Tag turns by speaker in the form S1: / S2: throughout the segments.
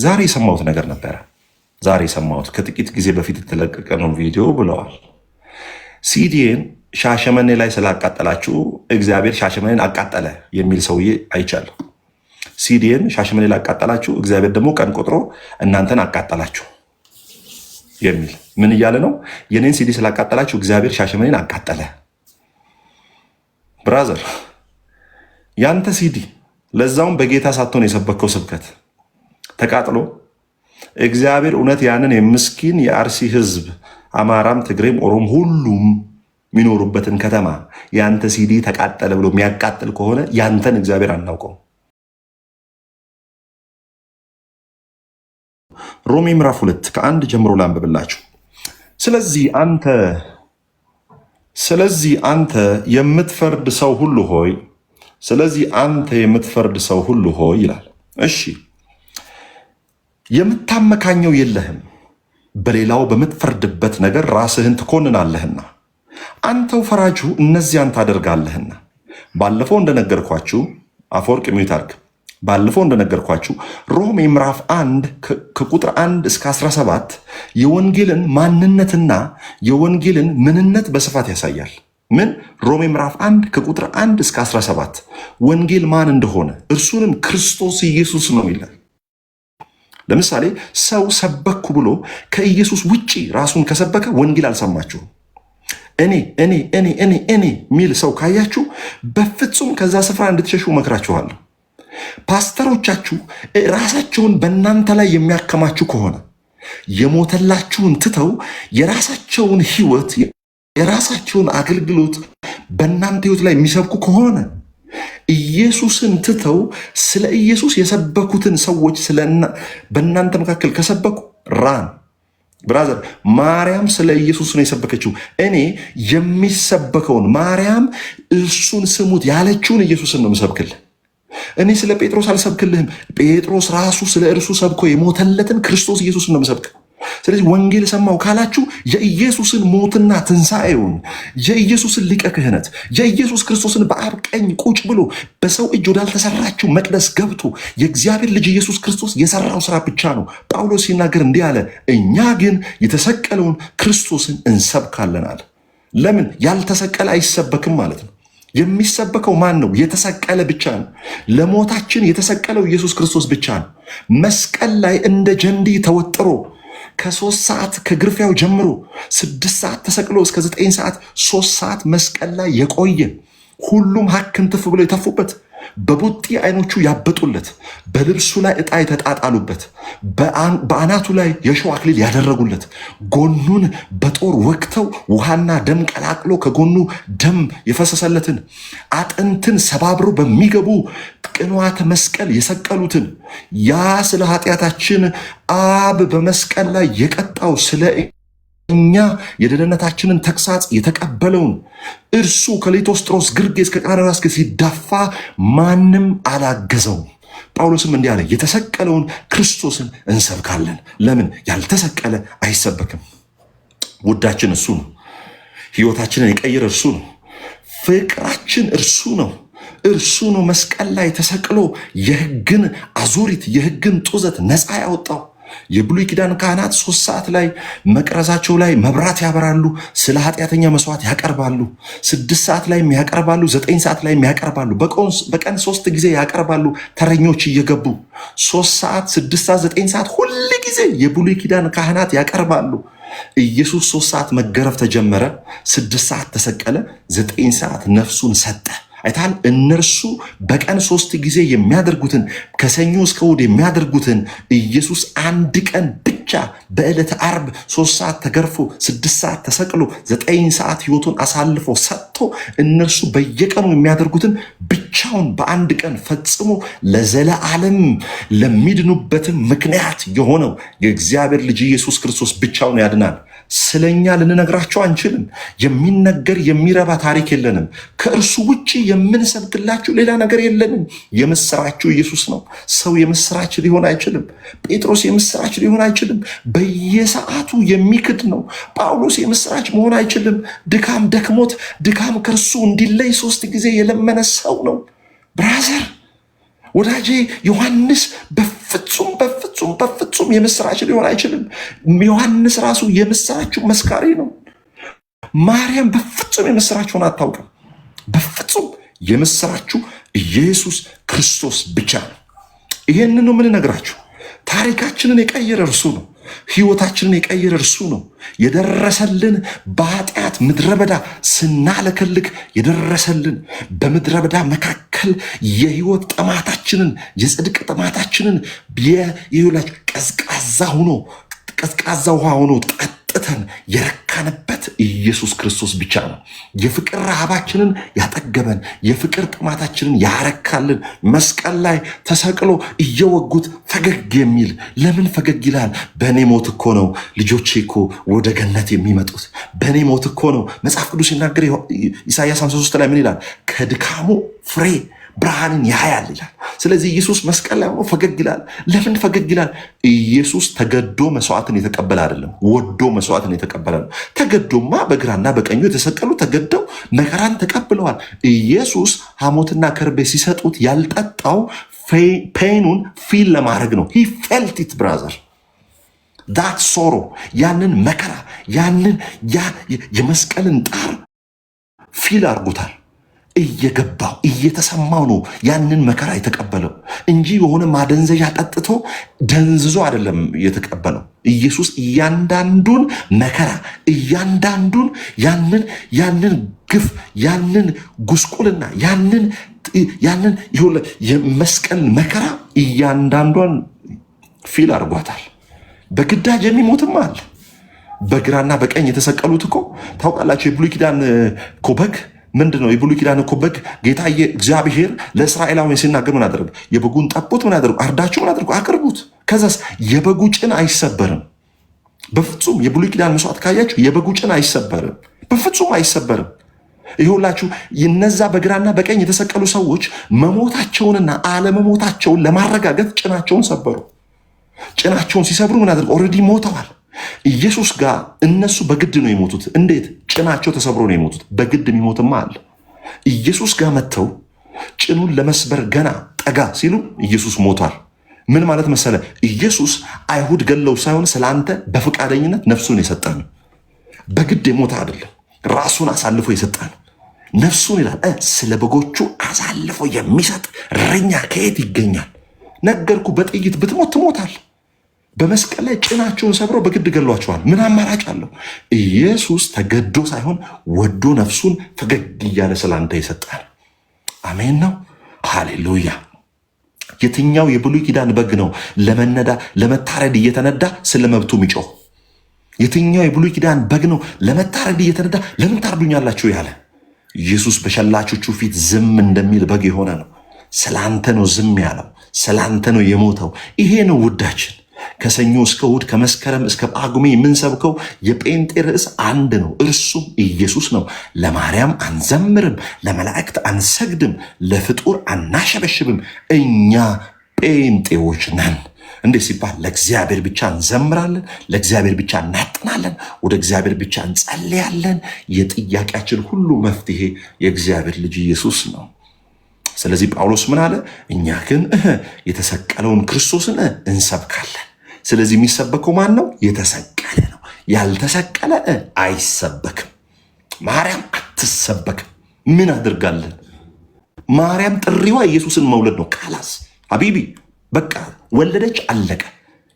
S1: ዛሬ የሰማሁት ነገር ነበረ። ዛሬ የሰማሁት ከጥቂት ጊዜ በፊት የተለቀቀ ነው ቪዲዮ ብለዋል። ሲዲን ሻሸመኔ ላይ ስላቃጠላችሁ እግዚአብሔር ሻሸመኔን አቃጠለ የሚል ሰውዬ አይቻለሁ። ሲዲን ሻሸመኔ ላይ አቃጠላችሁ፣ እግዚአብሔር ደግሞ ቀን ቆጥሮ እናንተን አቃጠላችሁ የሚል ምን እያለ ነው? የኔን ሲዲ ስላቃጠላችሁ እግዚአብሔር ሻሸመኔን አቃጠለ። ብራዘር ያንተ ሲዲ ለዛውም በጌታ ሳትሆን የሰበከው ስብከት ተቃጥሎ እግዚአብሔር እውነት ያንን የምስኪን የአርሲ ህዝብ አማራም፣ ትግሬም፣ ኦሮም ሁሉም የሚኖሩበትን ከተማ ያንተ ሲዲ ተቃጠለ ብሎ የሚያቃጥል ከሆነ ያንተን እግዚአብሔር አናውቀው። ሮሜ ምዕራፍ 2 ከ1 ጀምሮ ላንብብላችሁ። ስለዚህ አንተ የምትፈርድ ሰው ሁሉ ሆይ ይላል። እሺ የምታመካኘው የለህም፣ በሌላው በምትፈርድበት ነገር ራስህን ትኮንናለህና አንተው ፈራጁ እነዚያን ታደርጋለህና። ባለፈው እንደነገርኳችሁ አፈወርቅ ሚውታርክ ባለፈው እንደነገርኳችሁ ሮሜ ምዕራፍ 1 ከቁጥር 1 እስከ 17 የወንጌልን ማንነትና የወንጌልን ምንነት በስፋት ያሳያል። ምን? ሮሜ ምዕራፍ 1 ከቁጥር 1 እስከ 17 ወንጌል ማን እንደሆነ እርሱንም ክርስቶስ ኢየሱስ ነው ይላል። ለምሳሌ ሰው ሰበኩ ብሎ ከኢየሱስ ውጪ ራሱን ከሰበከ ወንጌል አልሰማችሁም። እኔ ሚል ሰው ካያችሁ በፍጹም ከዛ ስፍራ እንድትሸሹ መክራችኋለሁ። ፓስተሮቻችሁ ራሳቸውን በእናንተ ላይ የሚያከማችሁ ከሆነ የሞተላችሁን ትተው የራሳቸውን ህይወት የራሳቸውን አገልግሎት በእናንተ ህይወት ላይ የሚሰብኩ ከሆነ ኢየሱስን ትተው ስለ ኢየሱስ የሰበኩትን ሰዎች በእናንተ መካከል ከሰበኩ ራን ብራዘር። ማርያም ስለ ኢየሱስ ነው የሰበከችው። እኔ የሚሰበከውን ማርያም እሱን ስሙት ያለችውን ኢየሱስን ነው የምሰብክልህ። እኔ ስለ ጴጥሮስ አልሰብክልህም። ጴጥሮስ ራሱ ስለ እርሱ ሰብኮ የሞተለትን ክርስቶስ ኢየሱስን ነው የምሰብክ። ስለዚህ ወንጌል ሰማው ካላችሁ የኢየሱስን ሞትና ትንሣኤውን፣ የኢየሱስን ሊቀ ክህነት፣ የኢየሱስ ክርስቶስን በአብ ቀኝ ቁጭ ብሎ በሰው እጅ ወዳልተሰራችው መቅደስ ገብቶ የእግዚአብሔር ልጅ ኢየሱስ ክርስቶስ የሰራው ስራ ብቻ ነው። ጳውሎስ ሲናገር እንዲህ አለ፣ እኛ ግን የተሰቀለውን ክርስቶስን እንሰብካለን አለ። ለምን? ያልተሰቀለ አይሰበክም ማለት ነው። የሚሰበከው ማን ነው? የተሰቀለ ብቻ ነው። ለሞታችን የተሰቀለው ኢየሱስ ክርስቶስ ብቻ ነው። መስቀል ላይ እንደ ጀንዲ ተወጥሮ ከ3 ሰዓት ከግርፊያው ጀምሮ 6 ሰዓት ተሰቅሎ እስከ 9 ሰዓት 3 ሰዓት መስቀል ላይ የቆየ ሁሉም ሀክንትፍ ብሎ የተፉበት፣ በቡጢ አይኖቹ ያበጡለት፣ በልብሱ ላይ ዕጣ የተጣጣሉበት፣ በአናቱ ላይ የሾህ አክሊል ያደረጉለት፣ ጎኑን በጦር ወግተው ውሃና ደም ቀላቅሎ ከጎኑ ደም የፈሰሰለትን፣ አጥንትን ሰባብሮ በሚገቡ ቅንዋተ መስቀል የሰቀሉትን፣ ያ ስለ ኃጢአታችን አብ በመስቀል ላይ የቀጣው ስለ እኛ የደህንነታችንን ተግሳጽ የተቀበለውን እርሱ ከሊቶስጥሮስ ግርጌ እስከ ቀራንዮ እስከ ሲዳፋ ማንም አላገዘውም። ጳውሎስም እንዲህ አለ፣ የተሰቀለውን ክርስቶስን እንሰብካለን። ለምን? ያልተሰቀለ አይሰበክም። ውዳችን እሱ ነው። ህይወታችንን የቀየረ እርሱ ነው። ፍቅራችን እርሱ ነው። እርሱ ነው መስቀል ላይ ተሰቅሎ የህግን አዙሪት የህግን ጡዘት ነፃ ያወጣው። የብሉይ ኪዳን ካህናት 3 ሰዓት ላይ መቅረዛቸው ላይ መብራት ያበራሉ፣ ስለ ኃጢአተኛ መስዋዕት ያቀርባሉ። 6 ሰዓት ላይ ያቀርባሉ፣ 9 ሰዓት ላይ ያቀርባሉ። በቀን 3 ጊዜ ያቀርባሉ። ተረኞች እየገቡ 3 ሰዓት፣ 6 ሰዓት፣ 9 ሰዓት ሁል ጊዜ የብሉይ ኪዳን ካህናት ያቀርባሉ። ኢየሱስ 3 ሰዓት መገረፍ ተጀመረ፣ 6 ሰዓት ተሰቀለ፣ 9 ሰዓት ነፍሱን ሰጠ። አይታል። እነርሱ በቀን 3 ጊዜ የሚያደርጉትን ከሰኞ እስከ እሑድ የሚያደርጉትን ኢየሱስ አንድ ቀን ብቻ በዕለተ ዓርብ 3 ሰዓት ተገርፎ 6 ሰዓት ተሰቅሎ 9 ሰዓት ህይወቱን አሳልፎ ሰጥቶ እነርሱ በየቀኑ የሚያደርጉትን ብቻውን በአንድ ቀን ፈጽሞ ለዘለዓለም ለሚድኑበትም ምክንያት የሆነው የእግዚአብሔር ልጅ ኢየሱስ ክርስቶስ ብቻውን ያድናል። ስለኛ ልንነግራቸው አንችልም። የሚነገር የሚረባ ታሪክ የለንም። ከእርሱ ውጭ የምንሰብክላችሁ ሌላ ነገር የለንም። የምስራችሁ ኢየሱስ ነው። ሰው የምስራች ሊሆን አይችልም። ጴጥሮስ የምስራች ሊሆን አይችልም። በየሰዓቱ የሚክድ ነው። ጳውሎስ የምስራች መሆን አይችልም። ድካም ደክሞት ድካም ከእርሱ እንዲለይ 3 ጊዜ የለመነ ሰው ነው። ብራዘር ወዳጄ ዮሐንስ በፍጹም የምስራች ሊሆን አይችልም። ዮሐንስ ራሱ የምስራችሁ መስካሪ ነው። ማርያም በፍጹም የምስራችሁን አታውቅም። በፍጹም የምስራችሁ ኢየሱስ ክርስቶስ ብቻ ነው። ይሄንን ነው የምንነግራችሁ። ታሪካችንን የቀየረ እርሱ ነው። ህይወታችንን የቀየረ እርሱ ነው። የደረሰልን በኃጢአት ምድረ በዳ ስናለከልክ የደረሰልን በምድረ በዳ መካከል የህይወት ጥማታችንን የጽድቅ ጥማታችንን የሁላችሁ ቀዝቃዛ ውሃ ሆኖ ጠጥተን የረካንበት ኢየሱስ ክርስቶስ ብቻ ነው። የፍቅር ረሃባችንን ያጠገበን፣ የፍቅር ጥማታችንን ያረካልን፣ መስቀል ላይ ተሰቅሎ እየወጉት ፈገግ የሚል ለምን ፈገግ ይላል? በእኔ ሞት እኮ ነው ልጆቼ እኮ ወደ ገነት የሚመጡት። በእኔ ሞት እኮ ነው። መጽሐፍ ቅዱስ ሲናገር ኢሳይያስ 53 ላይ ምን ይላል? ከድካሙ ፍሬ ብርሃንን ያያል ይላል። ስለዚህ ኢየሱስ መስቀል ላይ ሆኖ ፈገግ ይላል። ለምን ፈገግ ይላል? ኢየሱስ ተገዶ መስዋዕትን የተቀበለ አይደለም፣ ወዶ መስዋዕትን የተቀበለ ነው። ተገዶማ በግራና በቀኙ የተሰቀሉ ተገደው መከራን ተቀብለዋል። ኢየሱስ ሐሞትና ከርቤ ሲሰጡት ያልጠጣው ፔኑን ፊል ለማድረግ ነው። ሂ ፌልት ኢት ብራዘር ዳት ሶሮ፣ ያንን መከራ ያንን የመስቀልን ጣር ፊል አድርጎታል። እየገባው እየተሰማው ነው ያንን መከራ የተቀበለው እንጂ የሆነ ማደንዘዣ ጠጥቶ ደንዝዞ አይደለም የተቀበለው። ኢየሱስ እያንዳንዱን መከራ እያንዳንዱን ያንን ግፍ ያንን ጉስቁልና ያንን የመስቀል መከራ እያንዳንዷን ፊል አድርጓታል። በግዳጅ የሚሞትም አለ። በግራና በቀኝ የተሰቀሉት እኮ ታውቃላችሁ። የብሉይ ኪዳን እኮ በግ ምንድን ነው? የብሉይ ኪዳን እኮ በግ ጌታ እግዚአብሔር ለእስራኤላውያን ሲናገር ምን አደረገ? የበጉን ጠቦት ምን አደረጉ? አርዳችሁ ምን አደረጉ? አቅርቡት። ከዛስ የበጉ ጭን አይሰበርም። በፍጹም የብሉይ ኪዳን መስዋዕት ካያችሁ የበጉ ጭን አይሰበርም፣ በፍጹም አይሰበርም። ይሁላችሁ እነዛ በግራና በቀኝ የተሰቀሉ ሰዎች መሞታቸውንና አለመሞታቸውን ለማረጋገጥ ጭናቸውን ሰበሩ። ጭናቸውን ሲሰብሩ ምን አደረጉ? ኦልሬዲ ሞተዋል። ኢየሱስ ጋር እነሱ በግድ ነው የሞቱት። እንዴት? ጭናቸው ተሰብሮ ነው የሞቱት። በግድ የሚሞትማ አለ። ኢየሱስ ጋር መጥተው ጭኑን ለመስበር ገና ጠጋ ሲሉ ኢየሱስ ሞቷል። ምን ማለት መሰለ? ኢየሱስ አይሁድ ገለው ሳይሆን ስለአንተ በፈቃደኝነት ነፍሱን የሰጠ ነው። በግድ የሞተ አይደለም፣ ራሱን አሳልፎ የሰጠ ነው። ነፍሱን ይላል ስለ በጎቹ አሳልፎ የሚሰጥ እረኛ ከየት ይገኛል? ነገርኩ። በጥይት ብትሞት ትሞታል። በመስቀል ላይ ጭናቸውን ሰብረው በግድ ገሏቸዋል። ምን አማራጭ አለው? ኢየሱስ ተገዶ ሳይሆን ወዶ ነፍሱን ፈገግ እያለ ስላንተ ይሰጣል። አሜን ነው። ሃሌሉያ። የትኛው የብሉይ ኪዳን በግ ነው ለመታረድ እየተነዳ ስለ መብቱ የሚጮህ? የትኛው የብሉይ ኪዳን በግ ነው ለመታረድ እየተነዳ ለምን ታርዱኛላችሁ ያለ? ኢየሱስ በሸላቾቹ ፊት ዝም እንደሚል በግ የሆነ ነው። ስላንተ ነው ዝም ያለው፣ ስላንተ ነው የሞተው። ይሄ ነው ውዳችን። ከሰኞ እስከ እሑድ ከመስከረም እስከ ጳጉሜ የምንሰብከው የጴንጤ ርዕስ አንድ ነው፣ እርሱም ኢየሱስ ነው። ለማርያም አንዘምርም፣ ለመላእክት አንሰግድም፣ ለፍጡር አናሸበሽብም። እኛ ጴንጤዎች ነን። እንዴት ሲባል ለእግዚአብሔር ብቻ እንዘምራለን፣ ለእግዚአብሔር ብቻ እናጥናለን፣ ወደ እግዚአብሔር ብቻ እንጸልያለን። የጥያቄያችን ሁሉ መፍትሄ የእግዚአብሔር ልጅ ኢየሱስ ነው። ስለዚህ ጳውሎስ ምን አለ? እኛ ግን የተሰቀለውን ክርስቶስን እንሰብካለን። ስለዚህ የሚሰበከው ማን ነው? የተሰቀለ ነው። ያልተሰቀለ አይሰበክም። ማርያም አትሰበክም። ምን አድርጋለን? ማርያም ጥሪዋ ኢየሱስን መውለድ ነው። ካላስ ሀቢቢ በቃ ወለደች፣ አለቀ።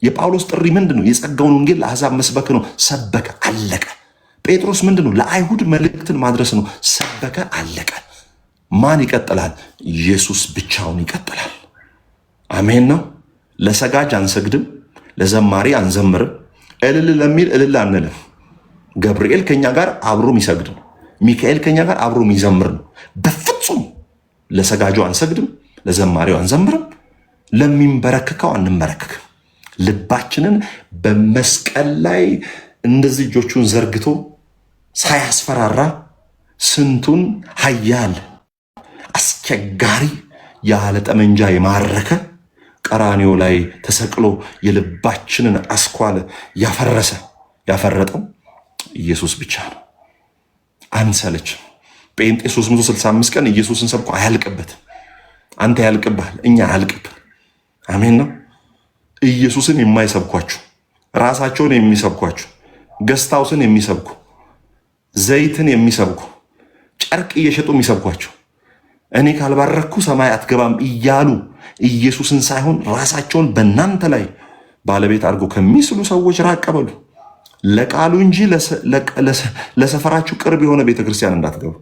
S1: የጳውሎስ ጥሪ ምንድን ነው? የጸጋውን ወንጌል ለአሕዛብ መስበክ ነው። ሰበከ፣ አለቀ። ጴጥሮስ ምንድን ነው? ለአይሁድ መልእክትን ማድረስ ነው። ሰበከ፣ አለቀ። ማን ይቀጥላል? ኢየሱስ ብቻውን ይቀጥላል። አሜን ነው። ለሰጋጅ አንሰግድም፣ ለዘማሪ አንዘምርም፣ እልል ለሚል እልል አንልም። ገብርኤል ከኛ ጋር አብሮ የሚሰግድ ነው። ሚካኤል ከኛ ጋር አብሮ የሚዘምር ነው። በፍጹም ለሰጋጁ አንሰግድም፣ ለዘማሪው አንዘምርም፣ ለሚንበረከከው አንንበረከክም። ልባችንን በመስቀል ላይ እንደዚህ እጆቹን ዘርግቶ ሳያስፈራራ ስንቱን ኃያል አስቸጋሪ ያለ ጠመንጃ የማረከ ቀራንዮ ላይ ተሰቅሎ የልባችንን አስኳል ያፈረጠው ኢየሱስ ብቻ ነው። አንሰለችም። ጴንጤ 365 ቀን ኢየሱስን ሰብኮ አያልቅበትም። አንተ ያልቅብሃል፣ እኛ አያልቅብን። አሜን ነው። ኢየሱስን የማይሰብኳችሁ ራሳቸውን የሚሰብኳችሁ ገስታውስን የሚሰብኩ ዘይትን የሚሰብኩ ጨርቅ እየሸጡ የሚሰብኳችሁ እኔ ካልባረኩ ሰማይ አትገባም እያሉ ኢየሱስን ሳይሆን ራሳቸውን በእናንተ ላይ ባለቤት አድርጎ ከሚስሉ ሰዎች ራቅ በሉ። ለቃሉ እንጂ ለሰፈራችሁ ቅርብ የሆነ ቤተክርስቲያን እንዳትገቡ።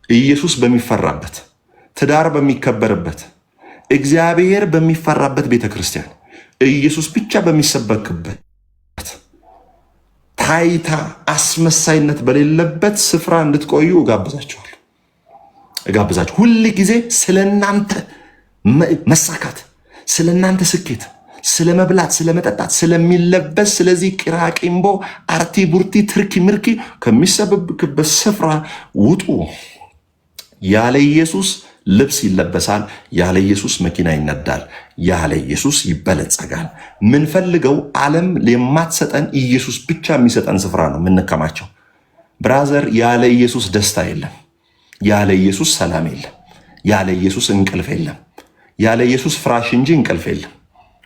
S1: ኢየሱስ በሚፈራበት ትዳር በሚከበርበት እግዚአብሔር በሚፈራበት ቤተክርስቲያን ኢየሱስ ብቻ በሚሰበክበት ታይታ አስመሳይነት በሌለበት ስፍራ እንድትቆዩ እጋብዛችሁ። ሁል ጊዜ ስለናንተ መሳካት፣ ስለናንተ ስኬት፣ ስለመብላት፣ ስለመጠጣት፣ ስለሚለበስ ስለዚህ ቂራቂምቦ አርቲ ቡርቲ ትርኪ ምርኪ ከሚሰበክበት ስፍራ ውጡ። ያለ ኢየሱስ ልብስ ይለበሳል፣ ያለ ኢየሱስ መኪና ይነዳል፣ ያለ ኢየሱስ ይበለጸጋል። ምንፈልገው ዓለም የማትሰጠን ኢየሱስ ብቻ የሚሰጠን ስፍራ ነው ምንከማቸው። ብራዘር፣ ያለ ኢየሱስ ደስታ የለም፣ ያለ ኢየሱስ ሰላም የለም፣ ያለ ኢየሱስ እንቅልፍ የለም። ያለ ኢየሱስ ፍራሽ እንጂ እንቅልፍ የለም።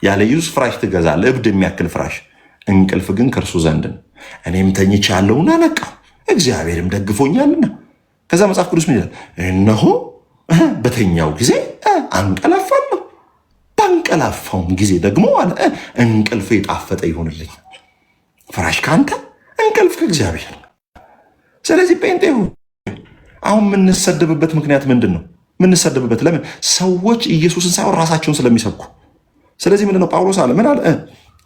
S1: ያለ ኢየሱስ ፍራሽ ትገዛለህ፣ እብድ የሚያክል ፍራሽ። እንቅልፍ ግን ከእርሱ ዘንድ ነው። እኔም ተኝቻለሁና ነቃሁ፣ እግዚአብሔርም ደግፎኛልና። ከዛ መጽሐፍ ቅዱስ ምን ይላል? እነሆ በተኛው ጊዜ አንቀላፋለሁ፣ ባንቀላፋውም ጊዜ ደግሞ አለ እንቅልፍ የጣፈጠ ይሆንልኝ። ፍራሽ ከአንተ እንቅልፍ ከእግዚአብሔር። ስለዚህ ጴንጤ አሁን የምንሰደብበት ምክንያት ምንድን ነው? የምንሰደብበት ለምን? ሰዎች ኢየሱስን ሳይሆን ራሳቸውን ስለሚሰብኩ። ስለዚህ ምንድነው ጳውሎስ አለ? ምን አለ?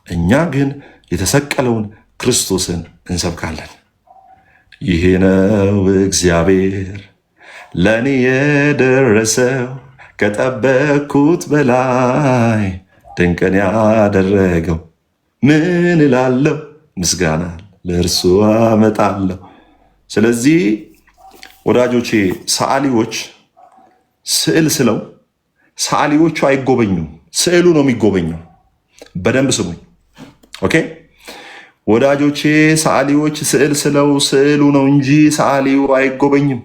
S1: እኛ ግን የተሰቀለውን ክርስቶስን እንሰብካለን። ይሄ ነው እግዚአብሔር ለእኔ የደረሰው ከጠበቅኩት በላይ ድንቅን ያደረገው። ምን እላለሁ? ምስጋና ለእርሱ አመጣለሁ። ስለዚህ ወዳጆቼ ሰዓሊዎች ስዕል ስለው ሰዓሊዎቹ አይጎበኙም፣ ስዕሉ ነው የሚጎበኘው። በደንብ ስሙኝ ኦኬ ወዳጆቼ። ሰዓሊዎች ስዕል ስለው ስዕሉ ነው እንጂ ሰዓሊው አይጎበኝም።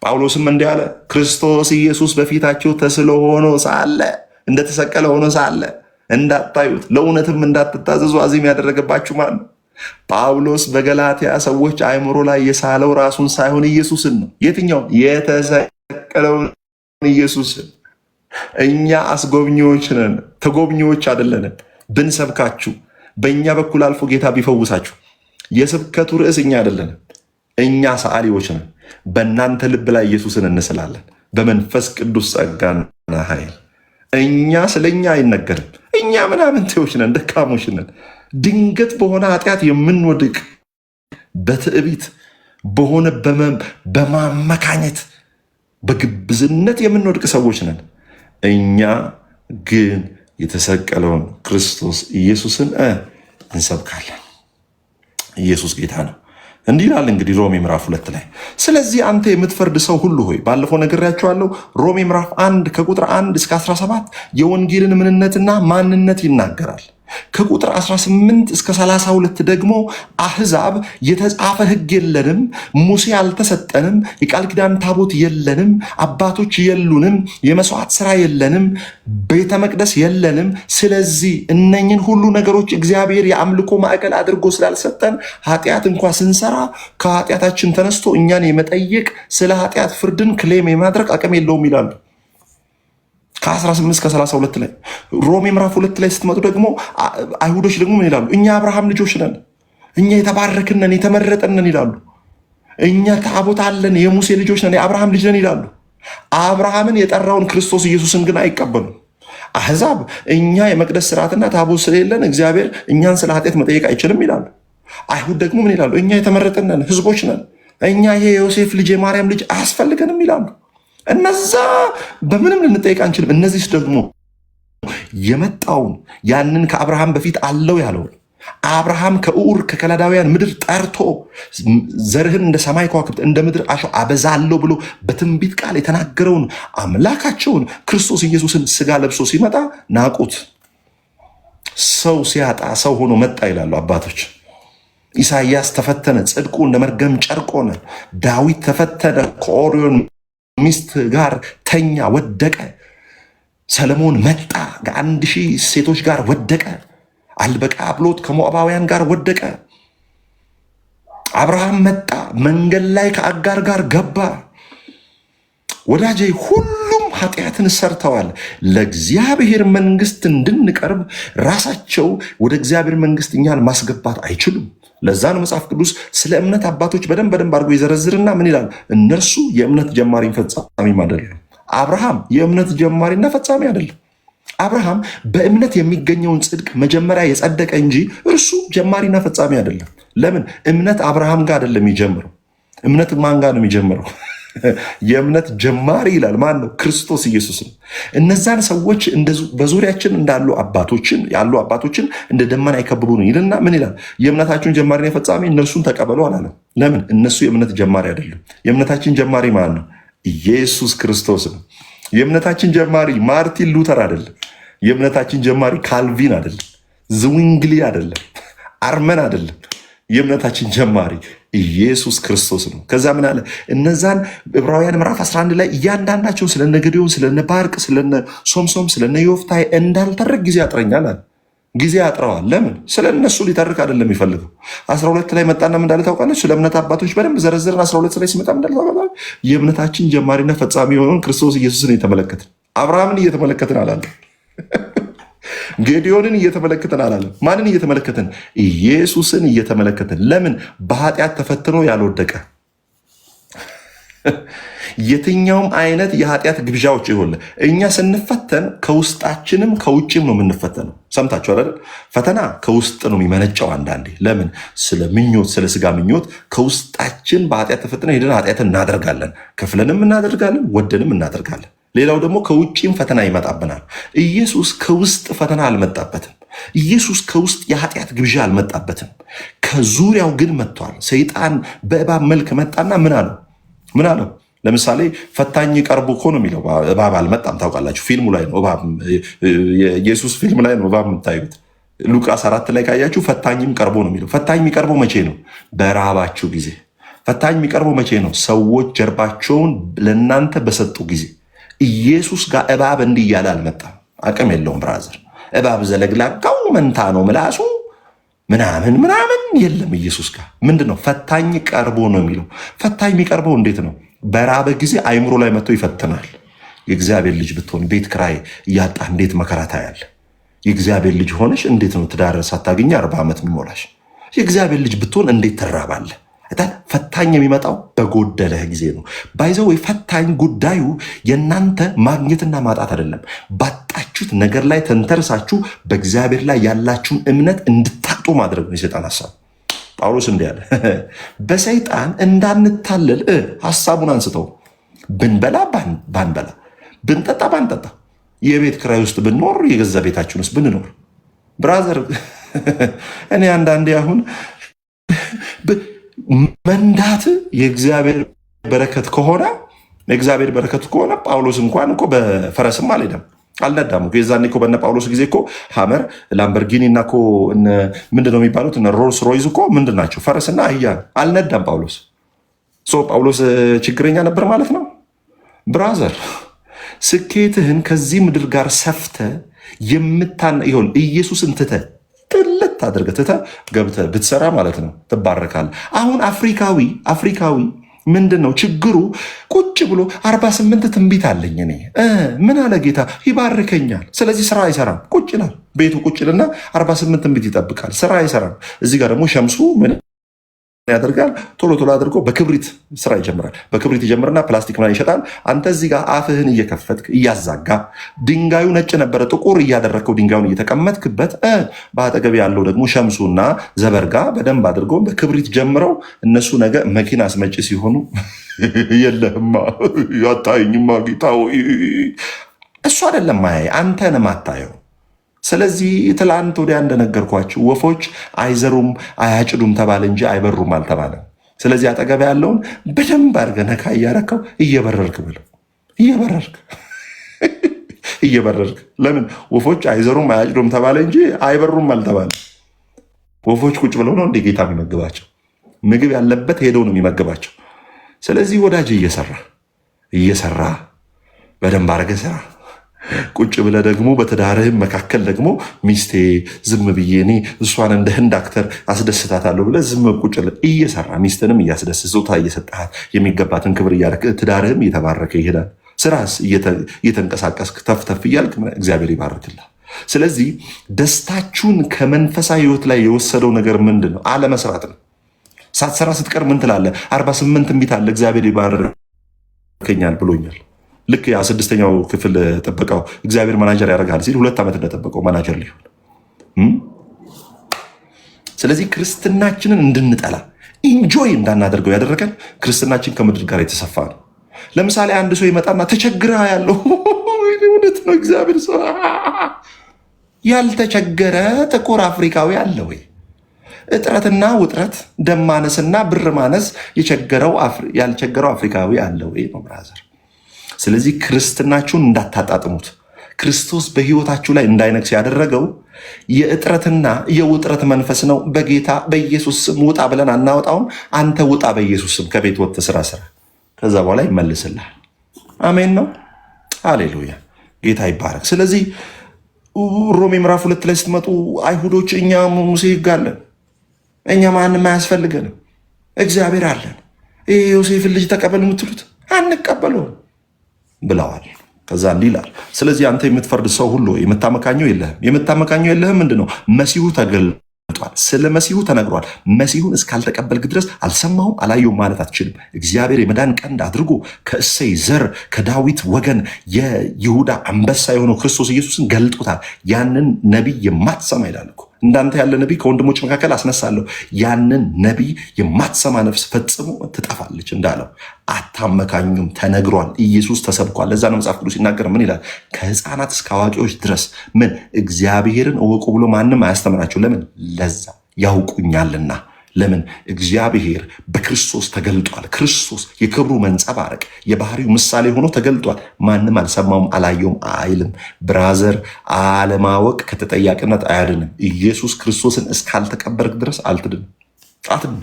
S1: ጳውሎስም እንዲህ አለ፣ ክርስቶስ ኢየሱስ በፊታችሁ ተስሎ ሆኖ ሳለ እንደተሰቀለ ሆኖ ሳለ እንዳታዩት ለእውነትም እንዳትታዘዙ አዚም ያደረገባችሁ ማን ነው? ጳውሎስ በገላትያ ሰዎች አእምሮ ላይ የሳለው ራሱን ሳይሆን ኢየሱስን ነው። የትኛውን? የተሰቀለውን ኢየሱስን። እኛ አስጎብኚዎች ነን፣ ተጎብኚዎች አይደለንም። ብንሰብካችሁ በእኛ በኩል አልፎ ጌታ ቢፈውሳችሁ የስብከቱ ርዕስ እኛ አይደለንም። እኛ ሰዓሊዎች ነን። በእናንተ ልብ ላይ ኢየሱስን እንስላለን በመንፈስ ቅዱስ ጸጋና ኃይል። እኛ ስለኛ አይነገርም። እኛ ምናምንቴዎች ነን፣ ደካሞች ነን። ድንገት በሆነ ኃጢአት የምንወድቅ በትዕቢት በሆነ በማመካኘት በግብዝነት የምንወድቅ ሰዎች ነን። እኛ ግን የተሰቀለውን ክርስቶስ ኢየሱስን እንሰብካለን። ኢየሱስ ጌታ ነው። እንዲህ ይላል እንግዲህ ሮሜ ምዕራፍ 2 ላይ ስለዚህ አንተ የምትፈርድ ሰው ሁሉ ሆይ፣ ባለፈው ነግሬያቸዋለሁ። ሮሜ ምዕራፍ 1 ከቁጥር 1 እስከ 17 የወንጌልን ምንነትና ማንነት ይናገራል። ከቁጥር 18 እስከ 32 ደግሞ አሕዛብ የተጻፈ ሕግ የለንም፣ ሙሴ አልተሰጠንም፣ የቃል ኪዳን ታቦት የለንም፣ አባቶች የሉንም፣ የመስዋዕት ስራ የለንም፣ ቤተ መቅደስ የለንም። ስለዚህ እነኝን ሁሉ ነገሮች እግዚአብሔር የአምልኮ ማዕከል አድርጎ ስላልሰጠን ኃጢአት እንኳ ስንሰራ ከኃጢአታችን ተነስቶ እኛን የመጠየቅ ስለ ኃጢአት ፍርድን ክሌም የማድረግ አቅም የለውም ይላሉ። ከ18 እስከ 32 ላይ ሮሜ ምዕራፍ 2 ላይ ስትመጡ ደግሞ አይሁዶች ደግሞ ምን ይላሉ? እኛ አብርሃም ልጆች ነን፣ እኛ የተባረክነን የተመረጠንን ይላሉ። እኛ ታቦት አለን፣ የሙሴ ልጆች ነን፣ የአብርሃም ልጅ ነን ይላሉ። አብርሃምን የጠራውን ክርስቶስ ኢየሱስን ግን አይቀበሉም። አሕዛብ እኛ የመቅደስ ስርዓትና ታቦት ስለሌለን እግዚአብሔር እኛን ስለ ኃጢአት መጠየቅ አይችልም ይላሉ። አይሁድ ደግሞ ምን ይላሉ? እኛ የተመረጥነን ህዝቦች ነን፣ እኛ ይሄ የዮሴፍ ልጅ የማርያም ልጅ አያስፈልገንም ይላሉ። እነዛ በምንም ልንጠይቅ አንችልም። እነዚህ ደግሞ የመጣውን ያንን ከአብርሃም በፊት አለው ያለውን አብርሃም ከኡር ከከላዳውያን ምድር ጠርቶ ዘርህን እንደ ሰማይ ከዋክብት እንደ ምድር አሸዋ አበዛለሁ ብሎ በትንቢት ቃል የተናገረውን አምላካቸውን ክርስቶስ ኢየሱስን ስጋ ለብሶ ሲመጣ ናቁት። ሰው ሲያጣ ሰው ሆኖ መጣ ይላሉ አባቶች። ኢሳይያስ ተፈተነ፣ ጽድቁ እንደ መርገም ጨርቅ ሆነ። ዳዊት ተፈተነ፣ ከኦሪዮን ሚስት ጋር ተኛ፣ ወደቀ። ሰለሞን መጣ፣ ከ1000 ሴቶች ጋር ወደቀ። አልበቃ ብሎት ከሞዓባውያን ጋር ወደቀ። አብርሃም መጣ፣ መንገድ ላይ ከአጋር ጋር ገባ። ወዳጄ ሁሉም ኃጢአትን ሰርተዋል። ለእግዚአብሔር መንግስት እንድንቀርብ ራሳቸው ወደ እግዚአብሔር መንግስት እኛን ማስገባት አይችሉም። ለዛ ነው መጽሐፍ ቅዱስ ስለ እምነት አባቶች በደንብ አድርጎ ይዘረዝርና ምን ይላል? እነርሱ የእምነት ጀማሪ ፈጻሚም አይደለም። አብርሃም የእምነት ጀማሪና ፈጻሚ አይደለም። አብርሃም በእምነት የሚገኘውን ጽድቅ መጀመሪያ የጸደቀ እንጂ እርሱ ጀማሪና ፈጻሚ አይደለም። ለምን? እምነት አብርሃም ጋር አይደለም የሚጀምረው። እምነት ማን ጋር ነው የሚጀምረው? የእምነት ጀማሪ ይላል ማን ነው? ክርስቶስ ኢየሱስ ነው። እነዛን ሰዎች በዙሪያችን እንዳሉ አባቶችን እንደ ደመና ይከብቡን ይልና ምን ይላል? የእምነታችሁን ጀማሪና ፈጻሚ እነርሱን ተቀበሉ አላለም። ለምን? እነሱ የእምነት ጀማሪ አይደለም። የእምነታችን ጀማሪ ማን ነው? ኢየሱስ ክርስቶስ ነው። የእምነታችን ጀማሪ ማርቲን ሉተር አይደለም። የእምነታችን ጀማሪ ካልቪን አይደለም። ዝዊንግሊ አይደለም። አርመን አይደለም። የእምነታችን ጀማሪ ኢየሱስ ክርስቶስ ነው። ከዛ ምን አለ? እነዛን ዕብራውያን ምዕራፍ 11 ላይ እያንዳንዳቸው ስለነ ገዴዎን፣ ስለነ ባርቅ፣ ስለነ ሶምሶም፣ ስለነ ዮፍታይ እንዳልተረክ ጊዜ ያጥረኛል አለ። ጊዜ ያጥረዋል። ለምን? ስለ እነሱ ሊተርክ አይደለም የሚፈልገው። 12 ላይ መጣና ምን እንዳለ ታውቃለች? ስለ እምነት አባቶች በደንብ ዘረዝርን። 12 ላይ ሲመጣ ምን እንዳለ ታውቃለች? የእምነታችን ጀማሪና ፈጻሚ የሆነውን ክርስቶስ ኢየሱስን እየተመለከትን፣ አብርሃምን እየተመለከትን አላለ። ጌዲዮንን እየተመለከትን አላለም። ማንን እየተመለከትን? ኢየሱስን እየተመለከትን። ለምን? በኃጢአት ተፈትኖ ያልወደቀ የትኛውም አይነት የኃጢአት ግብዣዎች ይሆን። እኛ ስንፈተን ከውስጣችንም ከውጭም ነው የምንፈተነው። ሰምታችኋል አይደል? ፈተና ከውስጥ ነው የሚመነጨው። አንዳንዴ ለምን? ስለ ምኞት፣ ስለ ስጋ ምኞት ከውስጣችን በኃጢአት ተፈትነ ሄደን ኃጢአትን እናደርጋለን። ከፍለንም እናደርጋለን፣ ወደንም እናደርጋለን። ሌላው ደግሞ ከውጭም ፈተና ይመጣብናል። ኢየሱስ ከውስጥ ፈተና አልመጣበትም። ኢየሱስ ከውስጥ የኃጢአት ግብዣ አልመጣበትም። ከዙሪያው ግን መጥቷል። ሰይጣን በእባብ መልክ መጣና ምን አለው? ለምሳሌ ፈታኝ ቀርቦ እኮ ነው የሚለው። እባብ አልመጣም። ታውቃላችሁ፣ ፊልሙ ላይ ነው እባብ፣ የኢየሱስ ፊልም ላይ ነው እባብ የምታዩት። ሉቃስ 4 ላይ ካያችሁ ፈታኝም ቀርቦ ነው የሚለው። ፈታኝ የሚቀርበው መቼ ነው? በረሃባችሁ ጊዜ። ፈታኝ የሚቀርበው መቼ ነው? ሰዎች ጀርባቸውን ለእናንተ በሰጡ ጊዜ። ኢየሱስ ጋር እባብ እንዲህ እያለ አልመጣም። አቅም የለውም ብራዘር። እባብ ዘለግላጋው መንታ ነው ምላሱ ምናምን የለም። ኢየሱስ ጋር ምንድን ነው? ፈታኝ ቀርቦ ነው የሚለው። ፈታኝ የሚቀርበው እንዴት ነው? በራበ ጊዜ አይምሮ ላይ መጥቶ ይፈትናል። የእግዚአብሔር ልጅ ብትሆን ቤት ክራይ እያጣ እንዴት መከራ ታያለ? የእግዚአብሔር ልጅ ሆነሽ እንዴት ነው ትዳር ሳታገኝ 40 ዓመት የሚሞላሽ? የእግዚአብሔር ልጅ ብትሆን እንዴት ትራባለ? ፈታኝ የሚመጣው በጎደለህ ጊዜ ነው። ባይዘው ፈታኝ ጉዳዩ የእናንተ ማግኘትና ማጣት አይደለም። ባጣችሁት ነገር ላይ ተንተርሳችሁ በእግዚአብሔር ላይ ያላችሁን እምነት እንድታጡ ማድረግ ነው የሰይጣን ሀሳብ። ጳውሎስ እንዲህ አለ፣ በሰይጣን እንዳንታለል ሀሳቡን አንስተው ብንበላ ባንበላ፣ ብንጠጣ ባንጠጣ፣ የቤት ክራይ ውስጥ ብንኖር፣ የገዛ ቤታችን ውስጥ ብንኖር። ብራዘር እኔ አንዳንዴ አሁን መንዳት የእግዚአብሔር በረከት ከሆነ ጳውሎስ እንኳን እኮ በፈረስም አልነዳም። የዛኔ እኮ በነ ጳውሎስ ጊዜ እኮ ሀመር፣ ላምበርጊኒ እና ምንድነው የሚባሉት ሮልስ ሮይዝ እኮ ምንድን ናቸው? ፈረስና አህያ አልነዳም ጳውሎስ። ጳውሎስ ችግረኛ ነበር ማለት ነው። ብራዘር ስኬትህን ከዚህ ምድር ጋር ሰፍተ ይሆን ኢየሱስን ትተህ ጥልት አድርገህ ትተህ ገብተህ ብትሰራ ማለት ነው ትባረካለህ። አሁን አፍሪካዊ ምንድን ነው ችግሩ? ቁጭ ብሎ 48 ትንቢት አለኝ እኔ ምን አለ ጌታ ይባርከኛል። ስለዚህ ስራ አይሰራም። ቁጭ ይላል ቤቱ ቁጭ ይልና 48 ትንቢት ይጠብቃል። ስራ አይሰራም። እዚህ ጋር ደግሞ ሸምሱ ምን ያደርጋል? ቶሎ አድርጎ በክብሪት ስራ ይጀምራል። በክብሪት ይጀምርና ፕላስቲክ ምናምን ይሸጣል። አንተ እዚህ ጋር አፍህን እየከፈትክ እያዛጋ ድንጋዩ ነጭ ነበረ ጥቁር እያደረግከው ድንጋዩን እየተቀመጥክበት፣ በአጠገብ ያለው ደግሞ ሸምሱና ዘበርጋ በደንብ አድርጎ በክብሪት ጀምረው እነሱ ነገ መኪና አስመጪ ሲሆኑ የለህማ ያታየኝማ ጌታ እሱ አይደለም ማያይ አንተ ነህ የማታየው። ስለዚህ ትላንት ወዲያ እንደነገርኳችሁ ወፎች አይዘሩም አያጭዱም ተባለ እንጂ አይበሩም አልተባለም። ስለዚህ አጠገብ ያለውን በደንብ አድርገህ ነካ እያረከው እየበረርክ ብለው እየበረርክ ለምን ወፎች አይዘሩም አያጭዱም ተባለ እንጂ አይበሩም አልተባለ። ወፎች ቁጭ ብለው ነው እንደ ጌታ የሚመግባቸው። ምግብ ያለበት ሄደው ነው የሚመግባቸው። ስለዚህ ወዳጅ እየሰራ በደንብ አድርገህ ስራ። ቁጭ ብለህ ደግሞ በትዳርህም መካከል ደግሞ ሚስቴ ዝም ብዬ እኔ እሷን እንደ ህንድ አክተር አስደስታታለሁ ብለህ ዝም ቁጭ እየሰራ ሚስትንም እያስደስት ዞታ እየሰጠሃት የሚገባትን ክብር እያደረክ ትዳርህም እየተባረከ ይሄዳል። ስራስ እየተንቀሳቀስክ ተፍተፍ እያልክ እግዚአብሔር ይባርክልህ። ስለዚህ ደስታችሁን ከመንፈሳዊ ህይወት ላይ የወሰደው ነገር ምንድን ነው? አለመስራት ነው። ሳትሰራ ስትቀር ምን ትላለህ? 48 እምቢት አለ እግዚአብሔር ይባርከኛል ብሎኛል። ልክ ያ 6ኛው ክፍል ጠበቃው እግዚአብሔር ማናጀር ያደርጋል ሲል 2 ዓመት እንደጠበቀው ማናጀር ሊሆን። ስለዚህ ክርስትናችንን እንድንጠላ ኢንጆይ እንዳናደርገው ያደረገን ክርስትናችን ከምድር ጋር የተሰፋ ነው። ለምሳሌ አንድ ሰው ይመጣና ተቸግራ ያለው እውነት ነው። እግዚአብሔር ሰው ያልተቸገረ ጥቁር አፍሪካዊ አለ ወይ? እጥረትና ውጥረት፣ ደም ማነስና ብር ማነስ ያልቸገረው አፍሪካዊ አለ ወይ ነው ብራዘር። ስለዚህ ክርስትናችሁን እንዳታጣጥሙት። ክርስቶስ በህይወታችሁ ላይ እንዳይነግስ ያደረገው የእጥረትና የውጥረት መንፈስ ነው። በጌታ በኢየሱስ ስም ውጣ ብለን አናወጣውም። አንተ ውጣ በኢየሱስ ስም ከቤት ወጥተህ ስራ ስራ፣ ከዛ በኋላ ይመልስልሃል። አሜን ነው። ሃሌሉያ፣ ጌታ ይባረክ። ስለዚህ ሮሜ ምዕራፍ 2 ላይ ስትመጡ አይሁዶች እኛ ሙሴ ህግ አለን፣ እኛ ማንም አያስፈልገንም፣ እግዚአብሔር አለን፣ ይሄ ዮሴፍን ልጅ ተቀበል የምትሉት አንቀበለውም ብለዋል። ከዛ እንዲህ ይላል፣ ስለዚህ አንተ የምትፈርድ ሰው ሁሉ የምታመካኘው የለህም። የምታመካኘው የለህም ምንድን ነው? መሲሁ ተገልጧል፣ ስለ መሲሁ ተነግሯል። መሲሁን እስካልተቀበልክ ድረስ አልሰማሁም አላየውም ማለት አትችልም። እግዚአብሔር የመዳን ቀንድ አድርጎ ከእሴይ ዘር ከዳዊት ወገን የይሁዳ አንበሳ የሆነው ክርስቶስ ኢየሱስን ገልጦታል። ያንን ነቢይ የማትሰማ ይላል እኮ እንዳንተ ያለ ነቢይ ከወንድሞች መካከል አስነሳለሁ። ያንን ነቢይ የማትሰማ ነፍስ ፈጽሞ ትጠፋለች እንዳለው አታመካኙም። ተነግሯል፣ ኢየሱስ ተሰብኳል። ለዛ ነው መጽሐፍ ቅዱስ ሲናገር ምን ይላል? ከህፃናት እስከ አዋቂዎች ድረስ ምን እግዚአብሔርን እወቁ ብሎ ማንም አያስተምራቸው። ለምን? ለዛ ያውቁኛልና። ለምን? እግዚአብሔር በክርስቶስ ተገልጧል። ክርስቶስ የክብሩ መንጸባረቅ የባህሪው ምሳሌ ሆኖ ተገልጧል። ማንም አልሰማውም አላየውም አይልም። ብራዘር፣ አለማወቅ ከተጠያቂነት አያድንም። ኢየሱስ ክርስቶስን እስካልተቀበልክ ድረስ አትድንም።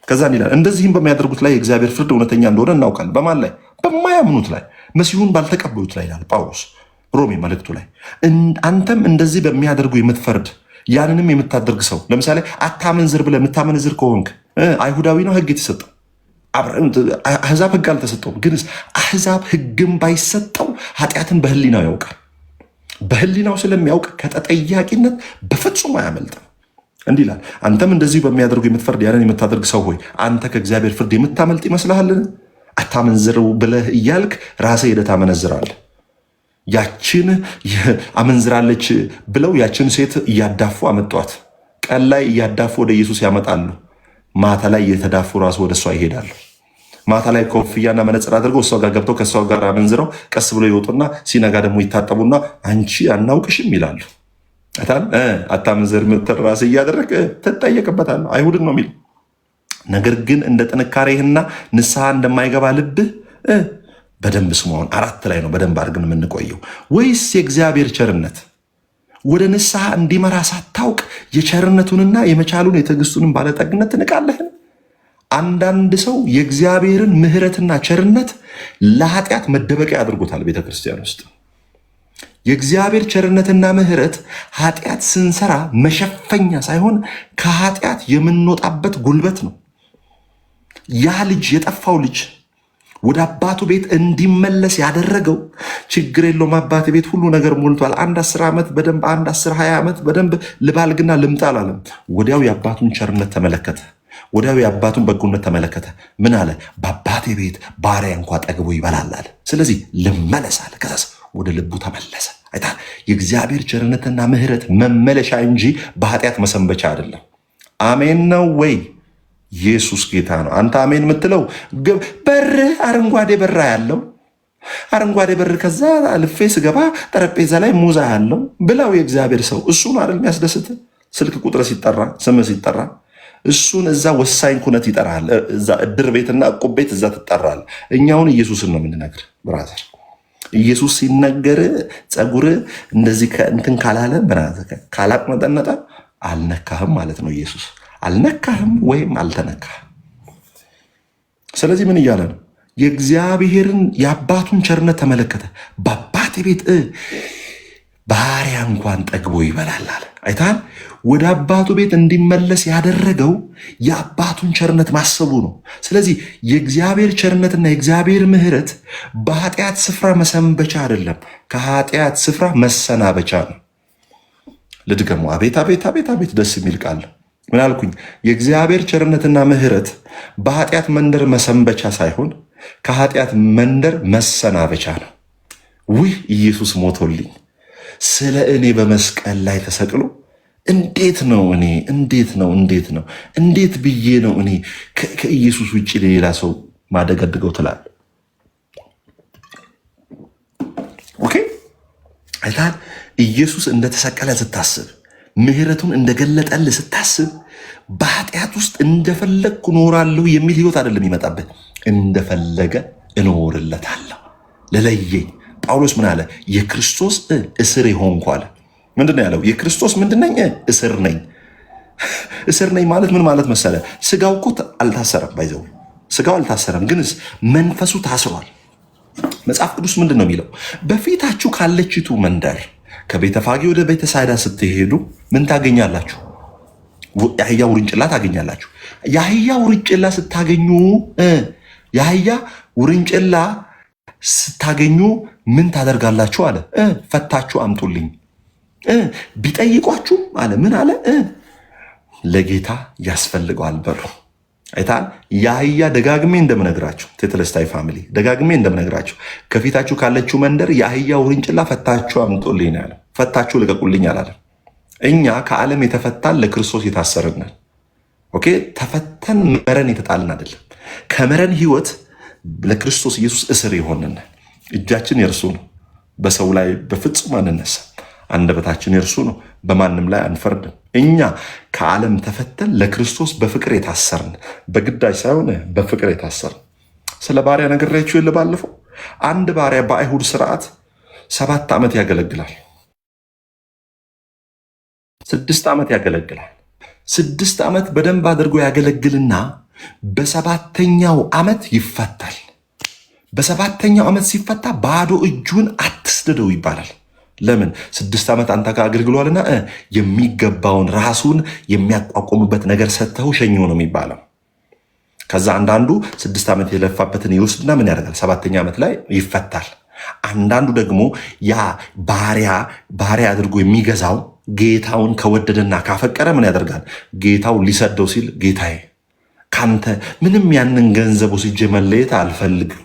S1: ከዛ ይላል እንደዚህም በሚያደርጉት ላይ የእግዚአብሔር ፍርድ እውነተኛ እንደሆነ እናውቃለን። በማን ላይ? በማያምኑት ላይ፣ መሲሁን ባልተቀበሉት ላይ ይላል ጳውሎስ ሮሜ መልእክቱ ላይ። አንተም እንደዚህ በሚያደርጉ የምትፈርድ ያንንም የምታደርግ ሰው፣ ለምሳሌ አታመንዝር ብለህ የምታመንዝር ከሆንክ አይሁዳዊ ነው ህግ የተሰጠው፣ አህዛብ ህግ አልተሰጠውም። ግን አህዛብ ህግም ባይሰጠው ኃጢአትን በህሊናው ያውቃል። በህሊናው ስለሚያውቅ ከተጠያቂነት በፍጹም አያመልጥም። እንዲህ ይላል፣ አንተም እንደዚሁ በሚያደርጉ የምትፈርድ ያንን የምታደርግ ሰው ሆይ አንተ ከእግዚአብሔር ፍርድ የምታመልጥ ይመስልሃልን? አታመንዝር ብለህ እያልክ ራስህ ሄደህ ታመነዝራለህ። ያችን አመንዝራለች ብለው ያችን ሴት እያዳፉ አመጧት። ቀን ላይ እያዳፉ ወደ ኢየሱስ ያመጣሉ። ማታ ላይ እየተዳፉ ራሱ ወደ እሷ ይሄዳሉ። ማታ ላይ ኮፍያና መነጽር አድርገው እሷ ጋር ገብተው ከእሷ ጋር አመንዝረው ቀስ ብሎ ይወጡና ሲነጋ ደግሞ ይታጠቡና አንቺ አናውቅሽም ይላሉ። አታመንዝር ምትል ራስ እያደረግ ትጠየቅበታለህ። አይሁድን ነው የሚል ነገር ግን እንደ ጥንካሬህና ንስሐ እንደማይገባ ልብህ በደንብ ስሙን 4 ላይ ነው በደንብ አድርገን የምንቆየው። ወይስ የእግዚአብሔር ቸርነት ወደ ንስሐ እንዲመራ ሳታውቅ የቸርነቱንና የመቻሉን የትዕግስቱንም ባለጠግነት ትንቃለህን? አንዳንድ ሰው የእግዚአብሔርን ምሕረትና ቸርነት ለኃጢአት መደበቂያ አድርጎታል። ቤተክርስቲያን ውስጥ የእግዚአብሔር ቸርነትና ምሕረት ኃጢአት ስንሰራ መሸፈኛ ሳይሆን ከኃጢአት የምንወጣበት ጉልበት ነው። ያ ልጅ የጠፋው ልጅ ወደ አባቱ ቤት እንዲመለስ ያደረገው ችግር የለውም አባቴ ቤት ሁሉ ነገር ሞልቷል፣ አንድ 10 ዓመት በደንብ አንድ 10-20 ዓመት በደንብ ልባልግና ልምጣ አላለም። ወዲያው የአባቱን ቸርነት ተመለከተ። ወዲያው የአባቱን በጎነት ተመለከተ። ምን አለ? በአባቴ ቤት ባሪያ እንኳ ጠግቦ ይበላል አለ። ስለዚህ ልመለስ አለ። ከዛስ ወደ ልቡ ተመለሰ። አይታ የእግዚአብሔር ቸርነትና ምሕረት መመለሻ እንጂ በኃጢአት መሰንበቻ አይደለም። አሜን ነው ወይ? ኢየሱስ ጌታ ነው። አንተ አሜን የምትለው በር አረንጓዴ በር ያለው አረንጓዴ በር ከዛ አልፌ ስገባ ጠረጴዛ ላይ ሙዛ ያለው ብለው የእግዚአብሔር ሰው እሱን አይደል የሚያስደስት? ስልክ ቁጥር ሲጠራ ስም ሲጠራ እሱን እዛ ወሳኝ ኩነት ይጠራል። እዛ እድር ቤትና እቁብ ቤት እዛ ትጠራል። እኛውን ኢየሱስን ነው የምንነግር ብራዘር። ኢየሱስ ሲነገር ፀጉር እንደዚህ ከእንትን ካላለ ብራዘር ካላቅመጠነጠ አልነካህም ማለት ነው። ኢየሱስ አልነካህም ወይም አልተነካህም። ስለዚህ ምን እያለ ነው? የእግዚአብሔርን የአባቱን ቸርነት ተመለከተ። በአባቴ ቤት ባሪያ እንኳን ጠግቦ ይበላል አለ። አይታል ወደ አባቱ ቤት እንዲመለስ ያደረገው የአባቱን ቸርነት ማሰቡ ነው። ስለዚህ የእግዚአብሔር ቸርነትና የእግዚአብሔር ምሕረት በኃጢአት ስፍራ መሰንበቻ አይደለም፣ ከኃጢአት ስፍራ መሰናበቻ ነው። ልድገሙ። አቤት አቤት አቤት አቤት! ደስ የሚል ቃል ምን አልኩኝ? የእግዚአብሔር ቸርነትና ምሕረት በኃጢአት መንደር መሰንበቻ ሳይሆን ከኃጢአት መንደር መሰናበቻ ነው። ውይ ኢየሱስ ሞቶልኝ ስለ እኔ በመስቀል ላይ ተሰቅሎ እንዴት ነው እንዴት ብዬ ነው እኔ ከኢየሱስ ውጭ ሌላ ሰው ማደገድገው ትላል። ኦኬ አይታል ኢየሱስ እንደተሰቀለ ስታስብ፣ ምሕረቱን እንደገለጠል ስታስብ፣ በኃጢአት ውስጥ እንደፈለግኩ እኖራለሁ የሚል ህይወት አይደለም ይመጣበት፣ እንደፈለገ እኖርለታለሁ። ለለየኝ ጳውሎስ ምን አለ? የክርስቶስ እስር የሆንኩ አለ። ምንድነው ያለው? የክርስቶስ ምንድነኝ? እስር ነኝ። እስር ነኝ ማለት ምን ማለት መሰለ? ስጋው እኮ አልታሰረም፣ ባይዘው ስጋው አልታሰረም፣ ግንስ መንፈሱ ታስሯል። መጽሐፍ ቅዱስ ምንድን ነው የሚለው? በፊታችሁ ካለችቱ መንደር ከቤተፋጌ ወደ ቤተሳይዳ ስትሄዱ ምን ታገኛላችሁ? የአህያ ውርንጭላ ታገኛላችሁ። የአህያ ውርንጭላ ስታገኙ ምን ታደርጋላችሁ አለ? ፈታችሁ አምጡልኝ። ቢጠይቋችሁም አለ ምን አለ? ለጌታ ያስፈልገዋል በሉ። አይታል የአህያ ደጋግሜ እንደምነግራችሁ ቴትለስታይ ፋሚሊ ደጋግሜ እንደምነግራችሁ ከፊታችሁ ካለችው መንደር የአህያ ውርንጭላ ፈታችሁ አምጡልኝ ያለ፣ ፈታችሁ ልቀቁልኝ አላለ። እኛ ከዓለም የተፈታን ለክርስቶስ የታሰርነን። ኦኬ ተፈተን መረን የተጣልን አይደለም። ከመረን ህይወት ለክርስቶስ ኢየሱስ እስር የሆንን። እጃችን የእርሱ ነው፣ በሰው ላይ በፍጹም አንነሳ። አንደበታችን የእርሱ ነው፣ በማንም ላይ አንፈርድም። እኛ ከዓለም ተፈተን ለክርስቶስ በፍቅር የታሰርን፣ በግዳጅ ሳይሆን በፍቅር የታሰርን። ስለ ባሪያ ነግሬያችሁ የለ ባለፈው። አንድ ባሪያ በአይሁድ ስርዓት 7 ዓመት ያገለግላል፣ 6 ዓመት ያገለግላል። 6 ዓመት በደንብ አድርጎ ያገለግልና በሰባተኛው ዓመት ይፈታል። በሰባተኛው ዓመት ሲፈታ ባዶ እጁን አትስደደው ይባላል። ለምን? 6 ዓመት አንተ ጋር አገልግሏልና የሚገባውን ራሱን የሚያቋቁምበት ነገር ሰጥተው ሸኘው ነው የሚባለው። ከዛ አንዳንዱ 6 ዓመት የለፋበትን ይወስድና ምን ያደርጋል? 7ኛ ዓመት ላይ ይፈታል። አንዳንዱ ደግሞ ያ ባሪያ አድርጎ የሚገዛው ጌታውን ከወደደና ካፈቀረ ምን ያደርጋል? ጌታው ሊሰደው ሲል ጌታዬ ካንተ ምንም ያንን ገንዘቡ ሲጀ መለየት አልፈልግም፣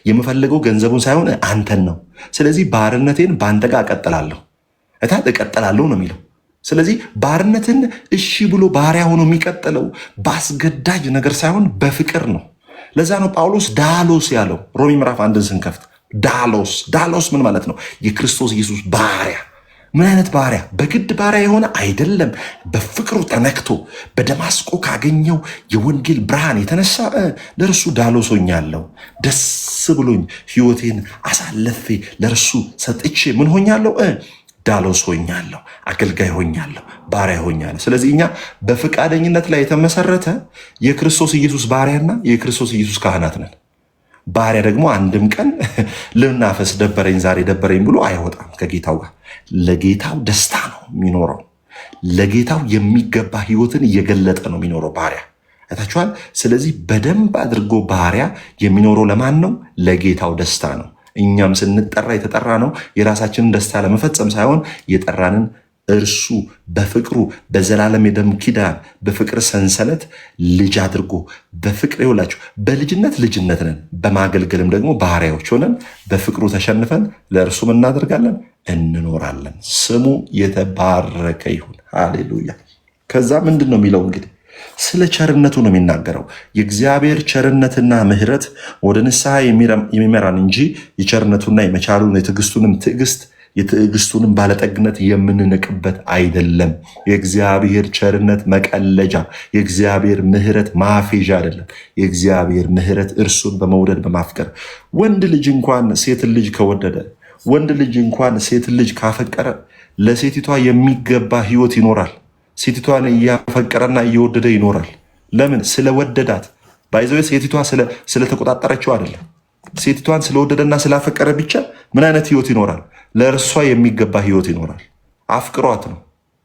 S1: የምፈልገው ገንዘቡን ሳይሆን አንተን ነው። ስለዚህ ባርነቴን በአንተ ጋር እቀጥላለሁ ነው የሚለው። ስለዚህ ባርነትን እሺ ብሎ ባሪያ ሆኖ የሚቀጥለው በአስገዳጅ ነገር ሳይሆን በፍቅር ነው። ለዛ ነው ጳውሎስ ዳሎስ ያለው። ሮሜ ምዕራፍ 1 ስንከፍት ዳሎስ ምን ማለት ነው? የክርስቶስ ኢየሱስ ባሪያ። ምን አይነት ባሪያ? በግድ ባሪያ የሆነ አይደለም። በፍቅሩ ተነክቶ በደማስቆ ካገኘው የወንጌል ብርሃን የተነሳ ለእርሱ ዳሎስ ሆኛለሁ። ደስ ብሎኝ ሕይወቴን አሳልፌ ለእርሱ ሰጥቼ ምን ሆኛለሁ? ዳሎስ ሆኛለሁ፣ አገልጋይ ሆኛለሁ፣ ባሪያ ሆኛለሁ። ስለዚህ እኛ በፈቃደኝነት ላይ የተመሰረተ የክርስቶስ ኢየሱስ ባሪያና የክርስቶስ ኢየሱስ ካህናት ነን። ባሪያ ደግሞ አንድም ቀን ልናፈስ ደበረኝ ዛሬ ደበረኝ ብሎ አይወጣም ከጌታው ጋር። ለጌታው ደስታ ነው የሚኖረው። ለጌታው የሚገባ ህይወትን እየገለጠ ነው የሚኖረው ባሪያ። አይታችኋል። ስለዚህ በደንብ አድርጎ ባሪያ የሚኖረው ለማን ነው? ለጌታው ደስታ ነው። እኛም ስንጠራ የተጠራ ነው የራሳችንን ደስታ ለመፈጸም ሳይሆን የጠራንን እርሱ በፍቅሩ በዘላለም የደም ኪዳን በፍቅር ሰንሰለት ልጅ አድርጎ በፍቅር ይውላችሁ። በልጅነት ልጅነት ነን፣ በማገልገልም ደግሞ ባሪያዎች ሆነን በፍቅሩ ተሸንፈን ለእርሱ እናደርጋለን፣ እንኖራለን። ስሙ የተባረከ ይሁን። ሃሌሉያ። ከዛ ምንድን ነው የሚለው? እንግዲህ ስለ ቸርነቱ ነው የሚናገረው። የእግዚአብሔር ቸርነትና ምሕረት ወደ ንስሐ የሚመራን እንጂ የቸርነቱና የመቻሉን የትዕግስቱንም ባለጠግነት የምንንቅበት አይደለም። የእግዚአብሔር ቸርነት መቀለጃ፣ የእግዚአብሔር ምሕረት ማፌዣ አይደለም። የእግዚአብሔር ምሕረት እርሱን በመውደድ በማፍቀር ወንድ ልጅ እንኳን ሴትን ልጅ ከወደደ፣ ወንድ ልጅ እንኳን ሴትን ልጅ ካፈቀረ ለሴቲቷ የሚገባ ህይወት ይኖራል። ሴቲቷን እያፈቀረና እየወደደ ይኖራል። ለምን? ስለወደዳት። ባይዘው ሴቲቷ ስለተቆጣጠረችው አይደለም። ሴቲቷን ስለወደደና ስላፈቀረ ብቻ ምን አይነት ህይወት ይኖራል? ለእርሷ የሚገባ ህይወት ይኖራል። አፍቅሯት ነው፣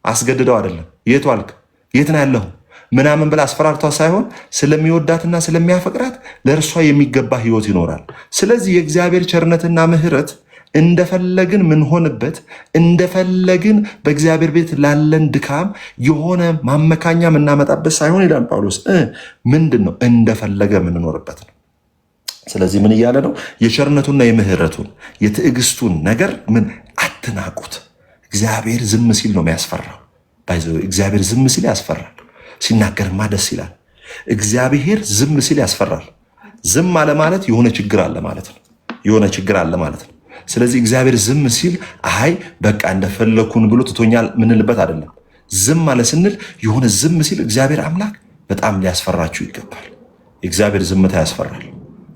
S1: አስገድደው አይደለም። የት ዋልክ፣ የት ነው ያለሁ ምናምን ብላ አስፈራርቷ ሳይሆን ስለሚወዳትና ስለሚያፈቅራት ለእርሷ የሚገባ ህይወት ይኖራል። ስለዚህ የእግዚአብሔር ቸርነትና ምሕረት እንደፈለግን ምንሆንበት፣ እንደፈለግን በእግዚአብሔር ቤት ላለን ድካም የሆነ ማመካኛ የምናመጣበት ሳይሆን ይላል ጳውሎስ፣ ምንድን ነው እንደፈለገ የምንኖርበት ነው። ስለዚህ ምን እያለ ነው? የቸርነቱና የምህረቱን የትዕግስቱን ነገር ምን አትናቁት። እግዚአብሔር ዝም ሲል ነው የሚያስፈራው። እግዚአብሔር ዝም ሲል ያስፈራል። ሲናገርማ ደስ ይላል። እግዚአብሔር ዝም ሲል ያስፈራል። ዝም አለ ማለት የሆነ ችግር አለ ማለት ነው። የሆነ ችግር አለ ማለት ነው። ስለዚህ እግዚአብሔር ዝም ሲል አይ በቃ እንደፈለኩን ብሎ ትቶኛል ምንልበት አይደለም። ዝም አለ ስንል የሆነ ዝም ሲል እግዚአብሔር አምላክ በጣም ሊያስፈራችሁ ይገባል። የእግዚአብሔር ዝምታ ያስፈራል።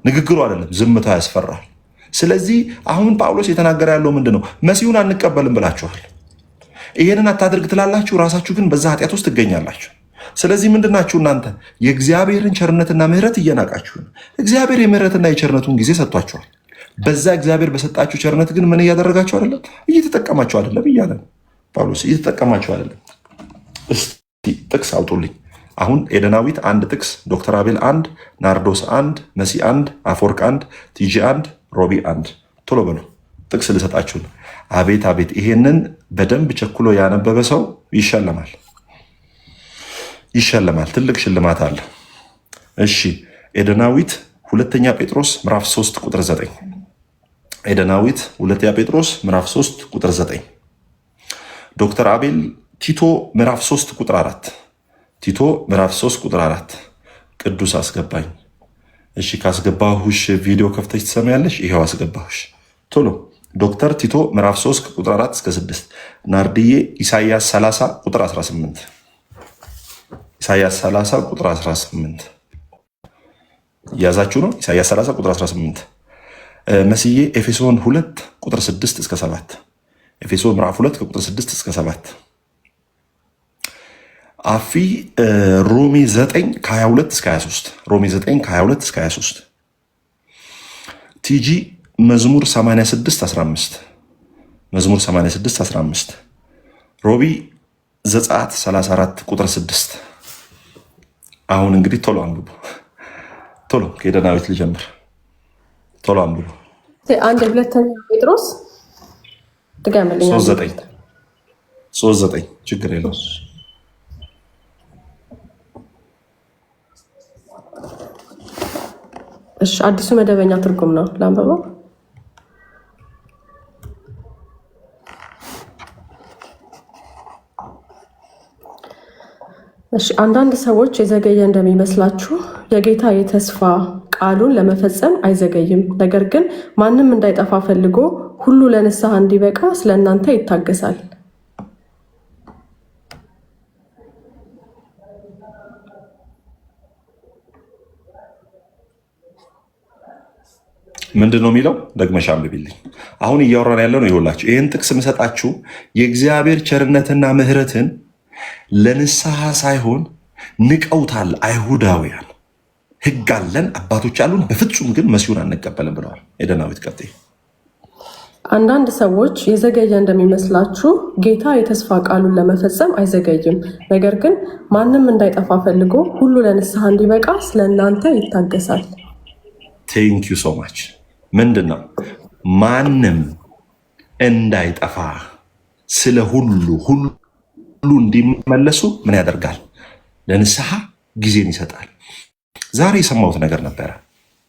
S1: ንግግሩ አይደለም፣ ዝምታ ያስፈራል። ስለዚህ አሁን ጳውሎስ የተናገረ ያለው ምንድን ነው? መሲሁን አንቀበልም ብላችኋል። ይሄንን አታድርግ ትላላችሁ፣ ራሳችሁ ግን በዛ ኃጢአት ውስጥ ትገኛላችሁ። ስለዚህ ምንድናችሁ እናንተ? የእግዚአብሔርን ቸርነትና ምሕረት እየናቃችሁ ነው። እግዚአብሔር የምሕረትና የቸርነቱን ጊዜ ሰጥቷችኋል። በዛ እግዚአብሔር በሰጣችሁ ቸርነት ግን ምን እያደረጋችሁ አይደለም? እየተጠቀማችሁ አይደለም እያለ ነው ጳውሎስ። እየተጠቀማችሁ አይደለም። እስቲ ጥቅስ አውጡልኝ። አሁን ኤደናዊት አንድ ጥቅስ፣ ዶክተር አቤል አንድ፣ ናርዶስ አንድ፣ መሲ አንድ፣ አፈወርቅ አንድ፣ ቲጂ አንድ፣ ሮቢ አንድ። ቶሎ በሉ ጥቅስ ልሰጣችሁ ነው። አቤት አቤት! ይሄንን በደንብ ቸኩሎ ያነበበ ሰው ይሸለማል፣ ይሸለማል። ትልቅ ሽልማት አለ። እሺ ኤደናዊት ሁለተኛ ጴጥሮስ ምዕራፍ 3 ቁጥር 9። ኤደናዊት ሁለተኛ ጴጥሮስ ምዕራፍ 3 ቁጥር 9። ዶክተር አቤል ቲቶ ምዕራፍ 3 ቁጥር 4። ቲቶ ምዕራፍ 3 ቁጥር 4። ቅዱስ አስገባኝ። እሺ ካስገባሁሽ ቪዲዮ ከፍተሽ ትሰማያለሽ። ይሄው አስገባሁሽ። ቶሎ ዶክተር ቲቶ ምዕራፍ 3 ቁጥር 4 እስከ 6። ናርድዬ ኢሳይያስ 30 ቁጥር 18። ኢሳይያስ 30 ቁጥር 18 ያዛችሁ ነው። ኢሳይያስ 30 ቁጥር 18። መስዬ ኤፌሶን 2 ቁጥር 6 እስከ 7። ኤፌሶን ምዕራፍ 2 ከቁጥር 6 እስከ 7። አፊ ሮሜ 9 ከ22 እስከ 23። ሮሜ 9 ከ22 እስከ 23። ቲጂ መዝሙር 86 15። መዝሙር 86 15። ሮቢ ዘጸአት 34 ቁጥር 6። አሁን እንግዲህ ቶሎ አንብቡ። ቶሎ ከኤደናዊት ልጀምር። ቶሎ አንብቡ።
S2: አንድ ሁለተኛ ጴጥሮስ ትገምልኛ
S1: 3:9 ችግር የለው።
S2: እሺ አዲሱ መደበኛ ትርጉም ነው ላንብበው። እሺ አንዳንድ ሰዎች የዘገየ እንደሚመስላችሁ የጌታ የተስፋ ቃሉን ለመፈጸም አይዘገይም። ነገር ግን ማንም እንዳይጠፋ ፈልጎ ሁሉ ለንስሐ እንዲበቃ ስለ እናንተ ይታገሳል።
S1: ምንድን ነው የሚለው? ደግመሽ አንብቢልኝ። አሁን እያወራን ያለው ነው። ይኸውላችሁ ይህን ጥቅስ የምሰጣችሁ የእግዚአብሔር ቸርነትና ምሕረትን ለንስሐ ሳይሆን ንቀውታል አይሁዳውያን። ሕግ አለን አባቶች አሉን፣ በፍጹም ግን መሲሁን አንቀበልም ብለዋል። ኤደናዊት ቀጥይ።
S2: አንዳንድ ሰዎች የዘገየ እንደሚመስላችሁ ጌታ የተስፋ ቃሉን ለመፈጸም አይዘገይም። ነገር ግን ማንም እንዳይጠፋ ፈልጎ ሁሉ ለንስሐ እንዲበቃ ስለ እናንተ ይታገሳል።
S1: ቴንክ ዩ ሶ ማች። ምንድን ነው ማንም እንዳይጠፋ ስለ ሁሉ እንዲመለሱ ምን ያደርጋል? ለንስሐ ጊዜን ይሰጣል። ዛሬ የሰማሁት ነገር ነበረ።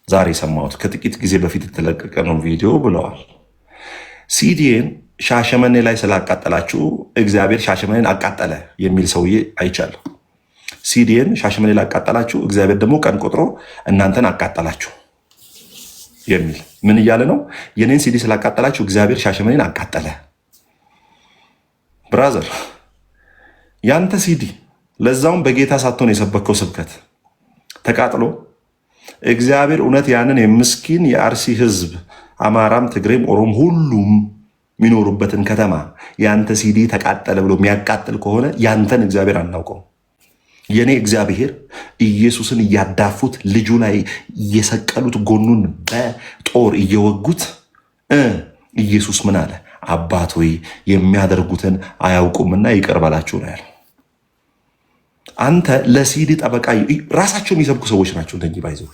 S1: ዛሬ የሰማሁት ከጥቂት ጊዜ በፊት የተለቀቀ ነው ቪዲዮ ብለዋል። ሲዲኤን ሻሸመኔ ላይ ስላቃጠላችሁ እግዚአብሔር ሻሸመኔን አቃጠለ የሚል ሰውዬ አይቻለሁ። ሲዲኤን ሻሸመኔ ላይ አቃጠላችሁ፣ እግዚአብሔር ደግሞ ቀን ቆጥሮ እናንተን አቃጠላችሁ የሚል ምን እያለ ነው? የኔን ሲዲ ስላቃጠላችሁ እግዚአብሔር ሻሸመኔን አቃጠለ። ብራዘር ያንተ ሲዲ ለዛውም በጌታ ሳትሆን የሰበከው ስብከት ተቃጥሎ እግዚአብሔር እውነት ያንን የምስኪን የአርሲ ህዝብ አማራም፣ ትግሬም፣ ኦሮም ሁሉም የሚኖሩበትን ከተማ ያንተ ሲዲ ተቃጠለ ብሎ የሚያቃጥል ከሆነ ያንተን እግዚአብሔር አናውቀው። የኔ እግዚአብሔር ኢየሱስን እያዳፉት ልጁ ላይ እየሰቀሉት ጎኑን በጦር እየወጉት ኢየሱስ ምን አለ? አባት ሆይ የሚያደርጉትን አያውቁምና ይቅር በላቸው ነው ያለው። አንተ ለሲዲ ጠበቃ ራሳቸው የሚሰብኩ ሰዎች ናቸው እንደዚህ ባይዘው።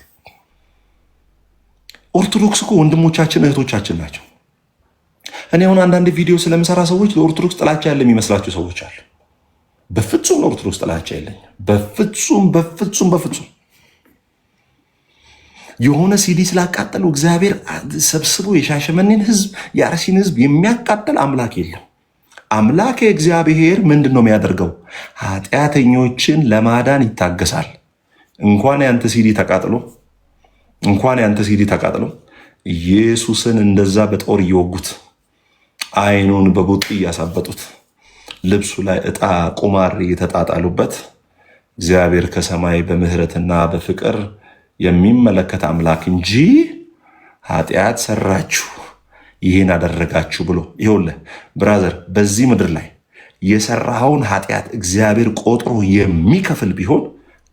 S1: ኦርቶዶክስ እኮ ወንድሞቻችን እህቶቻችን ናቸው። እኔ አሁን አንዳንድ ቪዲዮ ስለምሰራ ሰዎች ለኦርቶዶክስ ጥላቻ ያለ የሚመስላቸው ሰዎች አሉ። በፍጹም ለኦርቶዶክስ ጥላቻ የለኝም። በፍጹም የሆነ ሲዲ ስላቃጠሉ እግዚአብሔር ሰብስቦ የሻሸመኔን ህዝብ የአርሲን ህዝብ የሚያቃጠል አምላክ የለም። አምላክ እግዚአብሔር ምንድን ነው የሚያደርገው? ኃጢአተኞችን ለማዳን ይታገሳል። እንኳን ያንተ ሲዲ ተቃጥሎ ኢየሱስን እንደዛ በጦር እየወጉት አይኑን በቡጥ እያሳበጡት ልብሱ ላይ ዕጣ ቁማር እየተጣጣሉበት እግዚአብሔር ከሰማይ በምህረትና በፍቅር የሚመለከት አምላክ እንጂ ኃጢአት ሰራችሁ ይህን አደረጋችሁ ብሎ ይኸውልህ ብራዘር፣ በዚህ ምድር ላይ የሰራኸውን ኃጢአት እግዚአብሔር ቆጥሮ የሚከፍል ቢሆን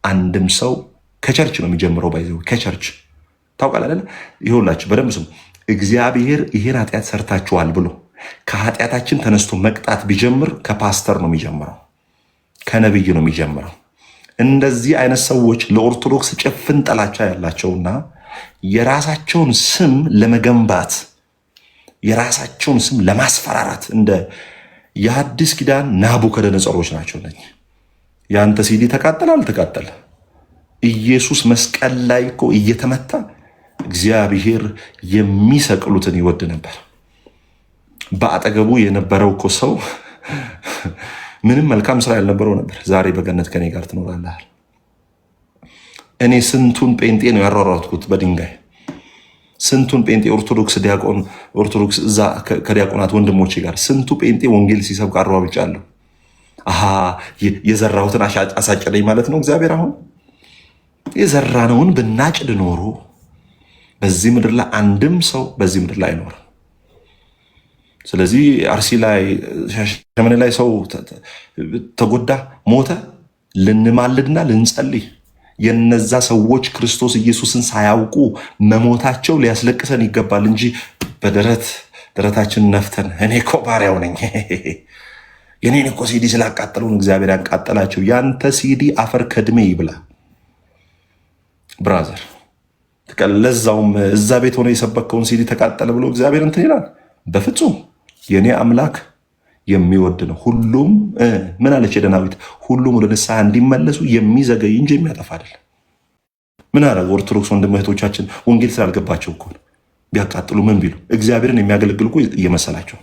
S1: አንድም ሰው ከቸርች ነው የሚጀምረው። ባይዘው ከቸርች ታውቃለህ። ይኸውላችሁ በደንብ ስሙ። እግዚአብሔር ይህን ኃጢአት ሰርታችኋል ብሎ ከኃጢአታችን ተነስቶ መቅጣት ቢጀምር ከፓስተር ነው የሚጀምረው፣ ከነብይ ነው የሚጀምረው። እንደዚህ አይነት ሰዎች ለኦርቶዶክስ ጭፍን ጥላቻ ያላቸውና የራሳቸውን ስም ለመገንባት የራሳቸውን ስም ለማስፈራራት እንደ የአዲስ ኪዳን ናቡከደነጾሮች ናቸው። ያንተ ሲዲ ተቃጠለ አልተቃጠለ ኢየሱስ መስቀል ላይ እኮ እየተመታ እግዚአብሔር የሚሰቅሉትን ይወድ ነበር። በአጠገቡ የነበረው እኮ ሰው ምንም መልካም ስራ ያልነበረው ነበር። ዛሬ በገነት ከኔ ጋር ትኖራለህ። እኔ ስንቱን ጴንጤ ነው ያሯሯጥኩት በድንጋይ ስንቱን ጴንጤ ኦርቶዶክስ ዲያቆን ኦርቶዶክስ እዛ ከዲያቆናት ወንድሞቼ ጋር ስንቱ ጴንጤ ወንጌል ሲሰብክ አሯሩጫለሁ። የዘራሁትን አሳጨደኝ ማለት ነው። እግዚአብሔር አሁን የዘራነውን ብናጭድ ኖሮ በዚህ ምድር ላይ አንድም ሰው በዚህ ምድር ላይ አይኖርም። ስለዚህ አርሲ ላይ ሻሸመኔ ላይ ሰው ተጎዳ፣ ሞተ፣ ልንማልድና ልንጸልይ የነዛ ሰዎች ክርስቶስ ኢየሱስን ሳያውቁ መሞታቸው ሊያስለቅሰን ይገባል እንጂ በደረታችን ነፍተን እኔ እኮ ባሪያው ነኝ የኔን እኮ ሲዲ ስላቃጠሉን እግዚአብሔር ያቃጠላቸው። ያንተ ሲዲ አፈር ከድሜ ይብላ ብራዘር። ለዛውም እዛ ቤት ሆነ የሰበከውን ሲዲ ተቃጠለ ብሎ እግዚአብሔር እንትን ይላል? በፍጹም የኔ አምላክ የሚወድ ነው። ሁሉም ምን አለች የዳዊት? ሁሉም ወደ ንስሐ እንዲመለሱ የሚዘገይ እንጂ የሚያጠፋ አይደለም። ምን አለ ኦርቶዶክስ ወንድም እህቶቻችን ወንጌል ስላልገባቸው እኮ ቢያቃጥሉ ምን ቢሉ እግዚአብሔርን የሚያገለግሉ እኮ እየመሰላቸው።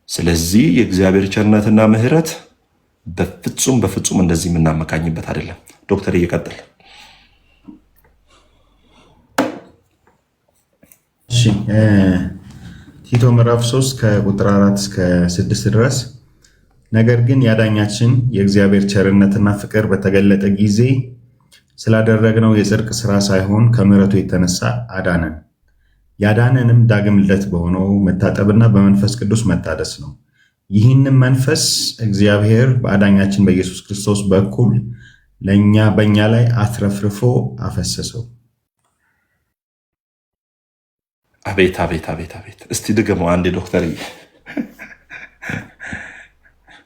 S1: ስለዚህ የእግዚአብሔር ቸርነትና ምሕረት በፍጹም እንደዚህ የምናመካኝበት አይደለም። ዶክተር እየቀጥል
S3: ቲቶ ምዕራፍ 3 ከቁጥር 4 እስከ 6 ድረስ ነገር ግን ያዳኛችን የእግዚአብሔር ቸርነትና ፍቅር በተገለጠ ጊዜ ስላደረግነው የጽድቅ ስራ ሳይሆን ከምሕረቱ የተነሳ አዳነን። ያዳነንም ዳግም ልደት በሆነው መታጠብና በመንፈስ ቅዱስ መታደስ ነው። ይህንም መንፈስ እግዚአብሔር በአዳኛችን በኢየሱስ ክርስቶስ በኩል በእኛ ላይ አትረፍርፎ አፈሰሰው።
S1: አቤት! እስቲ ድገመው አንዴ ዶክተር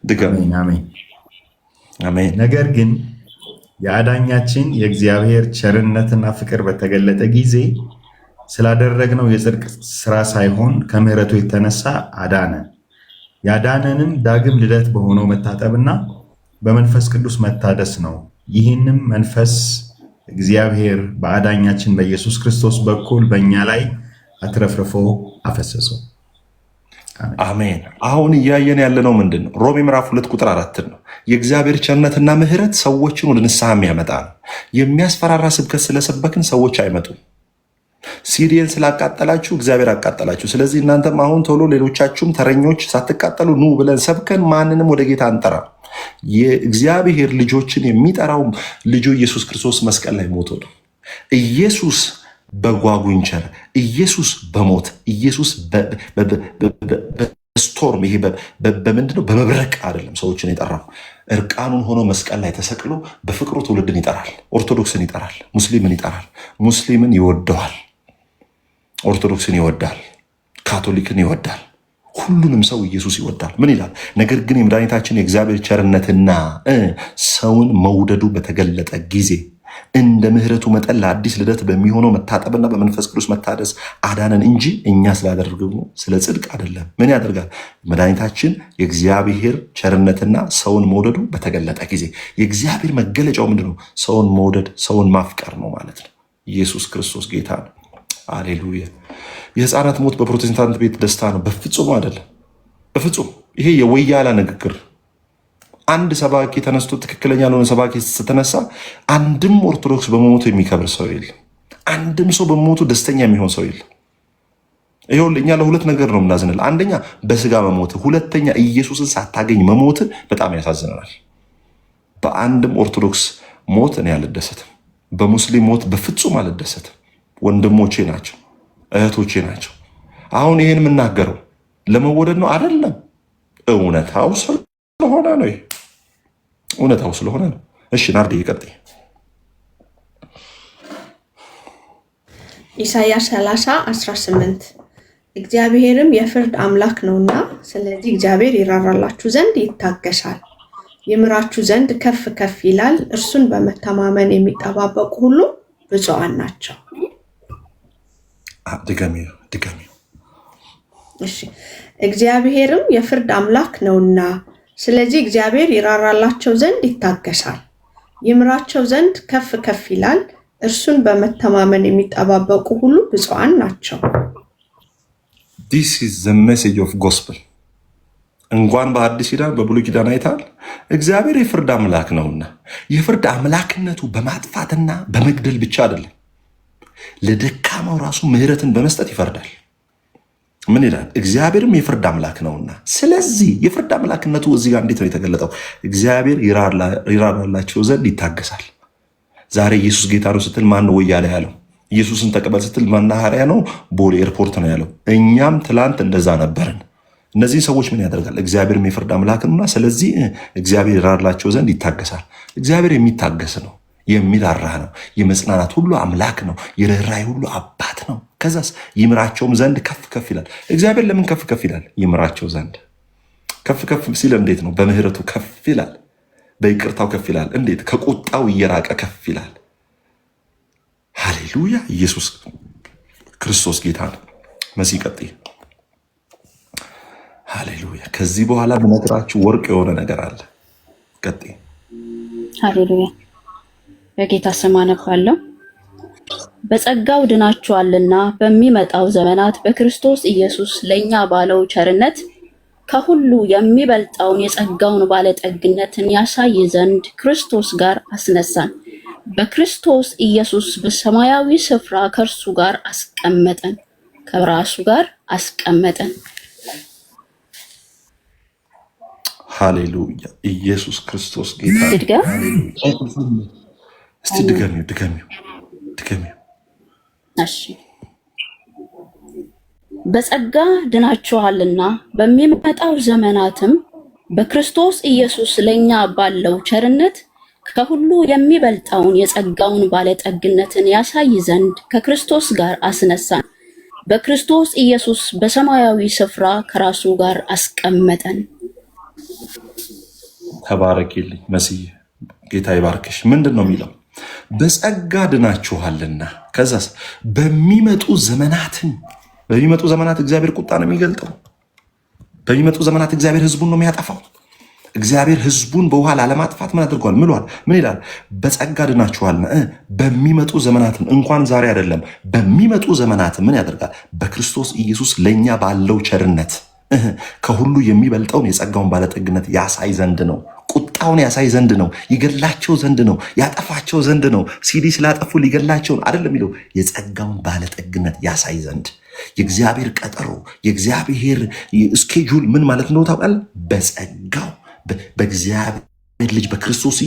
S1: ድገመው።
S3: አሜን። ነገር ግን የአዳኛችን የእግዚአብሔር ቸርነትና ፍቅር በተገለጠ ጊዜ ስላደረግነው የጽድቅ ስራ ሳይሆን ከምሕረቱ የተነሳ አዳነን። ያዳነንም ዳግም ልደት በሆነው መታጠብና በመንፈስ ቅዱስ መታደስ ነው። ይህንም መንፈስ እግዚአብሔር በአዳኛችን በኢየሱስ ክርስቶስ በኩል በእኛ ላይ አትረፍርፎ አፈሰሰው።
S1: አሜን። አሁን እያየን ያለነው ምንድን ነው? ሮሜ ምዕራፍ 2 ቁጥር 4 ነው። የእግዚአብሔር ቸርነትና ምሕረት ሰዎችን ወደ ንስሐ የሚያመጣ ነው። የሚያስፈራራ ስብከት ስለሰበክን ሰዎች አይመጡም። ሲዲን ስላቃጠላችሁ እግዚአብሔር አቃጠላችሁ። ስለዚህ እናንተም አሁን ቶሎ ሌሎቻችሁም ተረኞች ሳትቃጠሉ ኑ ብለን ሰብከን ማንንም ወደ ጌታ አንጠራ። የእግዚአብሔር ልጆችን የሚጠራው ልጁ ኢየሱስ ክርስቶስ መስቀል ላይ ሞቶ ነው። ኢየሱስ በጓጉንቸር፣ ኢየሱስ በሞት፣ ኢየሱስ በስቶርም ይሄ በምንድነው በመብረቅ አይደለም ሰዎችን የጠራው። እርቃኑን ሆኖ መስቀል ላይ ተሰቅሎ በፍቅሩ ትውልድን ይጠራል። ኦርቶዶክስን ይጠራል። ሙስሊምን ይጠራል። ሙስሊምን ይወደዋል። ኦርቶዶክስን ይወዳል። ካቶሊክን ይወዳል። ሁሉንም ሰው ኢየሱስ ይወዳል። ምን ይላል? ነገር ግን የመድኃኒታችን የእግዚአብሔር ቸርነትና ሰውን መውደዱ በተገለጠ ጊዜ እንደ ምሕረቱ መጠን ለአዲስ ልደት በሚሆነው መታጠብና በመንፈስ ቅዱስ መታደስ አዳነን እንጂ እኛ ስላደረግነው ስለ ጽድቅ አይደለም። ምን ያደርጋል? መድኃኒታችን የእግዚአብሔር ቸርነትና ሰውን መውደዱ በተገለጠ ጊዜ። የእግዚአብሔር መገለጫው ምንድነው? ሰውን መውደድ፣ ሰውን ማፍቀር ነው ማለት ነው። ኢየሱስ ክርስቶስ ጌታ ነው። አሌሉያ። የህፃናት ሞት በፕሮቴስታንት ቤት ደስታ ነው? በፍጹም አይደለም፣ በፍጹም። ይሄ የወያላ ንግግር። አንድ ሰባኪ ተነስቶ ትክክለኛ ያልሆነ ሰባኪ ስተነሳ አንድም ኦርቶዶክስ በመሞቱ የሚከብር ሰው የለም። አንድም ሰው በመሞቱ ደስተኛ የሚሆን ሰው የለም። ይኸውልህ እኛ ለሁለት ነገር ነው የምናዝንል። አንደኛ በስጋ መሞት፣ ሁለተኛ ኢየሱስን ሳታገኝ መሞት በጣም ያሳዝነናል። በአንድም ኦርቶዶክስ ሞት እኔ አልደሰትም። በሙስሊም ሞት በፍጹም አልደሰትም። ወንድሞቼ ናቸው፣ እህቶቼ ናቸው። አሁን ይሄን የምናገረው ለመወደድ ነው አይደለም። እውነታው ስለሆነ ነው። እውነታው ስለሆነ ነው። እሺ ናርዲ ይቀጥይ።
S4: ኢሳይያስ 30:18 እግዚአብሔርም የፍርድ አምላክ ነውና፣ ስለዚህ እግዚአብሔር ይራራላችሁ ዘንድ ይታገሳል፣ ይምራችሁ ዘንድ ከፍ ከፍ ይላል። እርሱን በመተማመን የሚጠባበቁ ሁሉ ብፁዓን ናቸው።
S1: ድገሚ።
S4: እሺ እግዚአብሔርም የፍርድ አምላክ ነውና፣ ስለዚህ እግዚአብሔር ይራራላቸው ዘንድ ይታገሳል፣ ይምራቸው ዘንድ ከፍ ከፍ ይላል። እርሱን በመተማመን የሚጠባበቁ ሁሉ ብፁዓን ናቸው።
S1: This is the message of gospel። እንኳን በአዲስ ኪዳን በብሉይ ኪዳን አይታል። እግዚአብሔር የፍርድ አምላክ ነውና የፍርድ አምላክነቱ በማጥፋትና በመግደል ብቻ አይደለም፣ ለደካማው ራሱ ምሕረትን በመስጠት ይፈርዳል። ምን ይላል? እግዚአብሔርም የፍርድ አምላክ ነውና። ስለዚህ የፍርድ አምላክነቱ እዚህ ጋር እንዴት ነው የተገለጠው? እግዚአብሔር ይራራላቸው ዘንድ ይታገሳል። ዛሬ ኢየሱስ ጌታ ነው ስትል ማን ነው ወያለ ያለው? ኢየሱስን ተቀበል ስትል መናኸሪያ ነው ቦሌ ኤርፖርት ነው ያለው። እኛም ትላንት እንደዛ ነበርን። እነዚህ ሰዎች ምን ያደርጋል? እግዚአብሔርም የፍርድ አምላክ ነውና ስለዚህ እግዚአብሔር ይራራላቸው ዘንድ ይታገሳል። እግዚአብሔር የሚታገስ ነው፣ የሚራራ ነው፣ የመጽናናት ሁሉ አምላክ ነው፣ የርኅራኄ ሁሉ አባት ነው። ከዛስ ይምራቸውም ዘንድ ከፍ ከፍ ይላል። እግዚአብሔር ለምን ከፍ ከፍ ይላል? ይምራቸው ዘንድ ከፍ ከፍ ሲል እንዴት ነው? በምህረቱ ከፍ ይላል፣ በይቅርታው ከፍ ይላል። እንዴት? ከቁጣው እየራቀ ከፍ ይላል። ሃሌሉያ! ኢየሱስ ክርስቶስ ጌታ ነው። መሲ ቀጥይ። ሃሌሉያ! ከዚህ በኋላ ብነግራችሁ ወርቅ የሆነ ነገር አለ። ቀጥይ።
S5: ሃሌሉያ! በጌታ ስም አነባለሁ። በጸጋው ድናችኋልና በሚመጣው ዘመናት በክርስቶስ ኢየሱስ ለእኛ ባለው ቸርነት ከሁሉ የሚበልጠውን የጸጋውን ባለጠግነትን ያሳይ ዘንድ ክርስቶስ ጋር አስነሳን። በክርስቶስ ኢየሱስ በሰማያዊ ስፍራ ከእርሱ ጋር አስቀመጠን፣ ከራሱ ጋር አስቀመጠን።
S1: ሃሌሉያ! ኢየሱስ ክርስቶስ ጌታ። እስቲ ድገሚው።
S5: እሺ። በጸጋ ድናችኋልና በሚመጣው ዘመናትም በክርስቶስ ኢየሱስ ለእኛ ባለው ቸርነት ከሁሉ የሚበልጠውን የጸጋውን ባለጠግነትን ያሳይ ዘንድ ከክርስቶስ ጋር አስነሳን። በክርስቶስ ኢየሱስ በሰማያዊ ስፍራ ከራሱ ጋር አስቀመጠን።
S1: ተባረኪልኝ መስዬ፣ ጌታ ይባርክሽ። ምንድን ነው የሚለው? በጸጋ ድናችኋልና ከዛስ በሚመጡ ዘመናት እግዚአብሔር ቁጣ ነው የሚገልጠው። በሚመጡ ዘመናት እግዚአብሔር ህዝቡን ነው የሚያጠፋው። እግዚአብሔር ህዝቡን በውሃ ላለማጥፋት ምን አድርጓል? ምሏል? ምን ይላል? በጸጋ ድናችኋልና በሚመጡ ዘመናትም፣ እንኳን ዛሬ አይደለም፣ በሚመጡ ዘመናትም ምን ያደርጋል? በክርስቶስ ኢየሱስ ለእኛ ባለው ቸርነት ከሁሉ የሚበልጠውን የጸጋውን ባለጠግነት ያሳይ ዘንድ ነው። ቁጣውን ያሳይ ዘንድ ነው። ይገላቸው ዘንድ ነው። ያጠፋቸው ዘንድ ነው። ሲዲ ስላጠፉ ሊገላቸውን አይደለም የሚለው፣ የጸጋውን ባለጠግነት ያሳይ ዘንድ። የእግዚአብሔር ቀጠሮ፣ የእግዚአብሔር ስኬጁል ምን ማለት ነው ታውቃለህ? በጸጋው በእግዚአብሔር ልጅ በክርስቶስ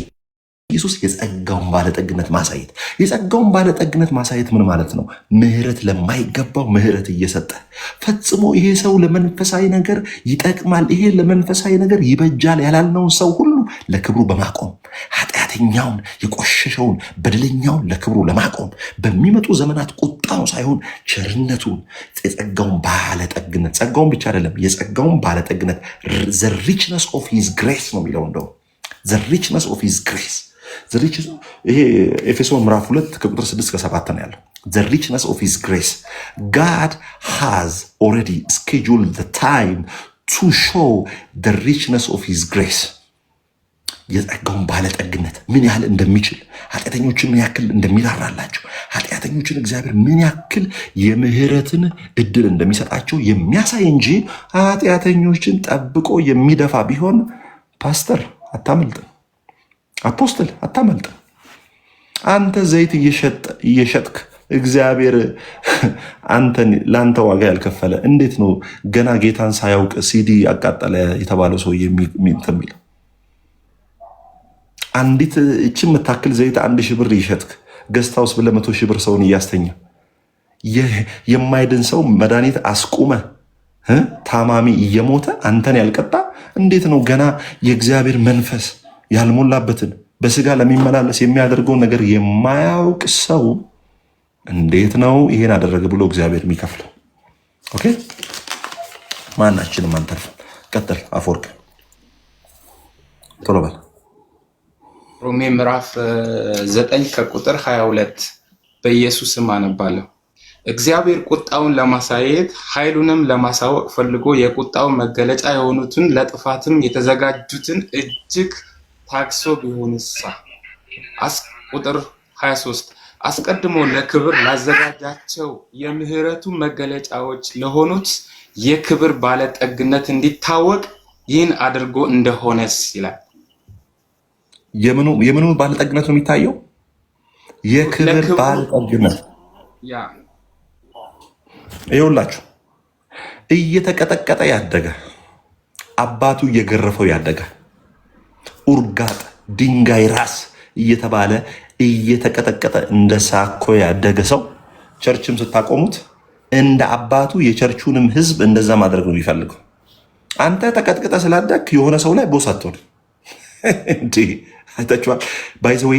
S1: ኢየሱስ የጸጋውን ባለጠግነት ማሳየት። የጸጋውን ባለጠግነት ማሳየት ምን ማለት ነው? ምህረት ለማይገባው ምህረት እየሰጠ ፈጽሞ ይሄ ሰው ለመንፈሳዊ ነገር ይጠቅማል፣ ይሄ ለመንፈሳዊ ነገር ይበጃል ያላልነውን ሰው ሁሉ ለክብሩ በማቆም ኃጢአተኛውን፣ የቆሸሸውን፣ በደለኛውን ለክብሩ ለማቆም በሚመጡ ዘመናት ቁጣው ሳይሆን ቸርነቱን፣ የጸጋውን ባለጠግነት፣ ጸጋውን ብቻ አይደለም የጸጋውን ባለጠግነት the richness of his grace ነው የሚለው። እንደው the richness of his grace ይሄ ኤፌሶን ምዕራፍ 2 ከቁጥር 6 እስከ 7 ነው ያለው። the richness of his grace God has already scheduled the time to show the richness of his grace የጸጋውን ባለጠግነት ምን ያህል እንደሚችል፣ ኃጢአተኞችን ምን ያክል እንደሚራራላቸው፣ ኃጢአተኞችን እግዚአብሔር ምን ያክል የምህረትን እድል እንደሚሰጣቸው የሚያሳይ እንጂ ኃጢአተኞችን ጠብቆ የሚደፋ ቢሆን ፓስተር አታመልጥም፣ አፖስትል አታመልጥም። አንተ ዘይት እየሸጥክ እግዚአብሔር ለአንተ ዋጋ ያልከፈለ እንዴት ነው ገና ጌታን ሳያውቅ ሲዲ አቃጠለ የተባለው ሰው የሚለው? አንዲት እቺ የምታክል ዘይት 1000 ብር ይሸጥክ ገስት ሃውስ ብለህ 100,000 ብር ሰውን እያስተኛ የማይድን ሰው መድኃኒት አስቁመ ታማሚ እየሞተ አንተን ያልቀጣ እንዴት ነው ገና የእግዚአብሔር መንፈስ ያልሞላበትን በስጋ ለሚመላለስ የሚያደርገውን ነገር የማያውቅ ሰው እንዴት ነው ይሄን አደረገ ብሎ እግዚአብሔር የሚከፍለው? ኦኬ ማናችንም አንተርፍም። ቀጥል አፈወርቅ ቶሎ በል።
S6: ሮሜ ምዕራፍ 9 ከቁጥር 22 በኢየሱስ ስም አነባለሁ። እግዚአብሔር ቁጣውን ለማሳየት ኃይሉንም ለማሳወቅ ፈልጎ የቁጣው መገለጫ የሆኑትን ለጥፋትም የተዘጋጁትን እጅግ ታክሶ ቢሆንሳ። ቁጥር 23 አስቀድሞ ለክብር ላዘጋጃቸው የምህረቱ መገለጫዎች ለሆኑት የክብር ባለጠግነት እንዲታወቅ ይህን አድርጎ እንደሆነስ ይላል።
S1: የምኑ ባለጠግነት ነው የሚታየው? የክብር ባለጠግነት። ይኸውላችሁ እየተቀጠቀጠ ያደገ አባቱ እየገረፈው ያደገ ኡርጋጥ ድንጋይ ራስ እየተባለ እየተቀጠቀጠ እንደ ሳኮ ያደገ ሰው ቸርችም ስታቆሙት እንደ አባቱ የቸርቹንም ህዝብ እንደዛ ማድረግ ነው የሚፈልገው። አንተ ተቀጥቅጠ ስላደግ የሆነ ሰው ላይ ቦስ አትሆን እንዴ? አይታችኋል። ባይዘዌ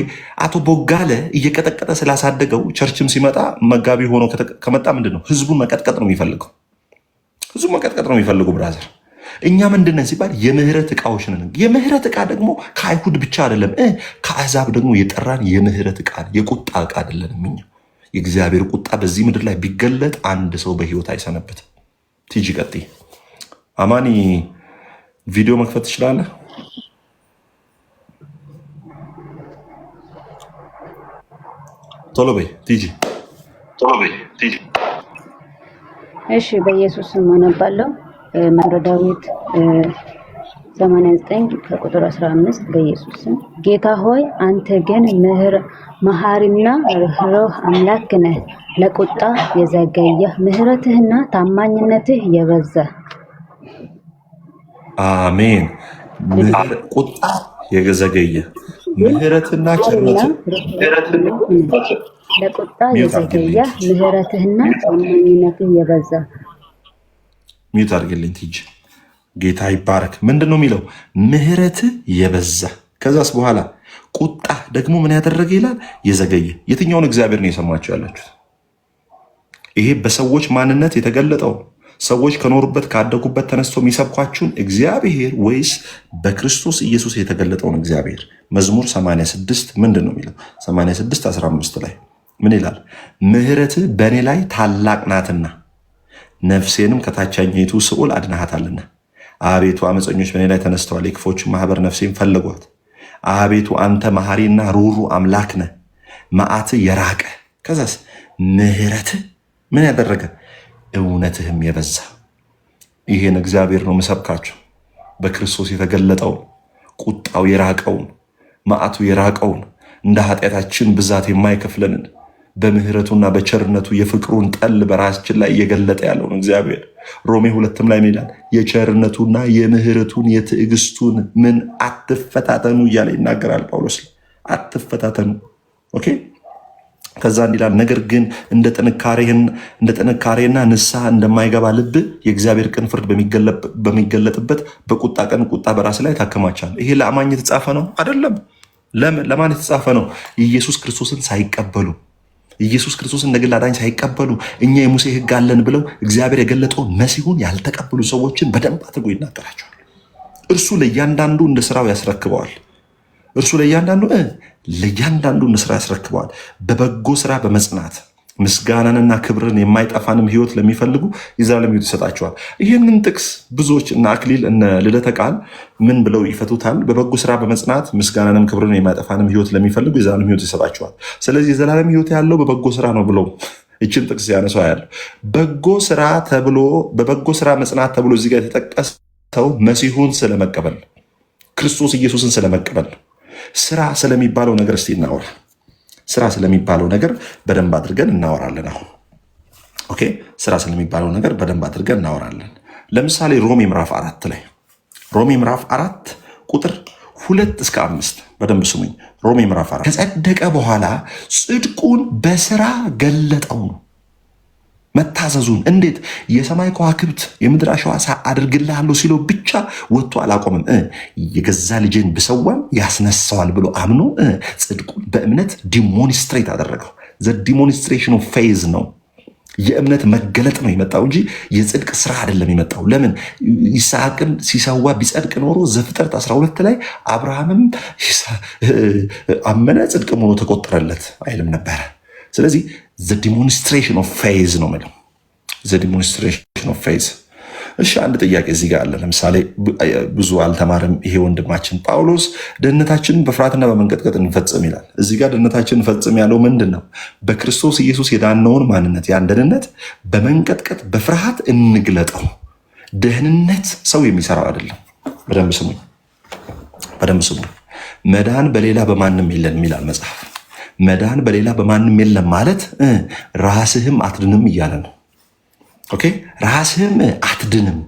S1: አቶ ቦጋለ እየቀጠቀጠ ስላሳደገው ቸርችም ሲመጣ መጋቢ ሆኖ ከመጣ ምንድነው ህዝቡን መቀጥቀጥ ነው የሚፈልገው። ህዝቡ መቀጥቀጥ ነው የሚፈልገው። ብራዘር እኛ ምንድነን ሲባል የምህረት ዕቃዎች ነን። የምህረት ዕቃ ደግሞ ከአይሁድ ብቻ አይደለም፣ ከአሕዛብ ደግሞ የጠራን የምህረት ዕቃ፣ የቁጣ ዕቃ አይደለንም። እኛ የእግዚአብሔር ቁጣ በዚህ ምድር ላይ ቢገለጥ አንድ ሰው በህይወት አይሰነበትም። ቲጂ ቀጥይ። አማኒ ቪዲዮ መክፈት ትችላለህ? ቶሎ በይ ቲጂ።
S7: እሺ በኢየሱስ ስም አነባለሁ። መዝሙረ ዳዊት 89 ከቁጥር 15 በኢየሱስ ስም። ጌታ ሆይ አንተ ግን መሐሪና ርኅሩህ አምላክ ነህ፣ ለቁጣ የዘገየህ ምሕረትህና ታማኝነትህ የበዛ።
S1: አሜን። ቁጣ የዘገየ ምሕረትና ቸርነትህ
S7: ለቁጣ የዘገየ ምሕረትህና ታማኝነትህ የበዛ።
S1: ሚዩት አድርግልኝ ቲጂ። ጌታ ይባረክ። ምንድን ነው የሚለው? ምሕረትህ የበዛ። ከዛስ በኋላ ቁጣ ደግሞ ምን ያደረገ ይላል? የዘገየ። የትኛውን እግዚአብሔር ነው የሰማችሁ ያላችሁት? ይሄ በሰዎች ማንነት የተገለጠው ሰዎች ከኖሩበት ካደጉበት ተነስቶ የሚሰብኳችሁን እግዚአብሔር ወይስ በክርስቶስ ኢየሱስ የተገለጠውን እግዚአብሔር? መዝሙር 86 ምንድን ነው የሚለው? 86 15 ላይ ምን ይላል? ምሕረትህ በእኔ ላይ ታላቅ ናትና ነፍሴንም ከታችኛይቱ ሲኦል አድነሃታልና። አቤቱ አመፀኞች በእኔ ላይ ተነስተዋል፣ የክፎቹ ማህበር ነፍሴን ፈለጓት። አቤቱ አንተ መሐሪና ሩሩ አምላክ ነህ፣ መዓትህ የራቀ። ከዛስ ምሕረትህ ምን ያደረገ? እውነትህም የበዛ። ይሄን እግዚአብሔር ነው የምሰብካችሁ። በክርስቶስ የተገለጠውን ቁጣው የራቀውን መዓቱ የራቀውን እንደ ኃጢአታችን ብዛት የማይከፍለንን በምህረቱና በቸርነቱ የፍቅሩን ጠል በራሳችን ላይ እየገለጠ ያለውን እግዚአብሔር ሮሜ 2 ላይ ይላል የቸርነቱና የምህረቱን የትዕግስቱን ምን አትፈታተኑ እያለ ይናገራል ጳውሎስ። አትፈታተኑ። ኦኬ። ከዛ እንዲላል ነገር ግን እንደ ጥንካሬና ንስሐ እንደማይገባ ልብ የእግዚአብሔር ቅን ፍርድ በሚገለጥበት በቁጣ ቀን ቁጣ በራስ ላይ ታከማቻል። ይሄ ለአማኝ የተጻፈ ነው አይደለም? ለማን የተጻፈ ነው? ኢየሱስ ክርስቶስን ሳይቀበሉ ኢየሱስ ክርስቶስን እንደ ግል አዳኝ ሳይቀበሉ እኛ የሙሴ ሕግ አለን ብለው እግዚአብሔር የገለጠውን መሲሁን ያልተቀበሉ ሰዎችን በደንብ አድርጎ ይናገራቸዋል። እርሱ ለእያንዳንዱ እንደ ስራው ያስረክበዋል። እርሱ ለእያንዳንዱ እንደ ስራ ያስረክበዋል። በበጎ ስራ በመጽናት ምስጋናንና ክብርን የማይጠፋንም ህይወት ለሚፈልጉ የዘላለም ህይወት ይሰጣቸዋል። ይህንን ጥቅስ ብዙዎች እነ አክሊል እነ ልደተ ቃል ምን ብለው ይፈቱታል? በበጎ ስራ በመጽናት ምስጋናንም ክብርን የማይጠፋንም ህይወት ለሚፈልጉ የዘላለም ህይወት ይሰጣቸዋል። ስለዚህ የዘላለም ህይወት ያለው በበጎ ስራ ነው ብለው ይችን ጥቅስ ያነሳ ያለው በበጎ ስራ መጽናት ተብሎ እዚህ ጋር የተጠቀሰው መሲሁን ስለመቀበል ክርስቶስ ኢየሱስን ስለመቀበል ስራ ስለሚባለው ነገር እስቲ እናወራ። ስራ ስለሚባለው ነገር በደንብ አድርገን እናወራለን። አሁን ኦኬ፣ ስራ ስለሚባለው ነገር በደንብ አድርገን እናወራለን። ለምሳሌ ሮሜ ምዕራፍ 4 ላይ ሮሜ ምዕራፍ 4 ቁጥር 2-5 በደንብ ስሙኝ። ሮሜ ምዕራፍ 4 ከጸደቀ በኋላ ጽድቁን በስራ ገለጠው ነው። መታዘዙን እንዴት? የሰማይ ከዋክብት የምድር አሸዋ አድርግልሃለሁ ሲለው ብቻ ወጥቶ አላቆምም። የገዛ ልጅን ብሰዋም ያስነሳዋል ብሎ አምኖ ጽድቁን በእምነት ዲሞንስትሬት አደረገው። ዘ ዲሞንስትሬሽን ኦፍ ፌዝ ነው። የእምነት መገለጥ ነው የመጣው እንጂ የጽድቅ ስራ አይደለም የመጣው። ለምን? ይስሐቅን ሲሰዋ ቢጸድቅ ኖሮ ዘፍጥረት 12 ላይ አብርሃምም አመነ ጽድቅም ሆኖ ተቆጠረለት አይልም ነበረ። ስለዚህ ዘ ዲሞንስትሬሽን ኦፍ ፌዝ ነው የምለው። ዘ ዲሞንስትሬሽን ኦፍ ፌዝ። እሺ አንድ ጥያቄ እዚህ ጋር አለ። ለምሳሌ ብዙ አልተማረም ይሄ ወንድማችን ጳውሎስ ደህንነታችንን በፍርሃትና በመንቀጥቀጥ እንፈጽም ይላል። እዚህ ጋር ደህንነታችንን እንፈጽም ያለው ምንድን ነው? በክርስቶስ ኢየሱስ የዳነውን ማንነት ያን ደህንነት በመንቀጥቀጥ በፍርሃት እንግለጠው። ደህንነት ሰው የሚሰራው አይደለም። በደንብ ስሙኝ፣ በደንብ ስሙኝ። መዳን በሌላ በማንም የለን ይላል መጽሐፍ። መዳን በሌላ በማንም የለም ማለት ራስህም አትድንም እያለ ነው። ኦኬ፣ ራስህም አትድንም።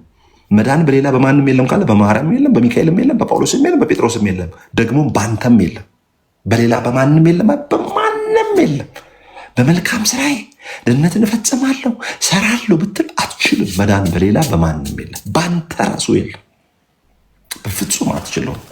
S1: መዳን በሌላ በማንም የለም ካለ በማርያም የለም፣ በሚካኤልም የለም፣ በጳውሎስም የለም፣ በጴጥሮስም የለም፣ ደግሞ በአንተም የለም። በሌላ በማንም የለም፣ በማንም የለም። በመልካም ስራዬ ድነትን እፈጽማለሁ ሰራለሁ ብትል አትችልም። መዳን በሌላ በማንም የለም፣ በአንተ ራሱ የለም። በፍጹም አትችለውም።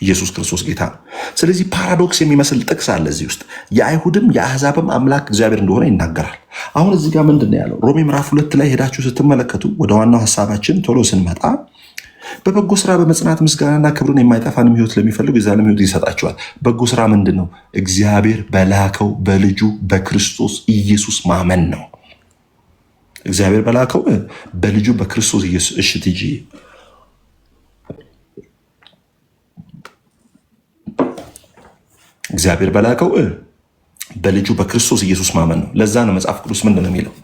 S1: ኢየሱስ ክርስቶስ ጌታ ነው። ስለዚህ ፓራዶክስ የሚመስል ጥቅስ አለ እዚህ ውስጥ። የአይሁድም የአሕዛብም አምላክ እግዚአብሔር እንደሆነ ይናገራል። አሁን እዚህ ጋር ምንድን ነው ያለው? ሮሜ ምዕራፍ 2 ላይ ሄዳችሁ ስትመለከቱ ወደ ዋናው ሀሳባችን ቶሎ ስንመጣ በበጎ ስራ በመጽናት ምስጋናና ክብርን የማይጠፋንም ህይወት ለሚፈልጉ የዘላለም ህይወት ይሰጣቸዋል። በጎ ስራ ምንድን ነው? እግዚአብሔር በላከው በልጁ በክርስቶስ ኢየሱስ ማመን ነው። እግዚአብሔር በላከው በልጁ በክርስቶስ ኢየሱስ። እሺ ትጂ እግዚአብሔር በላከው በልጁ በክርስቶስ ኢየሱስ ማመን ነው። ለዛ ነው መጽሐፍ ቅዱስ ምንድን ነው የሚለው?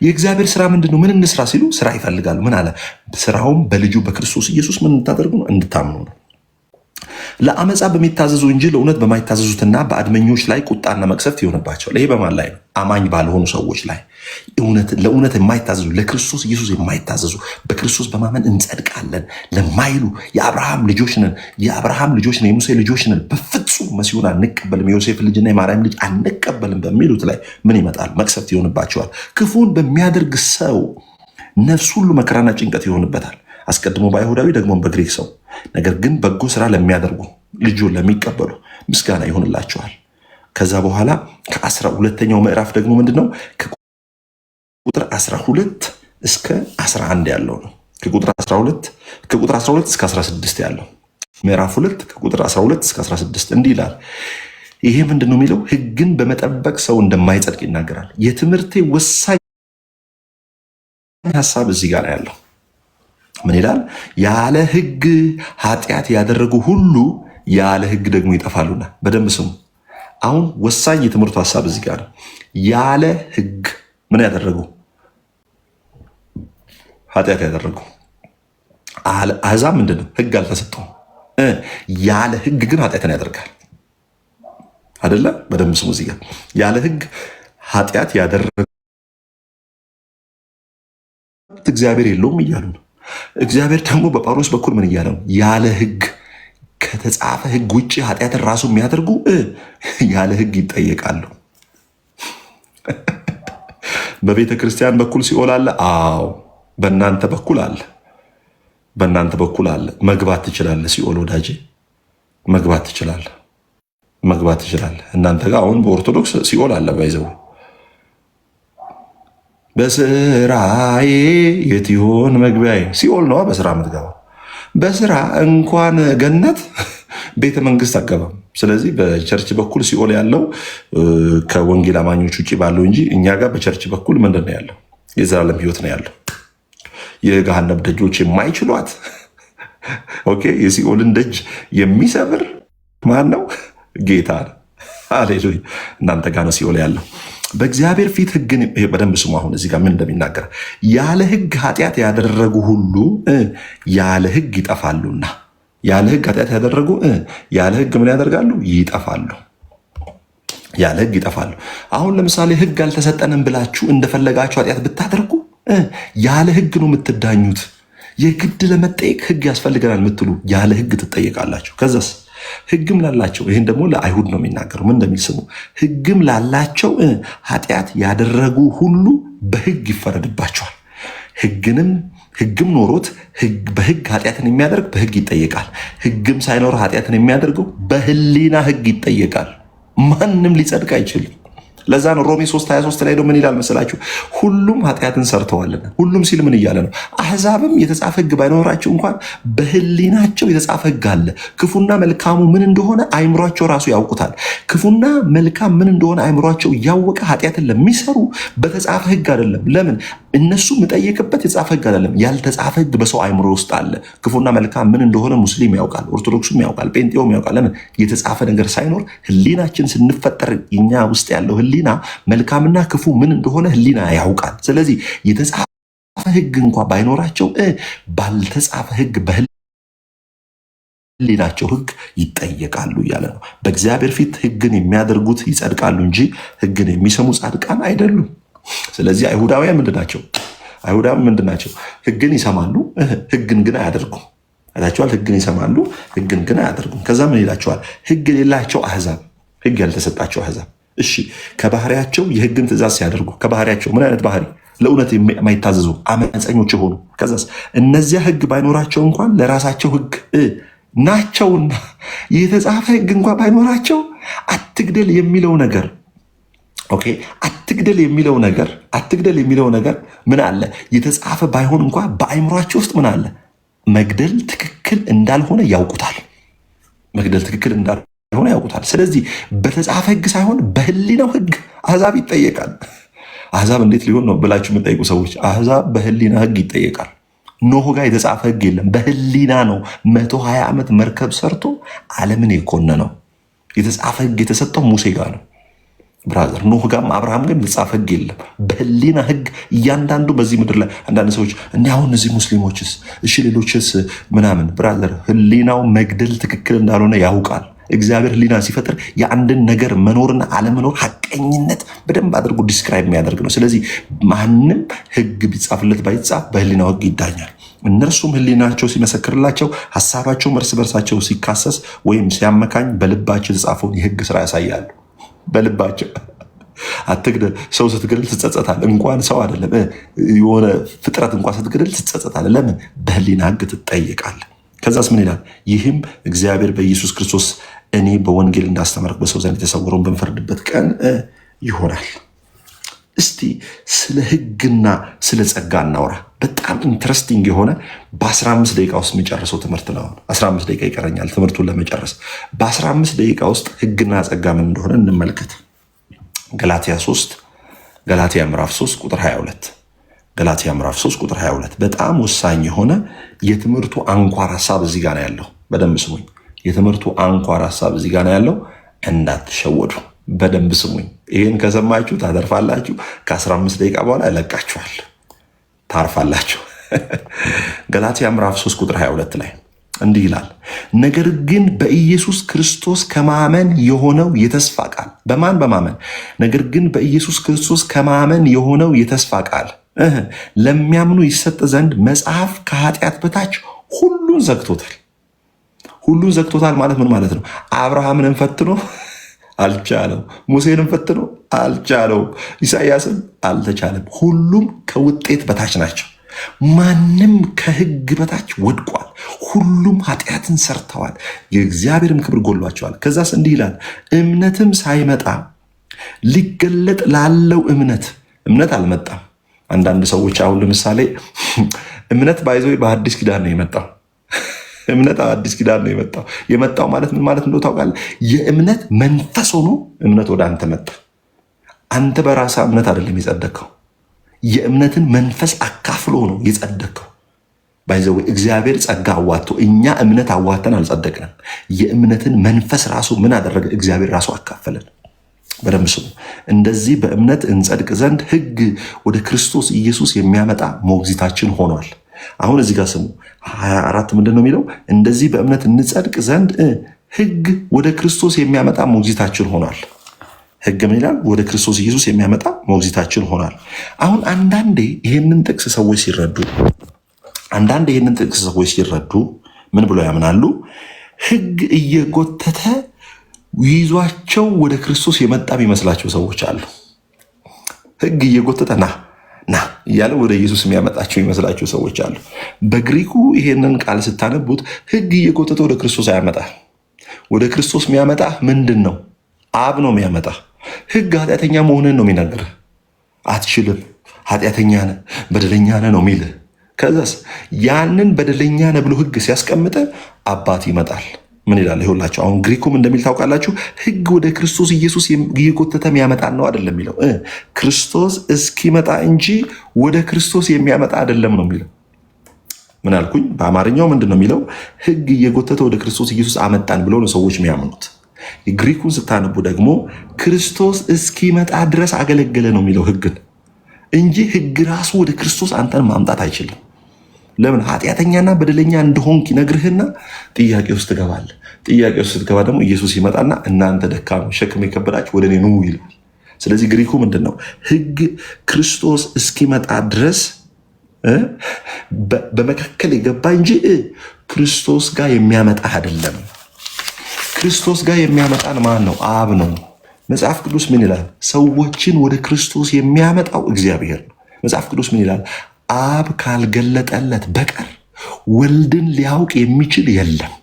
S1: የእግዚአብሔር ስራ ምንድን ነው? ምን እንስራ ሲሉ ስራ ይፈልጋሉ። ምን አለ? ስራውም በልጁ በክርስቶስ ኢየሱስ ምን እንድታደርጉ ነው? እንድታምኑ ነው። ለአመፃ በሚታዘዙ እንጂ ለእውነት በማይታዘዙትና በአድመኞች ላይ ቁጣና መቅሰፍት ይሆንባቸዋል። ይሄ በማን ላይ ነው? አማኝ ባልሆኑ ሰዎች ላይ። ለእውነት የማይታዘዙ ለክርስቶስ ኢየሱስ የማይታዘዙ በክርስቶስ በማመን እንጸድቃለን ለማይሉ የአብርሃም ልጆች ነን የሙሴ ልጆች ነን፣ በፍጹም መሲሁን አንቀበልም፣ የዮሴፍ ልጅና የማርያም ልጅ አንቀበልም በሚሉት ላይ ምን ይመጣል? መቅሰፍት ይሆንባቸዋል። ክፉን በሚያደርግ ሰው ነፍስ ሁሉ መከራና ጭንቀት ይሆንበታል፣ አስቀድሞ በአይሁዳዊ ደግሞ በግሪክ ሰው። ነገር ግን በጎ ስራ ለሚያደርጉ ልጁን ለሚቀበሉ ምስጋና ይሆንላቸዋል። ከዛ በኋላ ከ12ኛው ምዕራፍ ደግሞ ምንድነው? ከቁጥር 12 እስከ 11 ያለው ነው። ከቁጥር 12 እስከ 16 ያለው ምዕራፍ 2 ከቁጥር 12 እስከ 16 እንዲህ ይላል። ይሄ ምንድነው የሚለው? ህግን በመጠበቅ ሰው እንደማይጸድቅ ይናገራል። የትምህርቴ ወሳኝ ሀሳብ እዚህ ጋር ያለው ምን ይላል? ያለ ህግ ኃጢአት ያደረጉ ሁሉ ያለ ህግ ደግሞ ይጠፋሉና። በደንብ ስሙ። አሁን ወሳኝ የትምህርቱ ሀሳብ እዚህ ጋር ነው። ያለ ህግ ምን ያደረጉ? ኃጢአት ያደረጉ። አሕዛብ ምንድን ነው? ህግ አልተሰጠውም። ያለ ህግ ግን ኃጢአትን ያደርጋል አይደለ? በደንብ ስሙ። እዚህ ጋር ያለ ህግ ኃጢአት ያደረጉ እግዚአብሔር የለውም እያሉ ነው። እግዚአብሔር ደግሞ በጳውሎስ በኩል ምን እያለ ነው? ያለ ህግ ከተጻፈ ሕግ ውጭ ኃጢአትን ራሱ የሚያደርጉ ያለ ሕግ ይጠየቃሉ። በቤተ ክርስቲያን በኩል ሲኦል አለ። አዎ በእናንተ በኩል አለ። በእናንተ በኩል አለ። መግባት ትችላለህ። ሲኦል ወዳጄ መግባት ትችላለህ። መግባት ትችላለህ። እናንተ ጋር አሁን በኦርቶዶክስ ሲኦል አለ። ባይዘው በስራዬ የት ይሆን መግቢያዬ? ሲኦል ነዋ። በስራ የምትገባው በስራ እንኳን ገነት ቤተ መንግስት አገባም። ስለዚህ በቸርች በኩል ሲኦል ያለው ከወንጌል አማኞች ውጭ ባለው እንጂ እኛ ጋር በቸርች በኩል ምንድን ነው ያለው? የዘላለም ህይወት ነው ያለው። የገሃነም ደጆች የማይችሏት ኦኬ፣ የሲኦልን ደጅ የሚሰብር ማን ነው? ጌታ ነው። ሃሌሉያ። እናንተ ጋር ነው ሲኦል ያለው። በእግዚአብሔር ፊት ህግን በደንብ ስሙ። አሁን እዚህ ጋር ምን እንደሚናገር ያለ ህግ ኃጢአት ያደረጉ ሁሉ ያለ ህግ ይጠፋሉና፣ ያለ ህግ ኃጢአት ያደረጉ ያለ ህግ ምን ያደርጋሉ? ይጠፋሉ። ያለ ህግ ይጠፋሉ። አሁን ለምሳሌ ህግ አልተሰጠንም ብላችሁ እንደፈለጋችሁ ኃጢአት ብታደርጉ ያለ ህግ ነው የምትዳኙት። የግድ ለመጠየቅ ህግ ያስፈልገናል የምትሉ ያለ ህግ ትጠየቃላችሁ። ከዛስ ህግም ላላቸው፣ ይህን ደግሞ ለአይሁድ ነው የሚናገሩ። ምን እንደሚል ስሙ። ህግም ላላቸው ኃጢአት ያደረጉ ሁሉ በህግ ይፈረድባቸዋል። ህግም ኖሮት በህግ ኃጢአትን የሚያደርግ በህግ ይጠየቃል። ህግም ሳይኖር ኃጢአትን የሚያደርገው በህሊና ህግ ይጠየቃል። ማንም ሊጸድቅ አይችልም። ለዛ ነው ሮሜ 3:23 ላይ ምን ይላል መሰላችሁ? ሁሉም ኃጢአትን ሰርተዋልና። ሁሉም ሲል ምን እያለ ነው? አሕዛብም የተጻፈ ህግ ባይኖራቸው እንኳን በህሊናቸው የተጻፈ ህግ አለ። ክፉና መልካሙ ምን እንደሆነ አይምሯቸው ራሱ ያውቁታል። ክፉና መልካም ምን እንደሆነ አይምሯቸው እያወቀ ኃጢአትን ለሚሰሩ በተጻፈ ህግ አይደለም። ለምን? እነሱ የምጠየቅበት የተጻፈ ህግ አይደለም። ያልተጻፈ ህግ በሰው አይምሮ ውስጥ አለ። ክፉና መልካም ምን እንደሆነ ሙስሊም ያውቃል፣ ኦርቶዶክሱም ያውቃል፣ ጴንጤውም ያውቃል። ለምን? የተጻፈ ነገር ሳይኖር ህሊናችን ስንፈጠር እኛ ውስጥ ያለው ህሊና መልካምና ክፉ ምን እንደሆነ ህሊና ያውቃል። ስለዚህ የተጻፈ ህግ እንኳ ባይኖራቸው ባልተጻፈ ህግ በህሊናቸው ህግ ይጠየቃሉ እያለ ነው። በእግዚአብሔር ፊት ህግን የሚያደርጉት ይጸድቃሉ እንጂ ህግን የሚሰሙ ጻድቃን አይደሉም። ስለዚህ አይሁዳውያን ምንድናቸው? አይሁዳውያን ምንድናቸው? ህግን ይሰማሉ፣ ህግን ግን አያደርጉም። አይታችኋል? ህግን ይሰማሉ፣ ህግን ግን አያደርጉም። ከዛ ምን ይላቸዋል? ህግ የሌላቸው አህዛብ፣ ህግ ያልተሰጣቸው አህዛብ። እሺ ከባህሪያቸው የህግን ትእዛዝ ሲያደርጉ፣ ከባህሪያቸው ምን አይነት ባህሪ? ለእውነት የማይታዘዙ አመፀኞች የሆኑ። ከዛስ እነዚያ ህግ ባይኖራቸው እንኳን ለራሳቸው ህግ ናቸውና የተጻፈ ህግ እንኳን ባይኖራቸው አትግደል የሚለው ነገር ኦኬ፣ አትግደል የሚለው ነገር ምን አለ? የተጻፈ ባይሆን እንኳን በአይምሯቸው ውስጥ ምን አለ? መግደል ትክክል እንዳልሆነ ያውቁታል። መግደል ትክክል እንዳልሆነ ያውቁታል። ስለዚህ በተጻፈ ህግ ሳይሆን በህሊናው ህግ አሕዛብ ይጠየቃል። አሕዛብ እንዴት ሊሆን ነው ብላችሁ የምጠይቁ ሰዎች፣ አሕዛብ በህሊና ህግ ይጠየቃል። ኖህ ጋር የተጻፈ ህግ የለም፣ በህሊና ነው 120 ዓመት መርከብ ሰርቶ ዓለምን የኮነነው። የተጻፈ ህግ የተሰጠው ሙሴ ጋር ነው ብራዘር። ኖህ ጋርም አብርሃም ግን የተጻፈ ህግ የለም፣ በህሊና ህግ እያንዳንዱ በዚህ ምድር ላይ። አንዳንድ ሰዎች እኔ አሁን እነዚህ ሙስሊሞችስ እሺ ሌሎችስ ምናምን፣ ብራዘር ህሊናው መግደል ትክክል እንዳልሆነ ያውቃል። እግዚአብሔር ህሊና ሲፈጥር የአንድን ነገር መኖርና አለመኖር ሐቀኝነት በደንብ አድርጎ ዲስክራይብ የሚያደርግ ነው። ስለዚህ ማንም ህግ ቢጻፍለት ባይጻፍ በህሊናው ህግ ይዳኛል። እነርሱም ህሊናቸው ሲመሰክርላቸው፣ ሀሳባቸው እርስ በርሳቸው ሲካሰስ ወይም ሲያመካኝ በልባቸው የተጻፈውን የህግ ስራ ያሳያሉ። በልባቸው አትግደል። ሰው ስትገድል ትጸጸታል። እንኳን ሰው አይደለም የሆነ ፍጥረት እንኳን ስትገድል ትጸጸታል። ለምን? በህሊና ህግ ትጠየቃል። ከዛስ ምን ይላል? ይህም እግዚአብሔር በኢየሱስ ክርስቶስ እኔ በወንጌል እንዳስተማርኩ በሰው ዘንድ የተሰወረውን በምፈርድበት ቀን ይሆናል። እስቲ ስለ ህግና ስለ ጸጋ እናውራ። በጣም ኢንትረስቲንግ የሆነ በ15 ደቂቃ ውስጥ የሚጨርሰው ትምህርት ነው። 15 ደቂቃ ይቀረኛል ትምህርቱን ለመጨረስ። በ15 ደቂቃ ውስጥ ህግና ጸጋ ምን እንደሆነ እንመልከት። ገላትያ ምዕራፍ 3 ቁጥር 22 ገላትያ ምዕራፍ 3 ቁጥር 22 በጣም ወሳኝ የሆነ የትምህርቱ አንኳር ሀሳብ እዚህ ጋር ነው ያለው። በደንብ ስሙኝ። የትምህርቱ አንኳር ሀሳብ እዚህ ጋር ነው ያለው። እንዳትሸወዱ። በደንብ ስሙኝ። ይህን ከሰማችሁ ታተርፋላችሁ። ከ15 ደቂቃ በኋላ እለቃችኋል፣ ታርፋላችሁ። ገላትያ ምዕራፍ 3 ቁጥር 22 ላይ እንዲህ ይላል፣ ነገር ግን በኢየሱስ ክርስቶስ ከማመን የሆነው የተስፋ ቃል በማመን ነገር ግን በኢየሱስ ክርስቶስ ከማመን የሆነው የተስፋ ቃል ለሚያምኑ ይሰጥ ዘንድ መጽሐፍ ከኃጢአት በታች ሁሉን ዘግቶታል። ሁሉን ዘግቶታል ማለት ምን ማለት ነው? አብርሃምንም ፈትኖ አልቻለው፣ ሙሴንም ፈትኖ አልቻለው፣ ኢሳያስን አልተቻለም። ሁሉም ከውጤት በታች ናቸው። ማንም ከህግ በታች ወድቋል። ሁሉም ኃጢአትን ሰርተዋል፣ የእግዚአብሔርም ክብር ጎሏቸዋል። ከዛስ እንዲህ ይላል፣ እምነትም ሳይመጣ ሊገለጥ ላለው እምነት አልመጣም። አንዳንድ ሰዎች አሁን ለምሳሌ እምነት ባይዘው በአዲስ ኪዳን ነው የመጣው። እምነት አዲስ ኪዳን ነው የመጣው ማለት ምን ማለት እንደው ታውቃለህ? የእምነት መንፈስ ሆኖ እምነት ወደ አንተ መጣ። አንተ በራስህ እምነት አይደለም የጸደቅከው፣ የእምነትን መንፈስ አካፍሎ ነው የጸደቅከው። ባይዘው እግዚአብሔር ጸጋ አዋጥቶ፣ እኛ እምነት አዋጥተን አልጸደቅንም። የእምነትን መንፈስ ራሱ ምን አደረገ? እግዚአብሔር ራሱ አካፈለን። በደንብ ስሙ። እንደዚህ በእምነት እንጸድቅ ዘንድ ህግ ወደ ክርስቶስ ኢየሱስ የሚያመጣ ሞግዚታችን ሆኗል። አሁን እዚህ ጋር ስሙ 24 ምንድን ነው የሚለው? እንደዚህ በእምነት እንጸድቅ ዘንድ ህግ ወደ ክርስቶስ የሚያመጣ ሞግዚታችን ሆኗል። ህግ ምን ይላል? ወደ ክርስቶስ ኢየሱስ የሚያመጣ ሞግዚታችን ሆኗል። አሁን አንዳንዴ ይህንን ጥቅስ ሰዎች ሲረዱ ምን ብለው ያምናሉ? ህግ እየጎተተ ይዟቸው ወደ ክርስቶስ የመጣ የሚመስላቸው ሰዎች አሉ። ህግ እየጎተተ ና እያለ ወደ ኢየሱስ የሚያመጣቸው የሚመስላቸው ሰዎች አሉ። በግሪኩ ይሄንን ቃል ስታነቡት ህግ እየጎተተ ወደ ክርስቶስ አያመጣ። ወደ ክርስቶስ የሚያመጣ ምንድን ነው? አብ ነው የሚያመጣ። ህግ ኃጢአተኛ መሆንን ነው የሚነግርህ። አትችልም፣ ኃጢአተኛ ነህ፣ በደለኛ ነህ ነው የሚልህ። ከዛስ ያንን በደለኛ ነህ ብሎ ህግ ሲያስቀምጥ አባት ይመጣል። ምን ይላል? ይኸውላችሁ አሁን ግሪኩም እንደሚል ታውቃላችሁ። ህግ ወደ ክርስቶስ ኢየሱስ እየጎተተ የሚያመጣ ነው አይደለም የሚለው፣ ክርስቶስ እስኪመጣ እንጂ ወደ ክርስቶስ የሚያመጣ አይደለም ነው የሚለው። ምን አልኩኝ? በአማርኛው ምንድን ነው የሚለው? ህግ እየጎተተ ወደ ክርስቶስ ኢየሱስ አመጣን ብለው ነው ሰዎች የሚያምኑት። ግሪኩን ስታነቡ ደግሞ ክርስቶስ እስኪመጣ ድረስ አገለገለ ነው የሚለው ህግን እንጂ ህግ ራሱ ወደ ክርስቶስ አንተን ማምጣት አይችልም። ለምን? ኃጢአተኛና በደለኛ እንደሆንክ ይነግርህና ጥያቄ ውስጥ ትገባለህ። ጥያቄ ውስጥ ስትገባ ደግሞ ኢየሱስ ይመጣና እናንተ ደካሞች ሸክም የከበዳችሁ ወደ እኔ ኑ ይላል። ስለዚህ ግሪኩ ምንድን ነው? ህግ ክርስቶስ እስኪመጣ ድረስ በመካከል የገባ እንጂ ክርስቶስ ጋር የሚያመጣ አይደለም። ክርስቶስ ጋር የሚያመጣን ማን ነው? አብ ነው። መጽሐፍ ቅዱስ ምን ይላል? ሰዎችን ወደ ክርስቶስ የሚያመጣው እግዚአብሔር ነው። መጽሐፍ ቅዱስ ምን ይላል? አብ ካልገለጠለት በቀር ወልድን ሊያውቅ የሚችል የለም።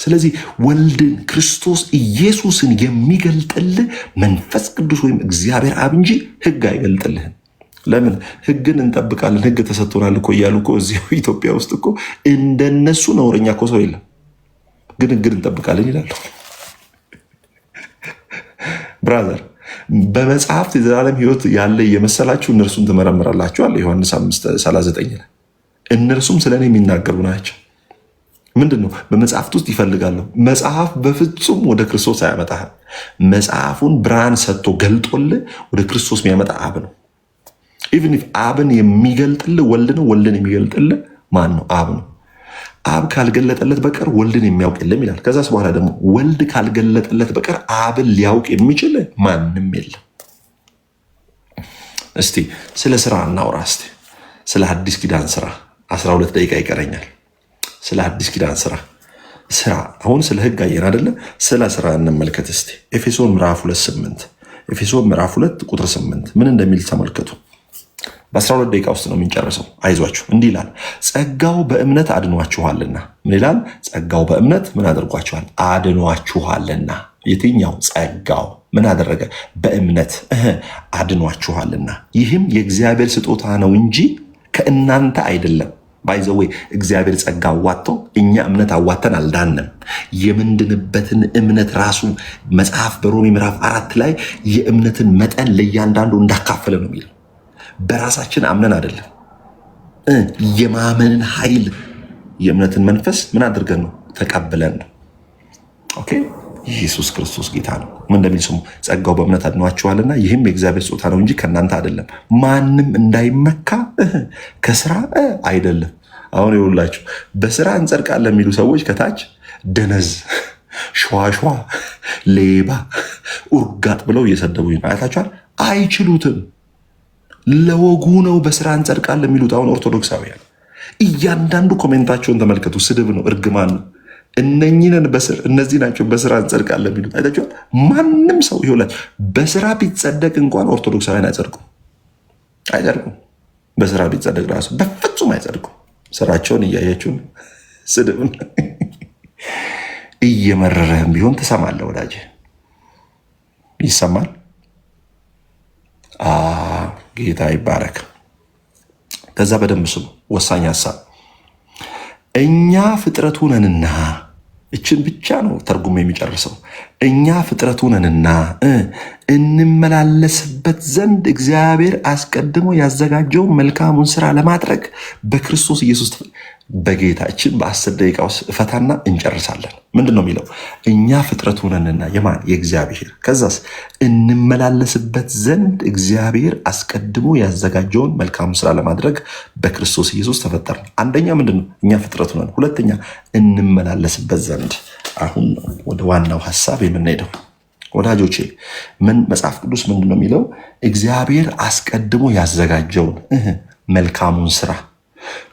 S1: ስለዚህ ወልድን ክርስቶስ ኢየሱስን የሚገልጥልህ መንፈስ ቅዱስ ወይም እግዚአብሔር አብ እንጂ ህግ አይገልጥልህም። ለምን? ህግን እንጠብቃለን፣ ህግ ተሰጥቶናል እኮ እያሉ እኮ እዚሁ ኢትዮጵያ ውስጥ እኮ እንደነሱ ነውረኛ እኮ ሰው የለም፣ ግን ህግን እንጠብቃለን ይላሉ። ብራዘር በመጽሐፍት የዘላለም ህይወት ያለ እየመሰላችሁ እነርሱን ትመረምራላችሁ አለ ዮሐንስ 5:39 ላይ። እነርሱም ስለ እኔ የሚናገሩ ናቸው። ምንድን ነው? በመጽሐፍት ውስጥ ይፈልጋሉ። መጽሐፍ በፍጹም ወደ ክርስቶስ አያመጣህም። መጽሐፉን ብርሃን ሰጥቶ ገልጦልህ ወደ ክርስቶስ የሚያመጣ አብ ነው። ኢቭን ኢፍ አብን የሚገልጥልህ ወልድ ነው። ወልድን የሚገልጥልህ ማን ነው? አብ ነው። አብ ካልገለጠለት በቀር ወልድን የሚያውቅ የለም ይላል። ከዛስ በኋላ ደግሞ ወልድ ካልገለጠለት በቀር አብን ሊያውቅ የሚችል ማንም የለም። እስቲ ስለ ስራ እናውራ። እስቲ ስለ አዲስ ኪዳን ስራ 12 ደቂቃ ይቀረኛል። ስለ አዲስ ኪዳን ስራ አሁን ስለ ህግ አየን አይደለ? ስለ ስራ እንመልከት እስቲ። ኤፌሶን ምዕራፍ 2:8 ኤፌሶን ምዕራፍ 2 ቁጥር 8 ምን እንደሚል ተመልከቱ። በ12 ደቂቃ ውስጥ ነው የምንጨርሰው። አይዟችሁ። እንዲህ ይላል፣ ጸጋው በእምነት አድኗችኋልና። ምን ይላል? ጸጋው በእምነት ምን አድርጓችኋል? አድኗችኋልና። የትኛው ጸጋው ምን አደረገ? በእምነት አድኗችኋልና። ይህም የእግዚአብሔር ስጦታ ነው እንጂ ከእናንተ አይደለም። ባይዘወይ እግዚአብሔር ጸጋ አዋጥቶ እኛ እምነት አዋተን አልዳንም። የምንድንበትን እምነት ራሱ መጽሐፍ በሮሜ ምዕራፍ 4 ላይ የእምነትን መጠን ለእያንዳንዱ እንዳካፈለ ነው የሚለው። በራሳችን አምነን አይደለም። የማመንን ኃይል የእምነትን መንፈስ ምን አድርገን ነው? ተቀብለን ነው። ኦኬ። ኢየሱስ ክርስቶስ ጌታ ነው። ምን እንደሚል ስሙ። ጸጋው በእምነት አድኗችኋልና ይህም የእግዚአብሔር ስጦታ ነው እንጂ ከእናንተ አይደለም፣ ማንም እንዳይመካ ከስራ አይደለም። አሁን ይኸውላችሁ በስራ እንጸድቃለን የሚሉ ሰዎች ከታች ደነዝ፣ ሸዋሸዋ፣ ሌባ፣ ኡርጋጥ ብለው እየሰደቡኝ ነው። አያታችኋል? አይችሉትም። ለወጉ ነው በስራ እንጸድቃለን የሚሉት። አሁን ኦርቶዶክሳውያን እያንዳንዱ ኮሜንታቸውን ተመልከቱ። ስድብ ነው፣ እርግማን ነው። እነኚህን እነዚህ ናቸው በስራ እንጸድቃለን ቢሉት አይታችኋል። ማንም ሰው ይውላል በስራ ቢጸደቅ እንኳን ኦርቶዶክሳውያን አይጸድቁም። በስራ ቢጸደቅ ራሱ በፍጹም አይጸድቁም። ስራቸውን እያያችሁ ስድብን እየመረረህም ቢሆን ትሰማለህ ወዳጅ፣ ይሰማል። ጌታ ይባረክ። ከዛ በደንብ ስሙ። ወሳኝ ሀሳብ እኛ ፍጥረቱ ነንና፣ እችን ብቻ ነው ተርጉሞ የሚጨርሰው። እኛ ፍጥረቱ ነንና እንመላለስበት ዘንድ እግዚአብሔር አስቀድሞ ያዘጋጀውን መልካሙን ስራ ለማድረግ በክርስቶስ ኢየሱስ በጌታችን በ10 ደቂቃ ውስጥ እፈታና እንጨርሳለን። ምንድን ነው የሚለው? እኛ ፍጥረቱ ነንና የማን? የእግዚአብሔር። ከዛስ እንመላለስበት ዘንድ እግዚአብሔር አስቀድሞ ያዘጋጀውን መልካሙን ስራ ለማድረግ በክርስቶስ ኢየሱስ ተፈጠርን። አንደኛ ምንድን ነው? እኛ ፍጥረቱ ነን። ሁለተኛ እንመላለስበት ዘንድ። አሁን ነው ወደ ዋናው ሀሳብ የምንሄደው ወዳጆቼ። ምን መጽሐፍ ቅዱስ ምንድን ነው የሚለው? እግዚአብሔር አስቀድሞ ያዘጋጀውን መልካሙን ስራ።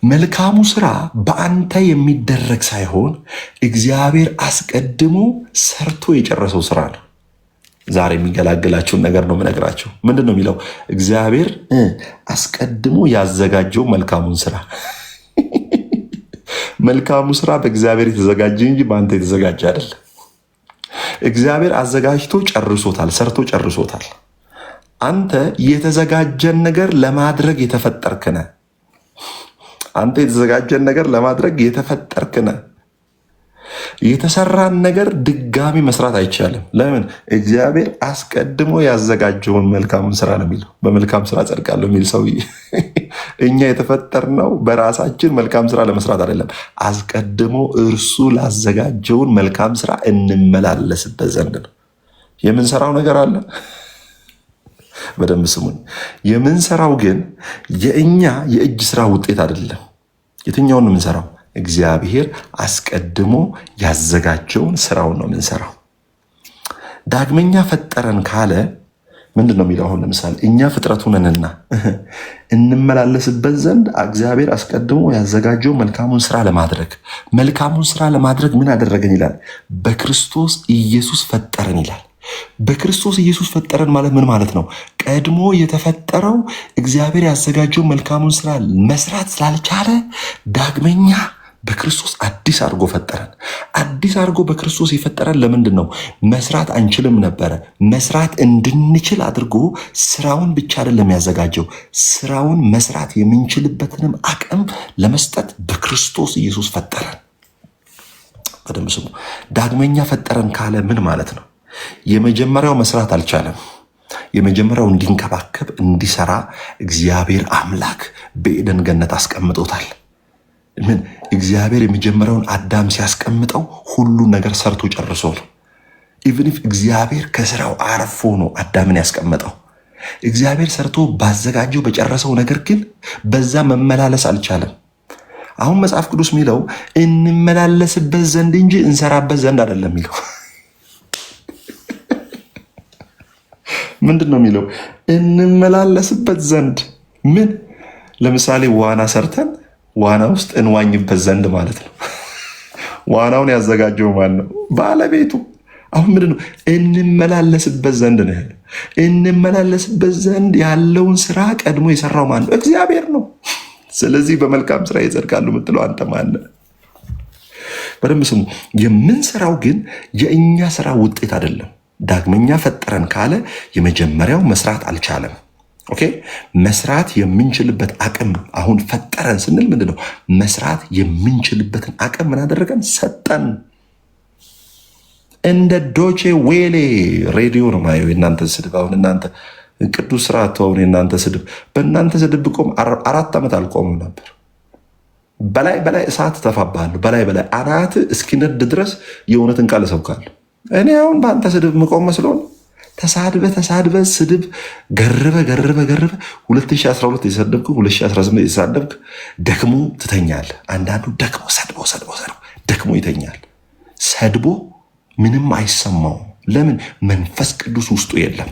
S1: መልካሙ ስራ በአንተ የሚደረግ ሳይሆን እግዚአብሔር አስቀድሞ ሰርቶ የጨረሰው ስራ ነው። ዛሬ የሚገላግላችሁን ነገር ነው የምነግራችሁ። ምንድን ነው የሚለው? እግዚአብሔር አስቀድሞ ያዘጋጀው መልካሙን ስራ። መልካሙ ስራ በእግዚአብሔር የተዘጋጀ እንጂ በአንተ የተዘጋጀ አይደለም። እግዚአብሔር አዘጋጅቶ ጨርሶታል፣ ሰርቶ ጨርሶታል። አንተ የተዘጋጀን ነገር ለማድረግ የተፈጠርክ ነህ። አንተ የተዘጋጀን ነገር ለማድረግ የተፈጠርክ ነህ። የተሰራን ነገር ድጋሚ መስራት አይቻልም። ለምን? እግዚአብሔር አስቀድሞ ያዘጋጀውን መልካሙን ስራ ነው የሚለው። በመልካም ስራ ጸድቃለሁ የሚል ሰው እኛ የተፈጠርነው በራሳችን መልካም ስራ ለመስራት አይደለም። አስቀድሞ እርሱ ላዘጋጀውን መልካም ስራ እንመላለስበት ዘንድ ነው። የምንሰራው ነገር አለ። በደንብ ስሙኝ። የምንሰራው ግን የእኛ የእጅ ስራ ውጤት አይደለም። የትኛውን ነው የምንሰራው? እግዚአብሔር አስቀድሞ ያዘጋጀውን ስራውን ነው የምንሰራው። ዳግመኛ ፈጠረን ካለ ምንድን ነው የሚለው? አሁን ለምሳሌ እኛ ፍጥረቱ ነንና እንመላለስበት ዘንድ እግዚአብሔር አስቀድሞ ያዘጋጀው መልካሙን ስራ ለማድረግ። መልካሙን ስራ ለማድረግ ምን አደረገን ይላል? በክርስቶስ ኢየሱስ ፈጠረን ይላል። በክርስቶስ ኢየሱስ ፈጠረን ማለት ምን ማለት ነው? ቀድሞ የተፈጠረው እግዚአብሔር ያዘጋጀው መልካሙን ስራ መስራት ስላልቻለ ዳግመኛ በክርስቶስ አዲስ አድርጎ ፈጠረን። አዲስ አድርጎ በክርስቶስ የፈጠረን ለምንድን ነው? መስራት አንችልም ነበረ። መስራት እንድንችል አድርጎ ስራውን ብቻ አይደለም ያዘጋጀው፣ ስራውን መስራት የምንችልበትንም አቅም ለመስጠት በክርስቶስ ኢየሱስ ፈጠረን። በደንብ ስሙ። ዳግመኛ ፈጠረን ካለ ምን ማለት ነው? የመጀመሪያው መስራት አልቻለም። የመጀመሪያው እንዲንከባከብ እንዲሰራ እግዚአብሔር አምላክ በኤደን ገነት አስቀምጦታል። ምን? እግዚአብሔር የመጀመሪያውን አዳም ሲያስቀምጠው ሁሉ ነገር ሰርቶ ጨርሶ ነው። ኢቭን ኢፍ እግዚአብሔር ከስራው አርፎ ነው አዳምን ያስቀመጠው። እግዚአብሔር ሰርቶ ባዘጋጀው በጨረሰው ነገር ግን በዛ መመላለስ አልቻለም። አሁን መጽሐፍ ቅዱስ የሚለው እንመላለስበት ዘንድ እንጂ እንሰራበት ዘንድ አይደለም የሚለው። ምንድን ነው የሚለው? እንመላለስበት ዘንድ። ምን? ለምሳሌ ዋና ሰርተን ዋና ውስጥ እንዋኝበት ዘንድ ማለት ነው። ዋናውን ያዘጋጀው ማን ነው? ባለቤቱ። አሁን ምንድን ነው? እንመላለስበት ዘንድ ነው ያለው። እንመላለስበት ዘንድ ያለውን ስራ ቀድሞ የሰራው ማን ነው? እግዚአብሔር ነው። ስለዚህ በመልካም ስራ ይጸድቃሉ የምትለው አንተ ማን ነህ? በደንብ ስሙ። የምንሰራው ግን የእኛ ስራ ውጤት አይደለም። ዳግመኛ ፈጠረን ካለ የመጀመሪያው መስራት አልቻለም። ኦኬ፣ መስራት የምንችልበት አቅም አሁን ፈጠረን ስንል ምንድን ነው? መስራት የምንችልበትን አቅም ምን አደረገን? ሰጠን። እንደ ዶቼ ዌሌ ሬዲዮ ነው ማየው የእናንተ ስድብ። አሁን እናንተ ቅዱስ ስርዓት አሁን የእናንተ ስድብ፣ በእናንተ ስድብ ብቆም 4 ዓመት አልቆምም ነበር። በላይ እሳት ተፋባለሁ። በላይ አናት እስኪነድ ድረስ የእውነትን ቃል እሰብካለሁ። እኔ አሁን በአንተ ስድብ ምቆም መስሎን ተሳድበ ስድብ ገርበ 2012 የሰደብክ 2018 የተሳደብክ ደክሞ ትተኛለህ። አንዳንዱ ደክሞ ሰድቦ ደክሞ ይተኛል። ሰድቦ ምንም አይሰማውም። ለምን? መንፈስ ቅዱስ ውስጡ የለም።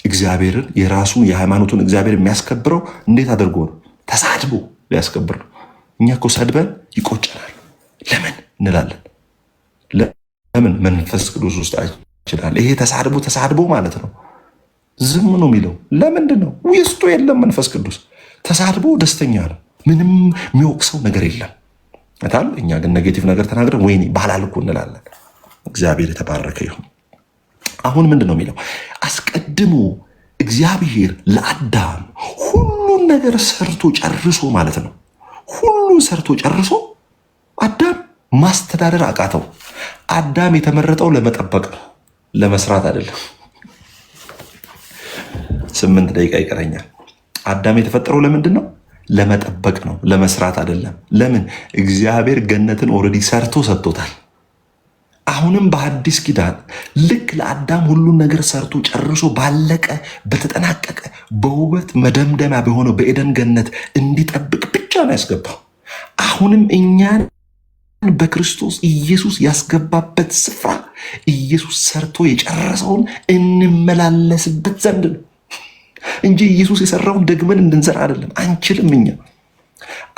S1: እግዚአብሔርን የራሱን የሃይማኖቱን እግዚአብሔር የሚያስከብረው እንዴት አድርጎ ነው? ተሳድቦ ሊያስከብር ነው። እኛ እኮ ሰድበን ይቆጨናል። ለምን? እንላለን። ለምን? መንፈስ ቅዱስ ውስጥ ይችላል። ይሄ ተሳድቦ ማለት ነው። ዝም ነው የሚለው። ለምንድን ነው? ውስጡ የለም መንፈስ ቅዱስ። ተሳድቦ ደስተኛ ነው። ምንም የሚወቅሰው ነገር የለም። እኛ ግን ኔጌቲቭ ነገር ተናግረን ወይኔ ባላልኩ እንላለን። እግዚአብሔር የተባረከ ይሁን። አሁን ምንድን ነው የሚለው? አስቀድሞ እግዚአብሔር ለአዳም ሁሉን ነገር ሰርቶ ጨርሶ ማለት ነው። ሁሉን ሰርቶ ጨርሶ አዳም ማስተዳደር አቃተው። አዳም የተመረጠው ለመጠበቅ ነው፣ ለመስራት አይደለም። 8 ደቂቃ ይቀረኛል። አዳም የተፈጠረው ለምንድን ነው? ለመጠበቅ ነው፣ ለመስራት አይደለም። ለምን? እግዚአብሔር ገነትን ኦልሬዲ ሰርቶ ሰጥቶታል። አሁንም በአዲስ ኪዳን ልክ ለአዳም ሁሉን ነገር ሰርቶ ጨርሶ ባለቀ በተጠናቀቀ በውበት መደምደሚያ በሆነው በኤደን ገነት እንዲጠብቅ ብቻ ነው ያስገባው። አሁንም እኛን በክርስቶስ ኢየሱስ ያስገባበት ስፍራ ኢየሱስ ሰርቶ የጨረሰውን እንመላለስበት ዘንድ ነው እንጂ ኢየሱስ የሰራውን ደግመን እንድንሰራ አይደለም። አንችልም። እኛ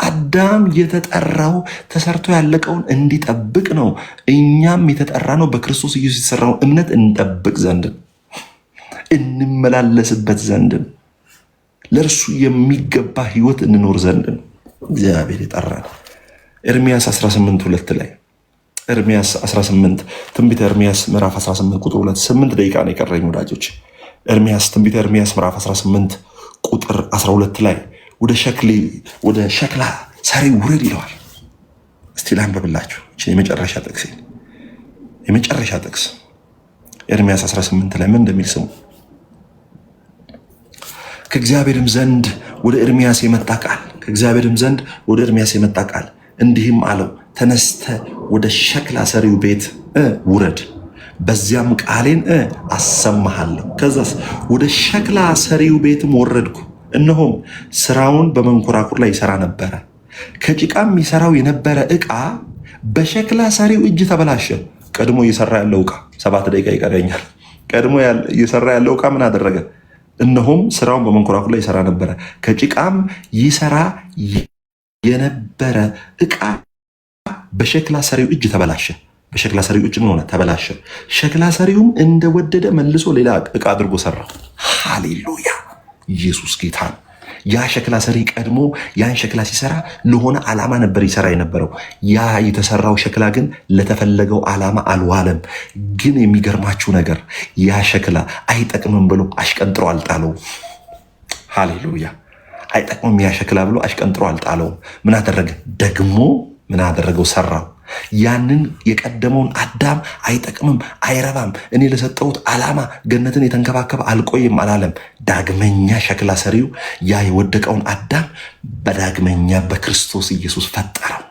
S1: አዳም የተጠራው ተሰርቶ ያለቀውን እንዲጠብቅ ነው። እኛም የተጠራ ነው በክርስቶስ ኢየሱስ የተሰራውን እምነት እንጠብቅ ዘንድ፣ እንመላለስበት ዘንድ፣ ለእርሱ የሚገባ ህይወት እንኖር ዘንድ ነው እግዚአብሔር የጠራን። ኤርምያስ 18:2 ላይ ኤርምያስ 18 ትንቢተ ኤርምያስ ምዕራፍ 18 ቁጥር 2 8 ደቂቃ ነው የቀረኝ ወዳጆች። ትንቢተ ኤርምያስ ምዕራፍ 18 ቁጥር 12 ላይ ወደ ሸክላ ሰሪ ውረድ ይለዋል። እስቲ ላንብብላችሁ የመጨረሻ ጥቅስ ኤርምያስ 18 ላይ ምን እንደሚል ስሙ። ከእግዚአብሔርም ዘንድ ወደ ኤርምያስ የመጣ ቃል እንዲህም አለው፣ ተነስተ ወደ ሸክላ ሰሪው ቤት ውረድ፣ በዚያም ቃሌን አሰማሃለሁ። ከዛስ ወደ ሸክላ ሰሪው ቤትም ወረድኩ፣ እነሆም ስራውን በመንኮራኩር ላይ ይሰራ ነበረ። ከጭቃም ይሰራው የነበረ ዕቃ በሸክላ ሰሪው እጅ ተበላሸ። ቀድሞ እየሰራ ያለው ዕቃ 7 ደቂቃ ይቀረኛል። ቀድሞ እየሰራ ያለው ዕቃ ምን አደረገ? እነሆም ስራውን በመንኮራኩር ላይ ይሰራ ነበረ። ከጭቃም ይሰራ የነበረ ዕቃ በሸክላ ሰሪው እጅ ተበላሸ። በሸክላ ሰሪው እጅ ምን ሆነ? ተበላሸ። ሸክላ ሰሪውም እንደወደደ መልሶ ሌላ ዕቃ አድርጎ ሰራው። ሃሌሉያ! ኢየሱስ ጌታ ነው። ያ ሸክላ ሰሪ ቀድሞ ያን ሸክላ ሲሰራ ለሆነ ዓላማ ነበር ይሰራ የነበረው። ያ የተሰራው ሸክላ ግን ለተፈለገው ዓላማ አልዋለም። ግን የሚገርማችሁ ነገር ያ ሸክላ አይጠቅምም ብሎ አሽቀንጥሮ አልጣለውም። ሃሌሉያ! አይጠቅምም ያ ሸክላ ብሎ አሽቀንጥሮ አልጣለውም። ምን አደረገ? ደግሞ ምን አደረገው? ሰራው። ያንን የቀደመውን አዳም አይጠቅምም፣ አይረባም፣ እኔ ለሰጠሁት ዓላማ ገነትን የተንከባከበ አልቆይም አላለም። ዳግመኛ ሸክላ ሰሪው ያ የወደቀውን አዳም በዳግመኛ በክርስቶስ ኢየሱስ ፈጠረው።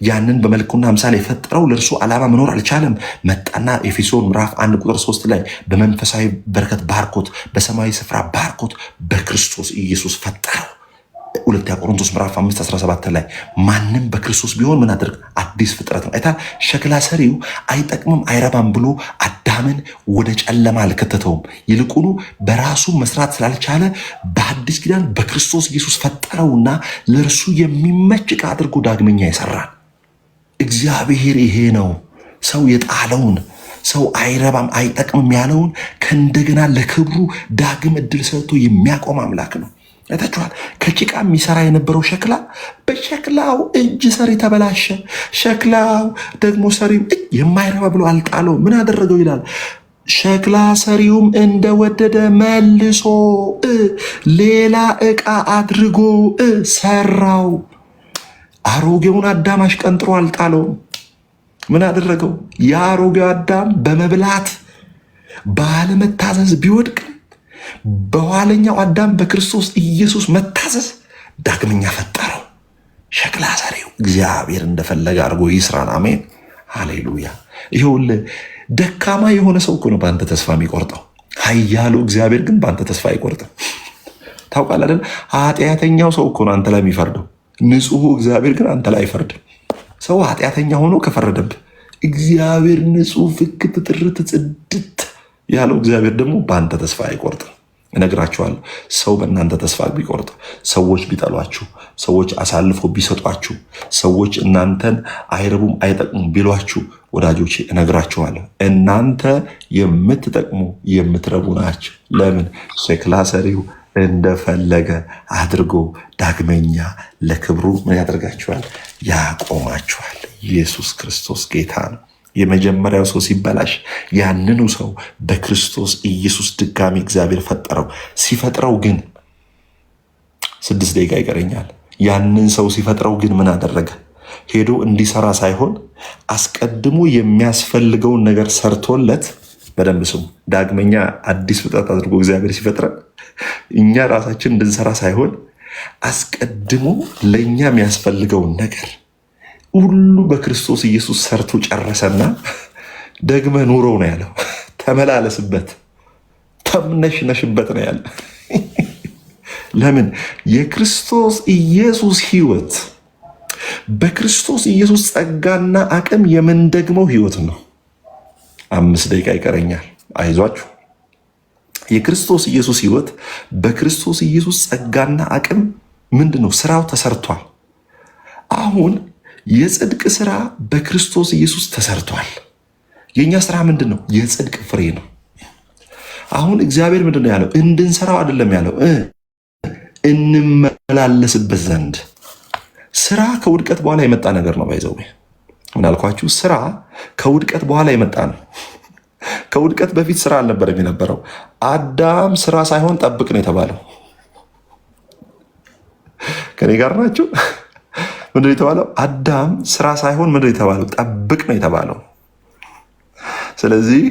S1: ያንን በመልኩና አምሳል የፈጠረው ለእርሱ ዓላማ መኖር አልቻለም። መጣና ኤፌሶን ምዕራፍ 1 ቁጥር 3 ላይ በመንፈሳዊ በረከት ባርኮት፣ በሰማያዊ ስፍራ ባርኮት በክርስቶስ ኢየሱስ ፈጠረው። 2 ቆሮንቶስ ምዕራፍ 5:17 ላይ ማንም በክርስቶስ ቢሆን ምን አድርግ? አዲስ ፍጥረት ነው። አይታ ሸክላ ሰሪው አይጠቅምም አይረባም ብሎ አዳምን ወደ ጨለማ አልከተተውም። ይልቁኑ በራሱ መስራት ስላልቻለ በአዲስ ኪዳን በክርስቶስ ኢየሱስ ፈጠረውና ለእርሱ የሚመች ዕቃ አድርጎ ዳግመኛ ይሰራል። እግዚአብሔር ይሄ ነው። ሰው የጣለውን ሰው አይረባም አይጠቅምም ያለውን ከእንደገና ለክብሩ ዳግም እድል ሰጥቶ የሚያቆም አምላክ ነው። አይታችኋል። ከጭቃ የሚሰራ የነበረው ሸክላ በሸክላው እጅ ሰሪ ተበላሸ። ሸክላው ደግሞ ሰሪው የማይረባ ብሎ አልጣለው። ምን አደረገው ይላል? ሸክላ ሰሪውም እንደወደደ መልሶ ሌላ ዕቃ አድርጎ ሰራው። አሮጌውን አዳም አሽቀንጥሮ አልጣለውም። ምን አደረገው? የአሮጌው አዳም በመብላት ባለመታዘዝ ቢወድቅ በኋለኛው አዳም በክርስቶስ ኢየሱስ መታዘዝ ዳግመኛ ፈጠረው። ሸክላ ሰሪው እግዚአብሔር እንደፈለገ አድርጎ ይስራን። አሜን ሃሌሉያ። ይኸውልህ ደካማ የሆነ ሰው እኮ ነው በአንተ ተስፋ የሚቆርጠው። ኃያሉ እግዚአብሔር ግን በአንተ ተስፋ አይቆርጥም። ታውቃለህ አይደል? ኃጢአተኛው ሰው እኮ ነው አንተ ላይ የሚፈርደው። ንጹሑ እግዚአብሔር ግን አንተ ላይ አይፈርድም። ሰው ኃጢአተኛ ሆኖ ከፈረደብህ እግዚአብሔር ንጹሕ ፍክት ጥርት ጽድት ያለው እግዚአብሔር ደግሞ በአንተ ተስፋ አይቆርጥም። እነግራችኋለሁ። ሰው በእናንተ ተስፋ ቢቆርጥ፣ ሰዎች ቢጠሏችሁ፣ ሰዎች አሳልፎ ቢሰጧችሁ፣ ሰዎች እናንተን አይረቡም አይጠቅሙም ቢሏችሁ፣ ወዳጆቼ እነግራችኋለሁ እናንተ የምትጠቅሙ የምትረቡ ናቸው። ለምን? ሸክላ ሰሪው እንደፈለገ አድርጎ ዳግመኛ ለክብሩ ምን ያደርጋችኋል? ያቆማችኋል። ኢየሱስ ክርስቶስ ጌታ ነው። የመጀመሪያው ሰው ሲበላሽ ያንኑ ሰው በክርስቶስ ኢየሱስ ድጋሚ እግዚአብሔር ፈጠረው። ሲፈጥረው ግን 6 ደቂቃ ይቀረኛል። ያንን ሰው ሲፈጥረው ግን ምን አደረገ? ሄዶ እንዲሰራ ሳይሆን አስቀድሞ የሚያስፈልገውን ነገር ሰርቶለት፣ በደንብ ስሙ። ዳግመኛ አዲስ ፍጥረት አድርጎ እግዚአብሔር ሲፈጥረን እኛ ራሳችን እንድንሰራ ሳይሆን አስቀድሞ ለእኛ የሚያስፈልገውን ነገር ሁሉ በክርስቶስ ኢየሱስ ሰርቶ ጨረሰና ደግመ ኑሮው ነው ያለው። ተመላለስበት፣ ተምነሽነሽበት ነው ያለ። ለምን? የክርስቶስ ኢየሱስ ህይወት በክርስቶስ ኢየሱስ ጸጋና አቅም የምንደግመው ህይወት ነው። 5 ደቂቃ ይቀረኛል፣ አይዟችሁ። የክርስቶስ ኢየሱስ ህይወት በክርስቶስ ኢየሱስ ጸጋና አቅም ምንድን ነው? ስራው ተሰርቷል። አሁን የጽድቅ ስራ በክርስቶስ ኢየሱስ ተሰርቷል። የኛ ስራ ምንድን ነው? የጽድቅ ፍሬ ነው። አሁን እግዚአብሔር ምንድን ነው ያለው? እንድንሰራው አይደለም ያለው፣ እንመላለስበት ዘንድ። ስራ ከውድቀት በኋላ የመጣ ነገር ነው። ባይዘው ምን አልኳችሁ? ስራ ከውድቀት በኋላ የመጣ ነው። ከውድቀት በፊት ስራ አልነበረም የነበረው። አዳም ስራ ሳይሆን ጠብቅ ነው የተባለው። ከኔ ጋር ናችሁ? ምንድን ነው የተባለው? አዳም ስራ ሳይሆን ምንድን ነው የተባለው? ጠብቅ ነው የተባለው። ስለዚህ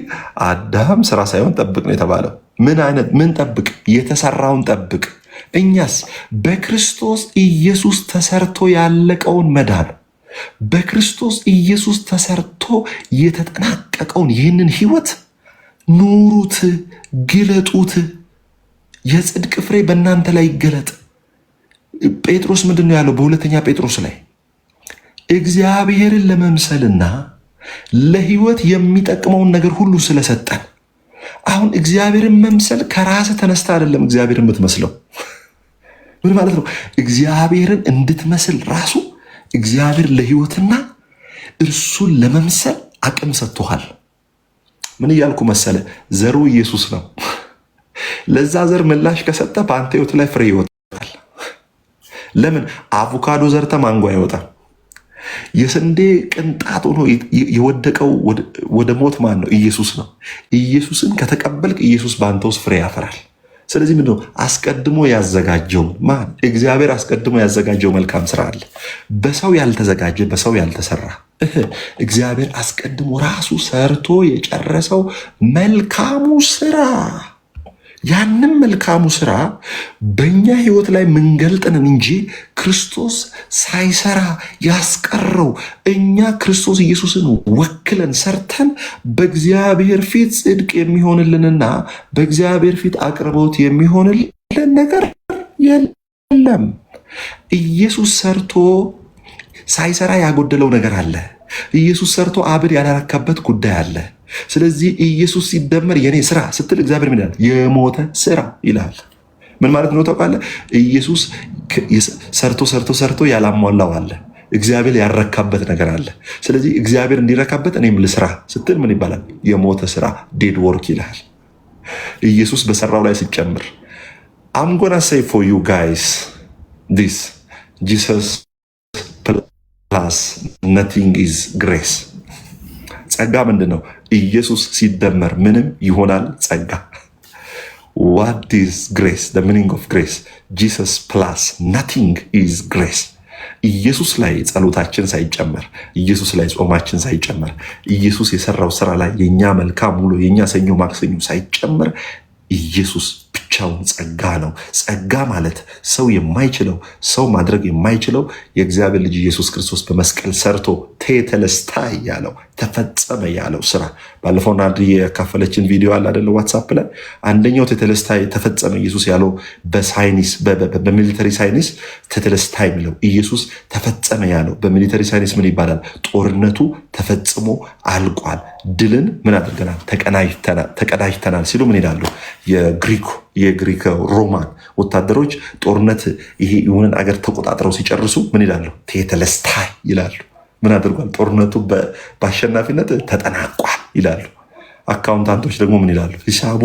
S1: አዳም ስራ ሳይሆን ጠብቅ ነው የተባለው። ምን ጠብቅ? የተሰራውን ጠብቅ። እኛስ በክርስቶስ ኢየሱስ ተሰርቶ ያለቀውን መዳን፣ በክርስቶስ ኢየሱስ ተሰርቶ የተጠናቀቀውን ይህንን ህይወት ኑሩት፣ ግለጡት። የጽድቅ ፍሬ በእናንተ ላይ ይገለጥ። ጴጥሮስ ምንድን ነው ያለው? በሁለተኛ ጴጥሮስ ላይ እግዚአብሔርን ለመምሰልና ለህይወት የሚጠቅመውን ነገር ሁሉ ስለሰጠን። አሁን እግዚአብሔርን መምሰል ከራስ ተነስተ አይደለም እግዚአብሔርን የምትመስለው። ምን ማለት ነው? እግዚአብሔርን እንድትመስል ራሱ እግዚአብሔር ለህይወትና እርሱን ለመምሰል አቅም ሰጥቶሃል። ምን እያልኩ መሰለ? ዘሩ ኢየሱስ ነው። ለዛ ዘር ምላሽ ከሰጠ በአንተ ህይወት ላይ ፍሬ ይወጣል። ለምን? አቮካዶ ዘርተ ማንጎ አይወጣም። የስንዴ ቅንጣት ሆኖ የወደቀው ወደ ሞት ማን ነው? ኢየሱስ ነው። ኢየሱስን ከተቀበልክ ኢየሱስ በአንተ ውስጥ ፍሬ ያፈራል። ስለዚህ ምንድነው? አስቀድሞ ያዘጋጀው ማን? እግዚአብሔር አስቀድሞ ያዘጋጀው መልካም ስራ አለ፣ በሰው ያልተዘጋጀ፣ በሰው ያልተሰራ። እግዚአብሔር አስቀድሞ ራሱ ሰርቶ የጨረሰው መልካሙ ስራ፣ ያንም መልካሙ ስራ በእኛ ህይወት ላይ ምንገልጥንን እንጂ ክርስቶስ ሳይሰራ ያስቀረው፣ እኛ ክርስቶስ ኢየሱስን ወክለን ሰርተን በእግዚአብሔር ፊት ጽድቅ የሚሆንልንና በእግዚአብሔር ፊት አቅርቦት የሚሆንልን ነገር የለም። ኢየሱስ ሰርቶ ሳይሰራ ያጎደለው ነገር አለ። ኢየሱስ ሰርቶ አብን ያላረካበት ጉዳይ አለ። ስለዚህ ኢየሱስ ሲደመር የኔ ስራ ስትል እግዚአብሔር ምን ይላል? የሞተ ስራ ይላል። ምን ማለት ነው ታውቃለህ? ኢየሱስ ሰርቶ ያላሟላው አለ። እግዚአብሔር ያረካበት ነገር አለ። ስለዚህ እግዚአብሔር እንዲረካበት እኔም ልስራ ስትል ምን ይባላል? የሞተ ስራ ዴድ ወርክ ይላል። ኢየሱስ በሰራው ላይ ሲጨምር I'm gonna say for you guys this Jesus plus nothing is grace። ጸጋ ምንድን ነው? ኢየሱስ ሲደመር ምንም ይሆናል ጸጋ። What is grace? The meaning of grace. Jesus plus nothing is grace። ኢየሱስ ላይ ጸሎታችን ሳይጨመር፣ ኢየሱስ ላይ ጾማችን ሳይጨመር፣ ኢየሱስ የሰራው ስራ ላይ የኛ መልካም ውሎ፣ የኛ ሰኞ ማክሰኞ ሳይጨመር ኢየሱስ ብቻውን ጸጋ ነው። ጸጋ ማለት ሰው የማይችለው፣ ሰው ማድረግ የማይችለው የእግዚአብሔር ልጅ ኢየሱስ ክርስቶስ በመስቀል ሰርቶ ቴተለስታይ ያለው ተፈጸመ ያለው ስራ ባለፈው ናዲ ያካፈለችን ቪዲዮ አለ አይደለ? ዋትስአፕ ላይ አንደኛው ቴቴለስታይ ተፈጸመ ኢየሱስ ያለው በሳይንስ በሚሊተሪ ሳይንስ ቴቴለስታይ የሚለው ኢየሱስ ተፈጸመ ያለው በሚሊተሪ ሳይንስ ምን ይባላል? ጦርነቱ ተፈጽሞ አልቋል፣ ድልን ምን አድርገናል? ተቀዳጅተናል ሲሉ ምን ይላሉ? የግሪክ ሮማን ወታደሮች ጦርነት ይሄ የሆነን አገር ተቆጣጥረው ሲጨርሱ ምን ይላሉ? ቴቴለስታይ ይላሉ። ምን አድርጓል? ጦርነቱ በአሸናፊነት ተጠናቋል ይላሉ። አካውንታንቶች ደግሞ ምን ይላሉ? ሂሳቡ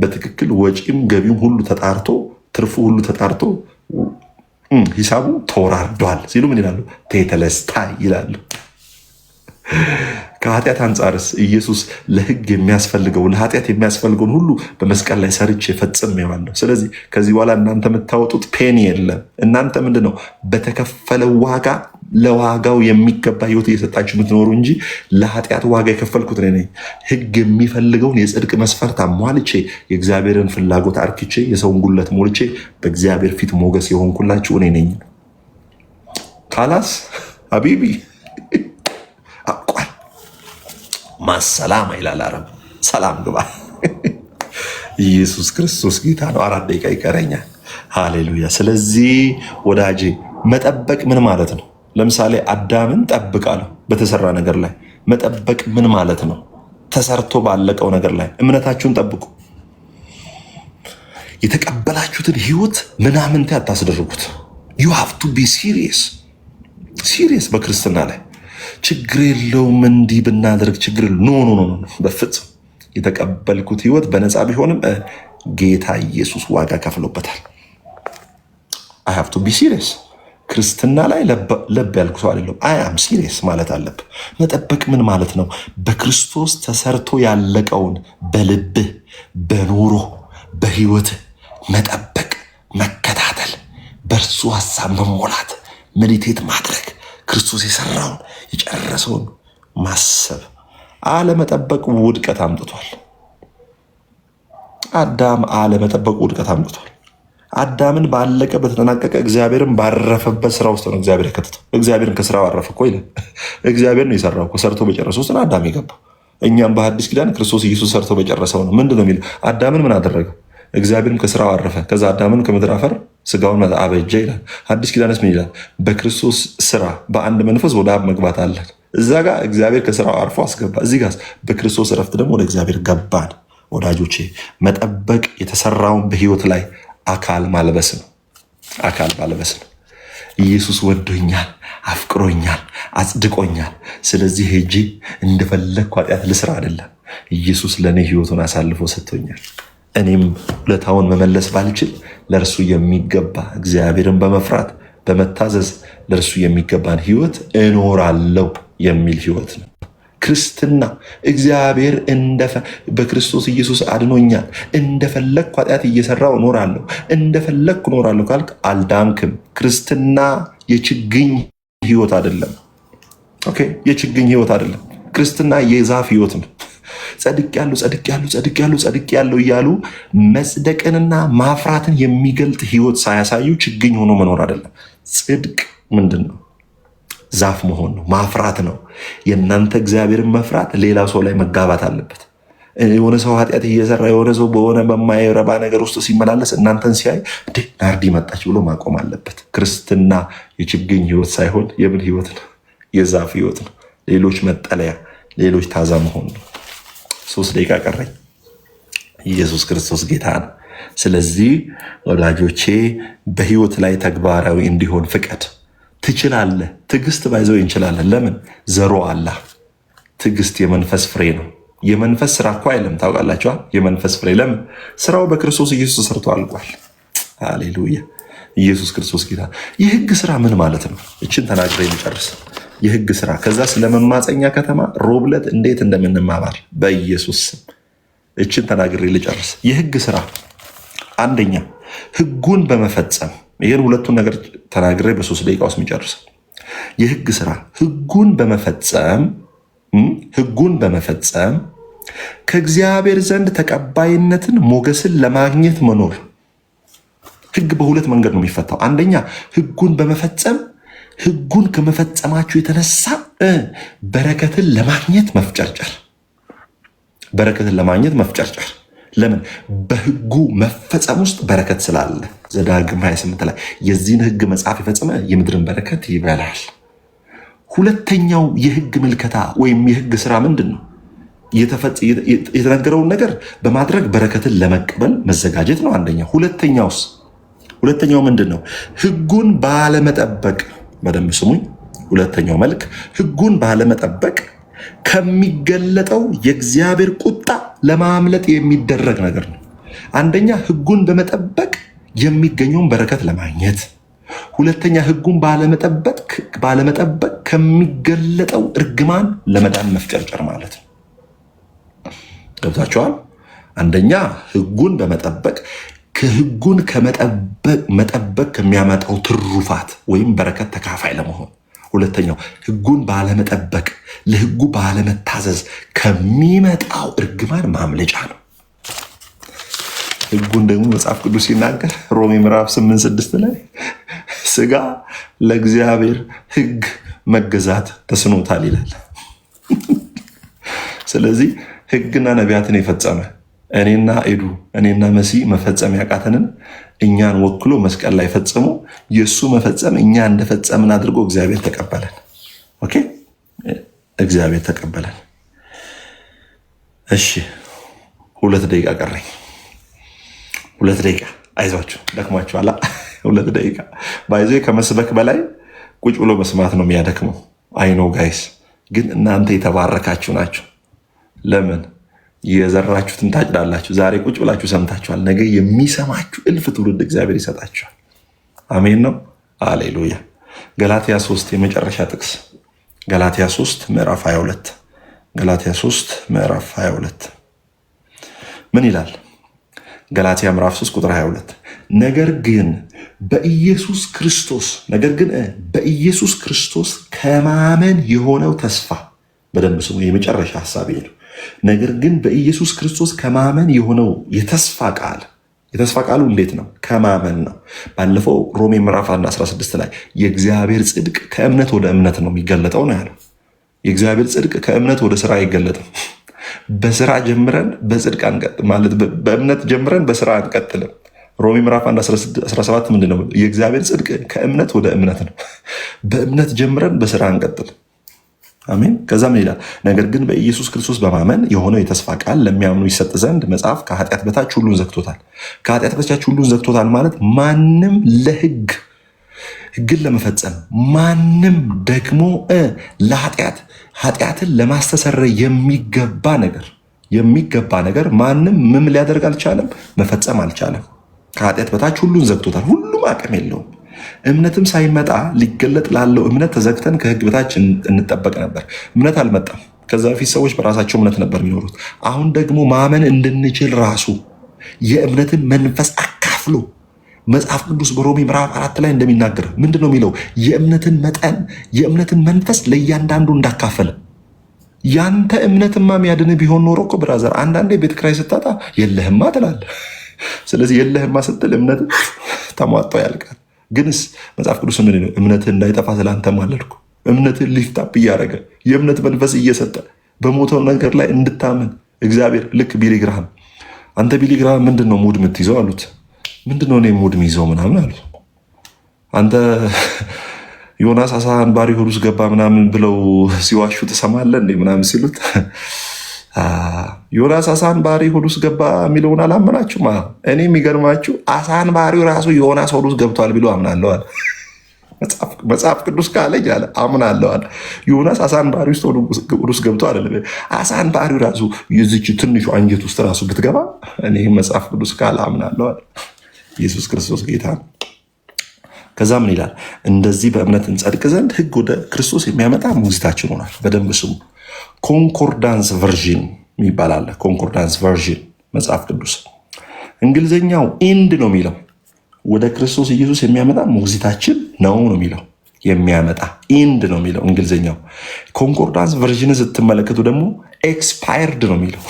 S1: በትክክል ወጪም ገቢም ሁሉ ተጣርቶ ትርፉ ሁሉ ተጣርቶ ሂሳቡ ተወራርዷል ሲሉ ምን ይላሉ? ቴቴለስታይ ይላሉ። ከኃጢአት አንጻርስ ኢየሱስ ለሕግ የሚያስፈልገው ለኃጢአት የሚያስፈልገውን ሁሉ በመስቀል ላይ ሰርቼ ፈጽሜዋለሁ። ስለዚህ ከዚህ በኋላ እናንተ የምታወጡት ፔን የለም። እናንተ ምንድን ነው በተከፈለው ዋጋ ለዋጋው የሚገባ ህይወት እየሰጣችሁ የምትኖሩ እንጂ ለኃጢአት ዋጋ የከፈልኩት እኔ ነኝ። ሕግ የሚፈልገውን የጽድቅ መስፈርት አሟልቼ የእግዚአብሔርን ፍላጎት አርክቼ የሰውን ጉለት ሞልቼ በእግዚአብሔር ፊት ሞገስ የሆንኩላችሁ እኔ ነኝ። ካላስ ሀቢቢ አቋል ማሰላማ ይላል አረብ። ሰላም ግባ። ኢየሱስ ክርስቶስ ጌታ ነው። 4 ደቂቃ ይቀረኛል። ሃሌሉያ። ስለዚህ ወዳጄ መጠበቅ ምን ማለት ነው? ለምሳሌ አዳምን ጠብቃለሁ በተሰራ ነገር ላይ መጠበቅ ምን ማለት ነው? ተሰርቶ ባለቀው ነገር ላይ እምነታችሁን ጠብቁ። የተቀበላችሁትን ህይወት ምናምንቴ አታስደርጉት። you have to be serious በክርስትና ላይ ችግር የለውም እንዲህ ብናደርግ ችግር ኖ በፍጹም የተቀበልኩት ህይወት በነፃ ቢሆንም ጌታ ኢየሱስ ዋጋ ከፍሎበታል። I have to be serious። ክርስትና ላይ ለብ ያልኩ ሰው አይደለም። አይ አም ሲሪየስ ማለት አለብህ። መጠበቅ ምን ማለት ነው? በክርስቶስ ተሰርቶ ያለቀውን በልብህ በኑሮ በህይወትህ መጠበቅ፣ መከታተል፣ በእርሱ ሀሳብ መሞላት፣ ሜዲቴት ማድረግ፣ ክርስቶስ የሰራውን የጨረሰውን ማሰብ። አለመጠበቅ ውድቀት አምጥቷል። አዳም አለመጠበቅ ውድቀት አምጥቷል። አዳምን ባለቀ በተጠናቀቀ እግዚአብሔርን ባረፈበት ስራ ውስጥ ነው እግዚአብሔር የከተተው። እግዚአብሔርን ከስራው አረፈ እኮ ይላል። እግዚአብሔር ነው የሰራው እኮ ሰርቶ በጨረሰው ውስጥ አዳም የገባው። እኛም በሐዲስ ኪዳን ክርስቶስ ኢየሱስ ሰርቶ በጨረሰው ነው። ምንድን ነው የሚለው? አዳምን ምን አደረገው? እግዚአብሔርም ከስራው አረፈ። ከዛ አዳምን ከምድር አፈር ስጋውን አበጀ ይላል። ሐዲስ ኪዳንስ ምን ይላል? በክርስቶስ ስራ በአንድ መንፈስ ወደ አብ መግባት አለን። እዛ ጋር እግዚአብሔር ከስራው አርፎ አስገባ። እዚህ ጋር በክርስቶስ እረፍት ደግሞ ወደ እግዚአብሔር ገባን። ወዳጆቼ መጠበቅ የተሰራውን በህይወት ላይ አካል ማልበስ ነው። አካል ማልበስ ነው። ኢየሱስ ወዶኛል፣ አፍቅሮኛል፣ አጽድቆኛል። ስለዚህ ሄጄ እንደፈለግኩ ኃጢአት ልስራ አይደለም። ኢየሱስ ለእኔ ህይወቱን አሳልፎ ሰጥቶኛል። እኔም ውለታውን መመለስ ባልችል ለእርሱ የሚገባ እግዚአብሔርን በመፍራት በመታዘዝ ለእርሱ የሚገባን ህይወት እኖራለሁ የሚል ህይወት ነው ክርስትና። እግዚአብሔር በክርስቶስ ኢየሱስ አድኖኛል፣ እንደፈለግኩ ኃጢአት እየሰራው እኖራለሁ፣ እንደፈለግኩ እኖራለሁ ካልክ አልዳንክም። ክርስትና የችግኝ ህይወት አይደለም። ኦኬ፣ የችግኝ ህይወት አይደለም። ክርስትና የዛፍ ህይወት ነው። ጸድቅ ያለው እያሉ መጽደቅንና ማፍራትን የሚገልጥ ህይወት ሳያሳዩ ችግኝ ሆኖ መኖር አይደለም። ጽድቅ ምንድን ነው? ዛፍ መሆን ነው፣ ማፍራት ነው። የእናንተ እግዚአብሔርን መፍራት ሌላ ሰው ላይ መጋባት አለበት። የሆነ ሰው ኃጢአት እየሰራ የሆነ ሰው በሆነ በማይረባ ነገር ውስጥ ሲመላለስ እናንተን ሲያይ እንዴ ናርዲ መጣች ብሎ ማቆም አለበት። ክርስትና የችግኝ ህይወት ሳይሆን የምን ህይወት ነው? የዛፍ ህይወት ነው። ሌሎች መጠለያ፣ ሌሎች ታዛ መሆን ነው። 3 ደቂቃ ቀረኝ። ኢየሱስ ክርስቶስ ጌታ ነው። ስለዚህ ወዳጆቼ በህይወት ላይ ተግባራዊ እንዲሆን ፍቀድ። ትችላለህ። ትዕግስት ባይዘው እንችላለን። ለምን? ዘሮ አላ ትዕግስት የመንፈስ ፍሬ ነው። የመንፈስ ስራ እኮ አይለም። ታውቃላችኋል? የመንፈስ ፍሬ ለምን? ስራው በክርስቶስ ኢየሱስ ተሰርቶ አልቋል። ሃሌሉያ። ኢየሱስ ክርስቶስ ጌታ። የህግ ስራ ምን ማለት ነው? እችን ተናግሬ ልጨርስ። የህግ ስራ ከዛ ስለ መማፀኛ ከተማ ሮብለት እንዴት እንደምንማማር በኢየሱስ ስም እችን ተናግሬ ልጨርስ። የህግ ስራ አንደኛ ህጉን በመፈጸም ይህን ሁለቱን ነገር ተናግሬ በ3 ደቂቃ ውስጥ የሚጨርስ የህግ ስራ ህጉን በመፈጸም ከእግዚአብሔር ዘንድ ተቀባይነትን ሞገስን ለማግኘት መኖር። ህግ በሁለት መንገድ ነው የሚፈታው። አንደኛ ህጉን በመፈጸም ህጉን ከመፈጸማችሁ የተነሳ በረከትን ለማግኘት መፍጨርጨር፣ በረከትን ለማግኘት መፍጨርጨር። ለምን? በህጉ መፈጸም ውስጥ በረከት ስላለ። ዘዳግም 28 ላይ የዚህን ህግ መጽሐፍ የፈጸመ የምድርን በረከት ይበላል። ሁለተኛው የህግ ምልከታ ወይም የህግ ስራ ምንድን ነው? የተነገረውን ነገር በማድረግ በረከትን ለመቀበል መዘጋጀት ነው አንደኛው። ሁለተኛው ምንድን ነው? ህጉን ባለመጠበቅ። በደንብ ስሙኝ። ሁለተኛው መልክ ህጉን ባለመጠበቅ ከሚገለጠው የእግዚአብሔር ቁጣ ለማምለጥ የሚደረግ ነገር ነው። አንደኛ ህጉን በመጠበቅ የሚገኘውን በረከት ለማግኘት፣ ሁለተኛ ህጉን ባለመጠበቅ ከሚገለጠው እርግማን ለመዳን መፍጨርጨር ማለት ነው። ገብታችኋል? አንደኛ ህጉን በመጠበቅ ከህጉን መጠበቅ ከሚያመጣው ትሩፋት ወይም በረከት ተካፋይ ለመሆን፣ ሁለተኛው ህጉን ባለመጠበቅ ለህጉ ባለመታዘዝ ከሚመጣው እርግማን ማምለጫ ነው። ህጉን ደግሞ መጽሐፍ ቅዱስ ሲናገር ሮሜ ምዕራፍ 8:6 ላይ ስጋ ለእግዚአብሔር ህግ መገዛት ተስኖታል ይላል። ስለዚህ ህግና ነቢያትን የፈጸመ እኔና መሲ መፈጸም ያቃተንን እኛን ወክሎ መስቀል ላይ ፈጽሞ የእሱ መፈጸም እኛ እንደፈጸምን አድርጎ እግዚአብሔር ተቀበለን። ኦኬ፣ እግዚአብሔር ተቀበለን። እሺ፣ 2 ደቂቃ ቀረኝ። 2 ደቂቃ አይዟችሁ፣ ደክሟችኋል። 2 ደቂቃ ባይዞ ከመስበክ በላይ ቁጭ ብሎ መስማት ነው የሚያደክመው። አይኖ ጋይስ፣ ግን እናንተ የተባረካችሁ ናችሁ። ለምን? የዘራችሁትን ታጭዳላችሁ። ዛሬ ቁጭ ብላችሁ ሰምታችኋል። ነገ የሚሰማችሁ እልፍ ትውልድ እግዚአብሔር ይሰጣችኋል። አሜን ነው። አሌሉያ። ገላትያ 3 የመጨረሻ ጥቅስ፣ ገላትያ 3 ምዕራፍ 22። ገላትያ 3 ምዕራፍ 22 ምን ይላል? ገላትያ ምዕራፍ 3 ቁጥር 22 ነገር ግን በኢየሱስ ክርስቶስ ከማመን የሆነው ተስፋ፣ በደንብ ስሙ። የመጨረሻ ሐሳብ ይሄ ነው። ነገር ግን በኢየሱስ ክርስቶስ ከማመን የሆነው የተስፋ ቃሉ እንዴት ነው? ከማመን ነው። ባለፈው ሮሜ ምዕራፍ 1:16 ላይ የእግዚአብሔር ጽድቅ ከእምነት ወደ እምነት ነው የሚገለጠው ነው ያለው። የእግዚአብሔር ጽድቅ ከእምነት ወደ ስራ አይገለጥም። በስራ ጀምረን በጽድቅ ማለት በእምነት ጀምረን በስራ አንቀጥልም። ሮሜ ምዕራፍ 1:17 ምንድን ነው? የእግዚአብሔር ጽድቅ ከእምነት ወደ እምነት ነው። በእምነት ጀምረን በስራ አንቀጥልም። አሜን። ከዛ ምን ይላል? ነገር ግን በኢየሱስ ክርስቶስ በማመን የሆነው የተስፋ ቃል ለሚያምኑ ይሰጥ ዘንድ መጽሐፍ ከኃጢአት በታች ሁሉን ዘግቶታል። ከኃጢአት በታች ሁሉን ዘግቶታል ማለት ማንም ህግን ለመፈጸም ማንም ደግሞ ኃጢአትን ለማስተሰረይ የሚገባ ነገር ማንም ምን ሊያደርግ አልቻለም? መፈጸም አልቻለም። ከኃጢአት በታች ሁሉን ዘግቶታል። ሁሉም አቅም የለውም። እምነትም ሳይመጣ ሊገለጥ ላለው እምነት ተዘግተን ከህግ በታች እንጠበቅ ነበር። እምነት አልመጣም። ከዛ በፊት ሰዎች በራሳቸው እምነት ነበር የሚኖሩት። አሁን ደግሞ ማመን እንድንችል ራሱ የእምነትን መንፈስ አካፍሎ መጽሐፍ ቅዱስ በሮሜ ምዕራፍ 4 ላይ እንደሚናገር ምንድን ነው የሚለው? የእምነትን መንፈስ ለእያንዳንዱ እንዳካፈለ። ያንተ እምነትማ የሚያድን ቢሆን ኖሮ እኮ ብራዘር፣ አንዳንዴ ቤት ኪራይ ስታጣ የለህማ ትላለህ። ስለዚህ የለህማ ስትል እምነት ተሟጦ ያልቃል። ግንስ መጽሐፍ ቅዱስ ምን ነው? እምነትህ እንዳይጠፋ ስላንተ ማለድኩ። እምነትህ ሊፍታፕ እያደረገ የእምነት መንፈስ እየሰጠ በሞተው ነገር ላይ እንድታምን እግዚአብሔር ልክ ቢሊግራም አንተ ቢሊግራም ምንድን ነው ሙድ የምትይዘው አሉት። ምንድን ነው እኔ ሙድ የሚይዘው ምናምን አሉት። አንተ ዮናስ አሳ አንባሪ ሆድ ውስጥ ገባ ምናምን ብለው ሲዋሹ ትሰማለህ እንዴ ምናምን ሲሉት ዮናስ አሳ አንባሪ ሆድ ውስጥ ገባ የሚለውን አላመናችሁም? እኔ የሚገርማችሁ አሳ አንባሪው ራሱ ዮናስ ሆድ ውስጥ ገብቷል ቢሉ አምናለሁ አለ። መጽሐፍ ቅዱስ ካለኝ አለ አምናለሁ አለ። ዮናስ አሳ አንባሪ ውስጥ ሆድ ውስጥ ገብቶ አይደለም፣ አሳ አንባሪው ራሱ የዚች ትንሹ አንጀት ውስጥ ራሱ ብትገባ እኔ መጽሐፍ ቅዱስ ካለ አምናለሁ አለ። ኢየሱስ ክርስቶስ ጌታ ነው። ከዛ ምን ይላል? እንደዚህ በእምነት እንጸድቅ ዘንድ ህግ ወደ ክርስቶስ የሚያመጣ ሞግዚታችን ሆኗል። በደንብ ስሙ። ኮንኮርዳንስ ቨርዥን የሚባል አለ። ኮንኮርዳንስ ቨርዥን መጽሐፍ ቅዱስ እንግሊዝኛው ኢንድ ነው የሚለው። ወደ ክርስቶስ ኢየሱስ የሚያመጣ ሞግዚታችን ነው የሚለው። የሚያመጣ ኢንድ ነው የሚለው እንግሊዝኛው። ኮንኮርዳንስ ቨርዥን ስትመለከቱ ደግሞ ኤክስፓየርድ ነው የሚለው።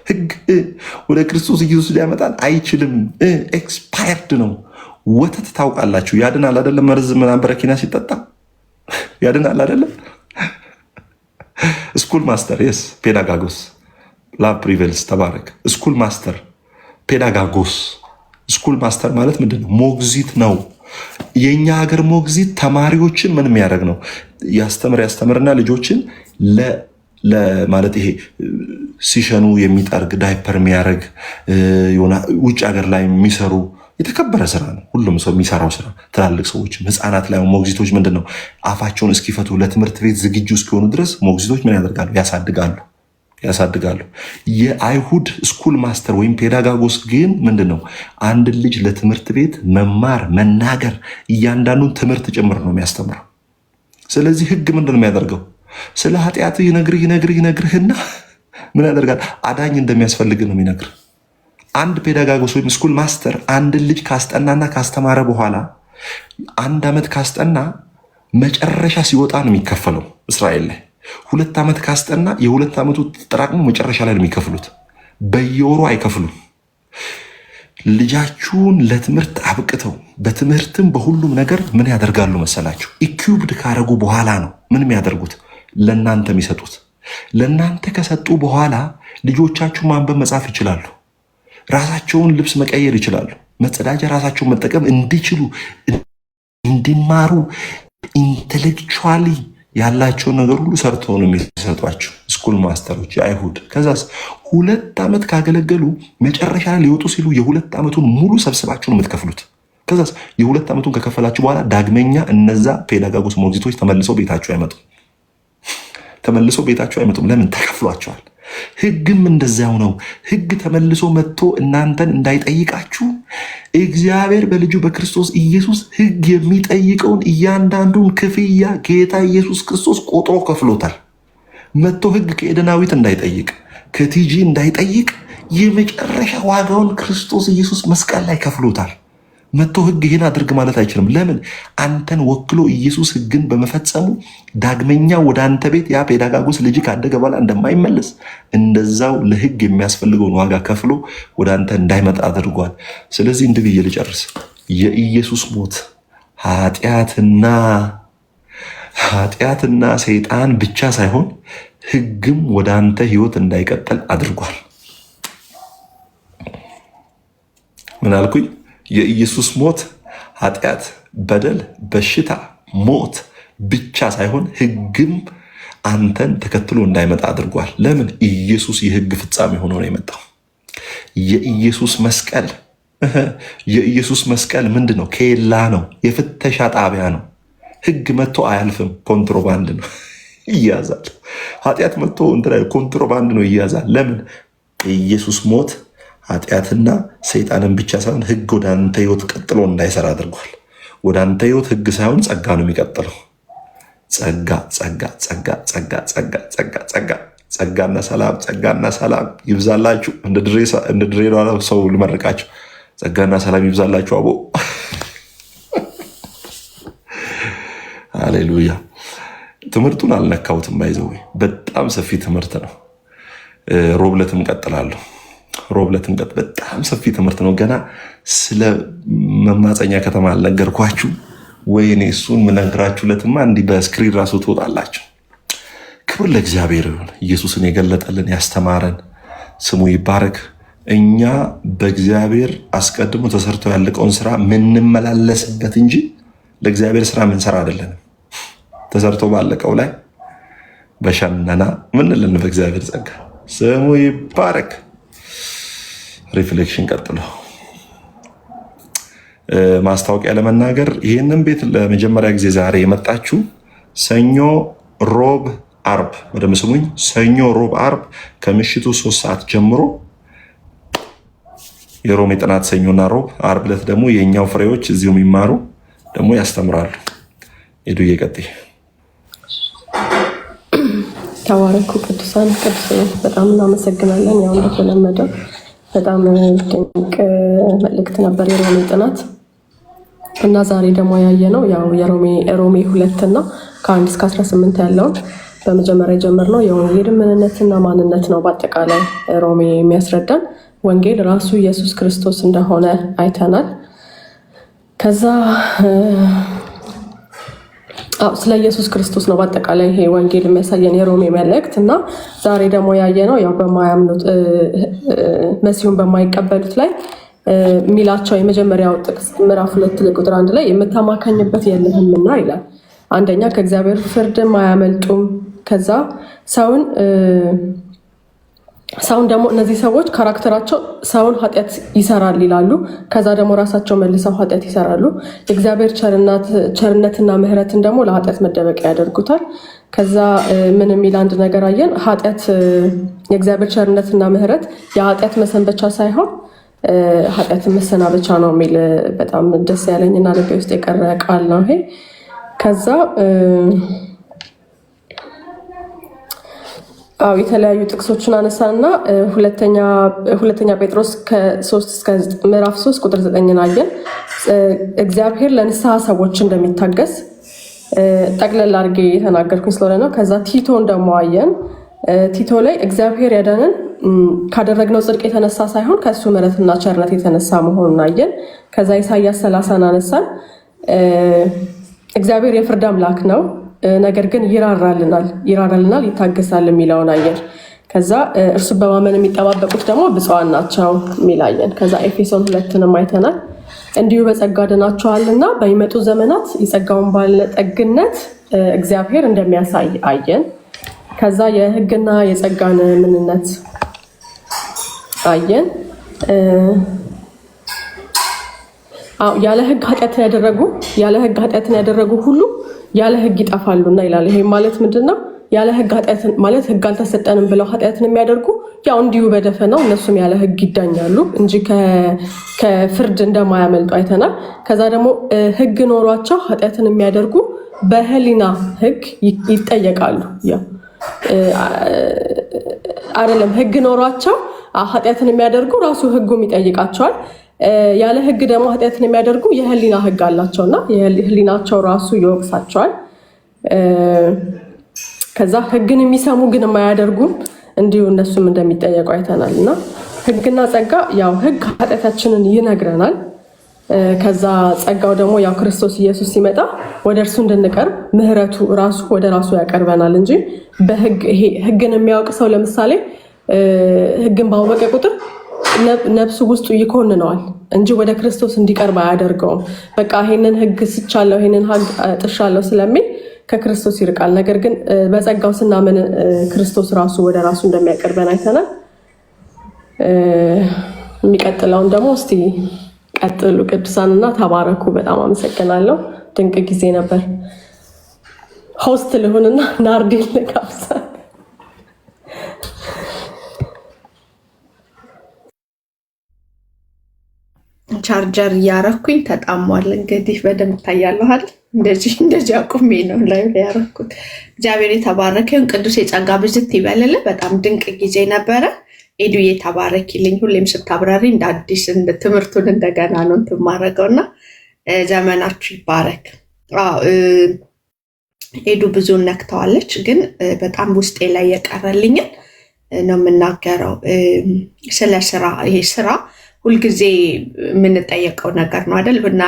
S1: ህግ ወደ ክርስቶስ ኢየሱስ ሊያመጣን አይችልም። ኤክስፓየርድ ነው። ወተት ታውቃላችሁ፣ ያድናል አይደለም? መርዝ ምናምን በረኪና ሲጠጣ ያድናል አይደለም? ስኩል ማስተር የስ ፔዳጋጎስ ላቭ ፕሪቬልስ ተባረክ። ስኩል ማስተር ፔዳጋጎስ። ስኩል ማስተር ማለት ምንድን ነው? ሞግዚት ነው። የእኛ ሀገር ሞግዚት ተማሪዎችን ምን የሚያደርግ ነው? ያስተምርና ልጆችን ማለት ይሄ ሲሸኑ የሚጠርግ ዳይፐር የሚያደርግ ውጭ ሀገር ላይ የሚሰሩ የተከበረ ስራ ነው። ሁሉም ሰው የሚሰራው ስራ። ትላልቅ ሰዎችም ህፃናት ላይ ሞግዚቶች ምንድን ነው? አፋቸውን እስኪፈቱ ለትምህርት ቤት ዝግጁ እስኪሆኑ ድረስ ሞግዚቶች ምን ያደርጋሉ? ያሳድጋሉ። የአይሁድ ስኩል ማስተር ወይም ፔዳጋጎስ ግን ምንድን ነው? አንድ ልጅ ለትምህርት ቤት መማር፣ መናገር፣ እያንዳንዱን ትምህርት ጭምር ነው የሚያስተምረው። ስለዚህ ህግ ምንድን ነው የሚያደርገው? ስለ ኃጢአት ይነግርህና ምን ያደርጋል? አዳኝ እንደሚያስፈልግ ነው የሚነግር። አንድ ፔዳጋጎስ ወይም ስኩል ማስተር አንድን ልጅ ካስጠናና ካስተማረ በኋላ 1 ዓመት ካስጠና መጨረሻ ሲወጣ ነው የሚከፈለው። እስራኤል ላይ 2 ዓመት ካስጠና የ2 ዓመቱ ተጠራቅሞ መጨረሻ ላይ ነው የሚከፍሉት። በየወሩ አይከፍሉም። ልጃችሁን ለትምህርት አብቅተው በትምህርትም በሁሉም ነገር ምን ያደርጋሉ መሰላችሁ? ኢኩብድ ካረጉ በኋላ ነው ምን የሚያደርጉት? ለእናንተ የሚሰጡት። ለእናንተ ከሰጡ በኋላ ልጆቻችሁ ማንበብ መጻፍ ይችላሉ። ራሳቸውን ልብስ መቀየር ይችላሉ። መጸዳጃ ራሳቸውን መጠቀም እንዲችሉ እንዲማሩ ኢንቴሌክቹዋሊ ያላቸውን ነገር ሁሉ ሰርተው ነው የሚሰጧቸው ስኩል ማስተሮች የአይሁድ። ከዛስ 2 ዓመት ካገለገሉ መጨረሻ ሊወጡ ሲሉ የ2 ዓመቱን ሙሉ ሰብስባችሁ ነው የምትከፍሉት። ከዛስ የ2 ዓመቱን ከከፈላችሁ በኋላ ዳግመኛ እነዛ ፔዳጋጎስ ሞግዚቶች ተመልሰው ቤታቸው አይመጡም። ለምን? ተከፍሏቸዋል። ህግም እንደዚያው ነው። ህግ ተመልሶ መጥቶ እናንተን እንዳይጠይቃችሁ እግዚአብሔር በልጁ በክርስቶስ ኢየሱስ ህግ የሚጠይቀውን እያንዳንዱን ክፍያ ጌታ ኢየሱስ ክርስቶስ ቆጥሮ ከፍሎታል። መጥቶ ህግ ከኤደናዊት እንዳይጠይቅ፣ ከቲጂ እንዳይጠይቅ የመጨረሻ ዋጋውን ክርስቶስ ኢየሱስ መስቀል ላይ ከፍሎታል። መጥቶ ህግ ይህን አድርግ ማለት አይችልም። ለምን? አንተን ወክሎ ኢየሱስ ህግን በመፈጸሙ ዳግመኛ ወደ አንተ ቤት ያ ፔዳጋጎስ ልጅ ካደገ በኋላ እንደማይመለስ እንደዛው ለህግ የሚያስፈልገውን ዋጋ ከፍሎ ወደ አንተ እንዳይመጣ አድርጓል። ስለዚህ እንዲህ ብዬ ልጨርስ። የኢየሱስ ሞት ኃጢአትና ሰይጣን ብቻ ሳይሆን ህግም ወደ አንተ ህይወት እንዳይቀጥል አድርጓል። ምን አልኩኝ? የኢየሱስ ሞት ኃጢአት፣ በደል፣ በሽታ፣ ሞት ብቻ ሳይሆን ህግም አንተን ተከትሎ እንዳይመጣ አድርጓል። ለምን? ኢየሱስ የህግ ፍጻሜ ሆኖ ነው የመጣው። የኢየሱስ መስቀል ምንድን ነው? ኬላ ነው፣ የፍተሻ ጣቢያ ነው። ህግ መጥቶ አያልፍም፣ ኮንትሮባንድ ነው፣ ይያዛል። ኃጢአት መጥቶ ኮንትሮባንድ ነው፣ ይያዛል። ለምን? ኢየሱስ ሞት ኃጢአትና ሰይጣንን ብቻ ሳይሆን ህግ ወደ አንተ ህይወት ቀጥሎ እንዳይሰራ አድርጓል። ወደ አንተ ህይወት ህግ ሳይሆን ጸጋ ነው የሚቀጥለው። ጸጋና ሰላም ይብዛላችሁ። እንደ ድሬዳዋ ሰው ልመርቃቸው። ጸጋና ሰላም ይብዛላችሁ። አቦ ሃሌሉያ። ትምህርቱን አልነካሁትም። ባይዘው በጣም ሰፊ ትምህርት ነው። ሮብለትም ቀጥላለሁ። በጣም ሰፊ ትምህርት ነው። ገና ስለ መማፀኛ ከተማ አልነገርኳችሁ። ወይኔ እሱን ምነግራችሁለትማ እንዲህ በስክሪን ራሱ ትወጣላችሁ። ክብር ለእግዚአብሔር ይሁን። ኢየሱስን የገለጠልን ያስተማረን ስሙ ይባረክ። እኛ በእግዚአብሔር አስቀድሞ ተሰርቶ ያለቀውን ስራ ምንመላለስበት እንጂ ለእግዚአብሔር ስራ ምንሰራ አይደለንም። ተሰርቶ ባለቀው ላይ በሸነና ምንልን በእግዚአብሔር ጸጋ ስሙ ይባረክ። ሪፍሌክሽን ቀጥሎ ማስታወቂያ ለመናገር ይህንን ቤት ለመጀመሪያ ጊዜ ዛሬ የመጣችሁ ሰኞ፣ ሮብ፣ አርብ ወደ ምስሙኝ ሰኞ፣ ሮብ፣ አርብ ከምሽቱ 3 ሰዓት ጀምሮ የሮሜ ጥናት ሰኞና ሮብ፣ አርብ ዕለት ደግሞ የእኛው ፍሬዎች እዚሁ የሚማሩ ደግሞ ያስተምራሉ። ሄዱ እየቀጥይ
S2: ተባረኩ ቅዱሳን። በጣም እናመሰግናለን። ያው እንደተለመደው በጣም ድንቅ መልእክት ነበር የሮሜ ጥናት እና ዛሬ ደግሞ ያየነው ያው የሮሜ 2 እና ከ1 እስከ 18 ያለውን በመጀመሪያ የጀመርነው የወንጌል ምንነትና ማንነት ነው። በአጠቃላይ ሮሜ የሚያስረዳን ወንጌል ራሱ ኢየሱስ ክርስቶስ እንደሆነ አይተናል። ከዛ ስለ ኢየሱስ ክርስቶስ ነው በአጠቃላይ ይሄ ወንጌል የሚያሳየን የሮሜ መልእክት እና ዛሬ ደግሞ ያየነው ያው በማያምኑት መሲሁን በማይቀበሉት ላይ ሚላቸው የመጀመሪያው ጥቅስ ምዕራፍ 2 ቁጥር 1 ላይ የምታማከኝበት የለህምና ይላል። አንደኛ ከእግዚአብሔር ፍርድም አያመልጡም። ከዛ ሰውን ደግሞ እነዚህ ሰዎች ካራክተራቸው ሰውን ኃጢአት ይሰራል ይላሉ። ከዛ ደግሞ ራሳቸው መልሰው ኃጢአት ይሰራሉ። የእግዚአብሔር ቸርነትና ምሕረትን ደግሞ ለኃጢአት መደበቂያ ያደርጉታል። ከዛ ምን የሚል አንድ ነገር አየን። ኃጢአት የእግዚአብሔር ቸርነትና ምሕረት የኃጢአት መሰንበቻ ሳይሆን ኃጢአትን መሰናበቻ ነው የሚል በጣም ደስ ያለኝና ልቤ ውስጥ የቀረ ቃል ነው ይሄ። ከዛ የተለያዩ ጥቅሶችን አነሳና ሁለተኛ ጴጥሮስ ምዕራፍ 3 ቁጥር 9 አየን። እግዚአብሔር ለንስሐ ሰዎች እንደሚታገስ ጠቅለል አድርጌ የተናገርኩኝ ስለሆነ ነው። ከዛ ቲቶን ደግሞ አየን። ቲቶ ላይ እግዚአብሔር ያዳነን ካደረግነው ጽድቅ የተነሳ ሳይሆን ከእሱ ምሕረትና ቸርነት የተነሳ መሆኑን አየን። ከዛ ኢሳያስ 30 አነሳን። እግዚአብሔር የፍርድ አምላክ ነው፣ ነገር ግን ይራራልናል፣ ይታገሳል የሚለውን አየን። ከዛ እርሱ በማመን የሚጠባበቁት ደግሞ ብፁዓን ናቸው የሚላየን። ከዛ ኤፌሶን 2ንም አይተናል። እንዲሁ በጸጋ ድናችኋልና በሚመጡ ዘመናት የጸጋውን ባለጠግነት እግዚአብሔር እንደሚያሳይ አየን። ከዛ የሕግና የጸጋን ምንነት አየን። ያለ ሕግ ኃጢአትን ያደረጉ ሁሉ ያለ ሕግ ይጠፋሉና ይላል። ይሄ ማለት ምንድነው? ያለ ሕግ ኃጢአትን ማለት ሕግ አልተሰጠንም ብለው ኃጢአትን የሚያደርጉ ያው እንዲሁ በደፈናው እነሱም ያለ ሕግ ይዳኛሉ እንጂ ከፍርድ እንደማያመልጡ አይተናል። ከዛ ደግሞ ሕግ ኖሯቸው ኃጢአትን የሚያደርጉ በህሊና ሕግ ይጠየቃሉ። አይደለም ሕግ ኖሯቸው ኃጢአትን የሚያደርጉ ራሱ ሕጉም ይጠይቃቸዋል። ያለ ሕግ ደግሞ ኃጢአትን የሚያደርጉ የህሊና ሕግ አላቸውና የህሊናቸው ራሱ ይወቅሳቸዋል። ከዛ ሕግን የሚሰሙ ግን የማያደርጉም እንዲሁ እነሱም እንደሚጠየቁ አይተናል። እና ሕግና ጸጋ ያው ሕግ ኃጢአታችንን ይነግረናል። ከዛ ጸጋው ደግሞ ያው ክርስቶስ ኢየሱስ ሲመጣ ወደ እርሱ እንድንቀርብ ምሕረቱ ራሱ ወደ ራሱ ያቀርበናል እንጂ ሕግን የሚያውቅ ሰው ለምሳሌ ሕግን ባወቀ ቁጥር ነፍሱ ውስጡ ይኮንነዋል እንጂ ወደ ክርስቶስ እንዲቀርብ አያደርገውም። በቃ ይሄንን ሕግ ስቻለሁ፣ ይሄንን ሕግ ጥሻለሁ ስለሚል ከክርስቶስ ይርቃል። ነገር ግን በጸጋው ስናምን ክርስቶስ ራሱ ወደ ራሱ እንደሚያቀርበን አይተናል። የሚቀጥለውን ደግሞ እስቲ ቀጥሉ ቅዱሳንና ተባረኩ። በጣም አመሰግናለሁ። ድንቅ ጊዜ ነበር። ሆስት ልሁንና ናርዲን ልጋብዛ።
S4: ቻርጀር እያረኩኝ ተጣሟል። እንግዲህ በደንብ ታያለኋል። እንደዚህ አቁሜ ነው ላይ ያረኩት። እግዚአብሔር የተባረከውን ቅዱስ የጸጋ ብዝት ይበልልህ። በጣም ድንቅ ጊዜ ነበረ። ኤዱዬ ተባረኪልኝ። ሁሌም ስታብራሪ እንደ አዲስ ትምህርቱን እንደገና ነው እንትማረገው እና ዘመናችሁ ይባረክ። ኤዱ ብዙ ነክተዋለች፣ ግን በጣም ውስጤ ላይ የቀረልኝን ነው የምናገረው። ስለ ስራ፣ ይሄ ስራ ሁልጊዜ የምንጠየቀው ነገር ነው አይደል? እና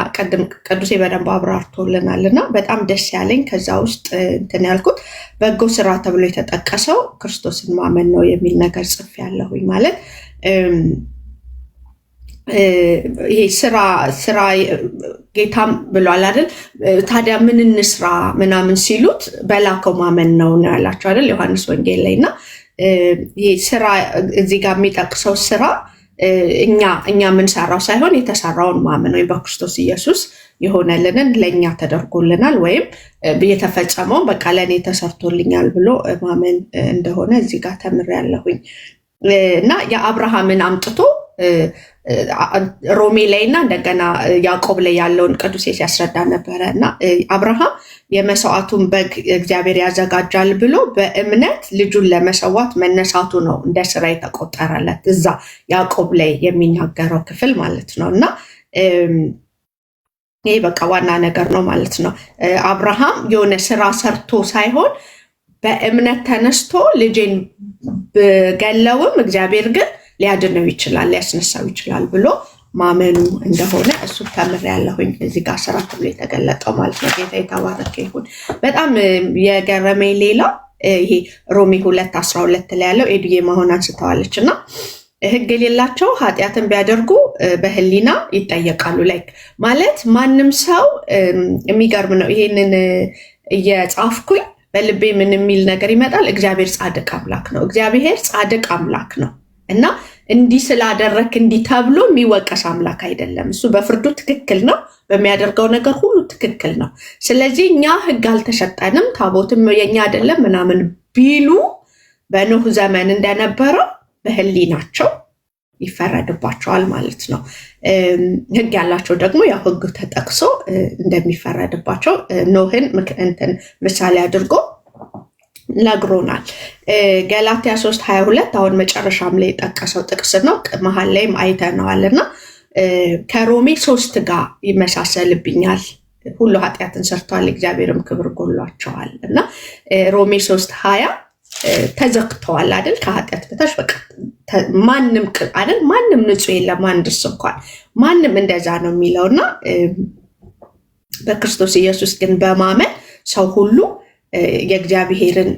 S4: ቅዱሴ በደንብ አብራርቶልናል እና በጣም ደስ ያለኝ ከዛ ውስጥ እንትን ያልኩት በጎ ስራ ተብሎ የተጠቀሰው ክርስቶስን ማመን ነው የሚል ነገር ጽፌያለሁኝ። ማለት ይሄ ስራ ጌታም ብሏል አይደል? ታዲያ ምን እንስራ ምናምን ሲሉት በላከው ማመን ነው ያላቸው አይደል? ዮሐንስ ወንጌል ላይ እና ይሄ ስራ እዚህ ጋር የሚጠቅሰው ስራ እኛ የምንሰራው ሳይሆን የተሰራውን ማመን ወይም በክርስቶስ ኢየሱስ የሆነልንን ለእኛ ተደርጎልናል ወይም የተፈጸመውን በቃ ለእኔ ተሰርቶልኛል ብሎ ማመን እንደሆነ እዚህ ጋር ተምሬያለሁኝ እና የአብርሃምን አምጥቶ ሮሜ ላይ እና እንደገና ያዕቆብ ላይ ያለውን ቅዱሴ ሲያስረዳ ነበረ እና አብርሃም የመስዋዕቱን በግ እግዚአብሔር ያዘጋጃል ብሎ በእምነት ልጁን ለመሰዋት መነሳቱ ነው እንደ ስራ የተቆጠረለት እዛ ያዕቆብ ላይ የሚናገረው ክፍል ማለት ነው። እና ይሄ በቃ ዋና ነገር ነው ማለት ነው። አብርሃም የሆነ ስራ ሰርቶ ሳይሆን በእምነት ተነስቶ ልጄን ብገለውም እግዚአብሔር ግን ሊያድነው ይችላል፣ ሊያስነሳው ይችላል ብሎ ማመኑ እንደሆነ እሱ ተምሬያለሁኝ። እዚህ ጋር ስራ ተብሎ የተገለጠው ማለት ነው። ጌታ የተባረከ ይሁን። በጣም የገረመኝ ሌላ ይሄ ሮሜ 2:12 ላይ ያለው ኤዱዬ መሆን አንስተዋለች እና ሕግ የሌላቸው ኃጢአትን ቢያደርጉ በህሊና ይጠየቃሉ። ላይክ ማለት ማንም ሰው የሚገርም ነው። ይሄንን እየጻፍኩኝ በልቤ ምን የሚል ነገር ይመጣል? እግዚአብሔር ጻድቅ አምላክ ነው። እግዚአብሔር ጻድቅ አምላክ ነው እና እንዲህ ስላደረክ እንዲህ ተብሎ የሚወቀስ አምላክ አይደለም። እሱ በፍርዱ ትክክል ነው፣ በሚያደርገው ነገር ሁሉ ትክክል ነው። ስለዚህ እኛ ሕግ አልተሰጠንም፣ ታቦትም የኛ አይደለም ምናምን ቢሉ በኖህ ዘመን እንደነበረው በህሊናቸው ይፈረድባቸዋል ማለት ነው። ሕግ ያላቸው ደግሞ ያው ሕግ ተጠቅሶ እንደሚፈረድባቸው ኖህን ምሳሌ አድርጎ ነግሮናል። ገላትያ 3:22 አሁን መጨረሻም ላይ የጠቀሰው ጥቅስ ነው። መሀል ላይም አይተነዋል እና ከሮሜ 3 ጋር ይመሳሰልብኛል። ሁሉ ኃጢአትን ሰርተዋል እግዚአብሔርም ክብር ጎሏቸዋል እና ሮሜ 3:20 ተዘግተዋል አይደል? ከኃጢአት በታች በቃ ማንም አይደል? ማንም ንጹህ የለም አንድስ እንኳን ማንም እንደዛ ነው የሚለውና በክርስቶስ ኢየሱስ ግን በማመን ሰው ሁሉ የእግዚአብሔርን